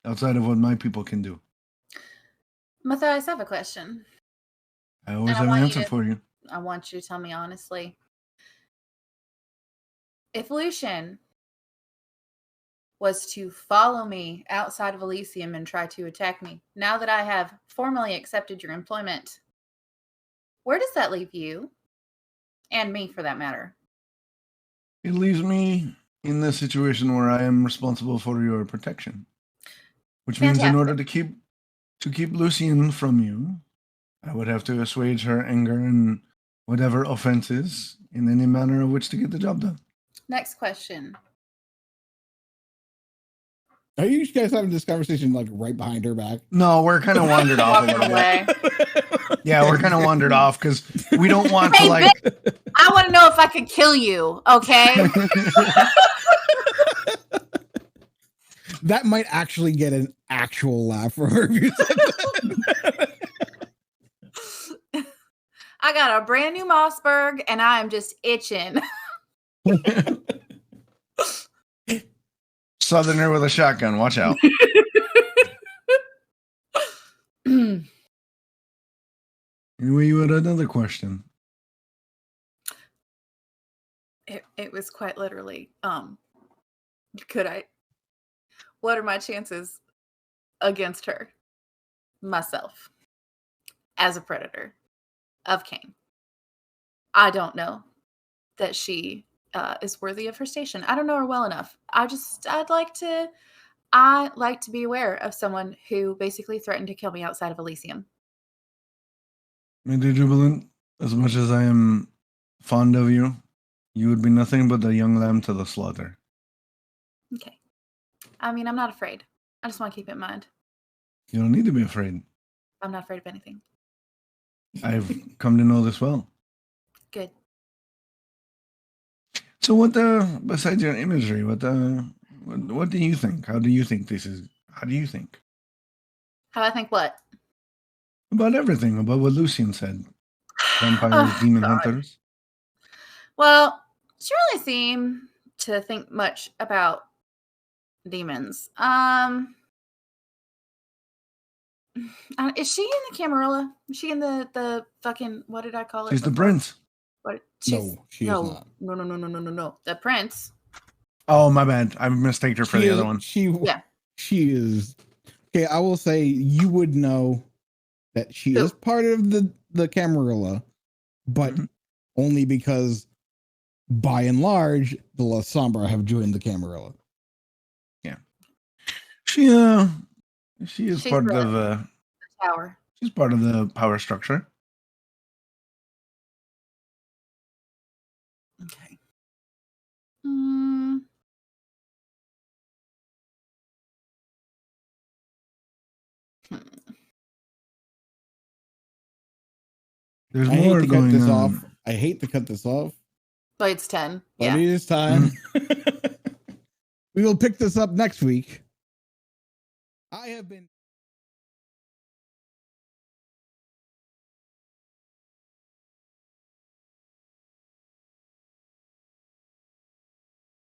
outside of what my people can do. Mathias, I have a question. I always And I have an want you answer to- for you. I want you to tell me honestly. If Lucian was to follow me outside of Elysium and try to attack me, now that I have formally accepted your employment, where does that leave you? And me, for that matter. It leaves me in the situation where I am responsible for your protection. Which means in order to keep Lucian from you, I would have to assuage her anger and whatever offenses in any manner of which to get the job done. Next question. Are you guys having this conversation like right behind her back? No, we're kind of wandered off a Walking little bit. away. Yeah, we're kind of wandered off because we don't want to Hey, like. I want to know if I could kill you, okay? That might actually get an actual laugh from her if you said that. I got a brand new Mossberg and I am just itching. Southerner with a shotgun. Watch out. Anyway, you had another question. It was quite literally, what are my chances against her? Myself. As a predator of Cain. I don't know that she is worthy of her station. I don't know her well enough. I like to be aware of someone who basically threatened to kill me outside of Elysium. My dear Jubilant, as much as I am fond of you, you would be nothing but a young lamb to the slaughter. Okay. I mean, I'm not afraid. I just want to keep it in mind. You don't need to be afraid. I'm not afraid of anything. I've come to know this well. Good. So what besides your imagery, what do you think? How do you think this is? How do you think? How I think what? About everything, about what Lucian said. Vampires, demon God. hunters. Well, she really seemed to think much about demons. Is she in the Camarilla? Is she in the fucking, what did I call it? She's the before? prince. What? No, she is not. No. The prince. Oh, my bad. I mistaked her for the other one. She Yeah. She is. Okay, I will say you would know that she Who? is part of the Camarilla, but only because by and large the Delasangre have joined the Camarilla. Yeah. She is She's part the- of The tower. she's part of the power structure. Okay. There's I hate more to cut going this on. off. I hate to cut this off, But it's 10. but Yeah. it is time. We will pick this up next week. I have been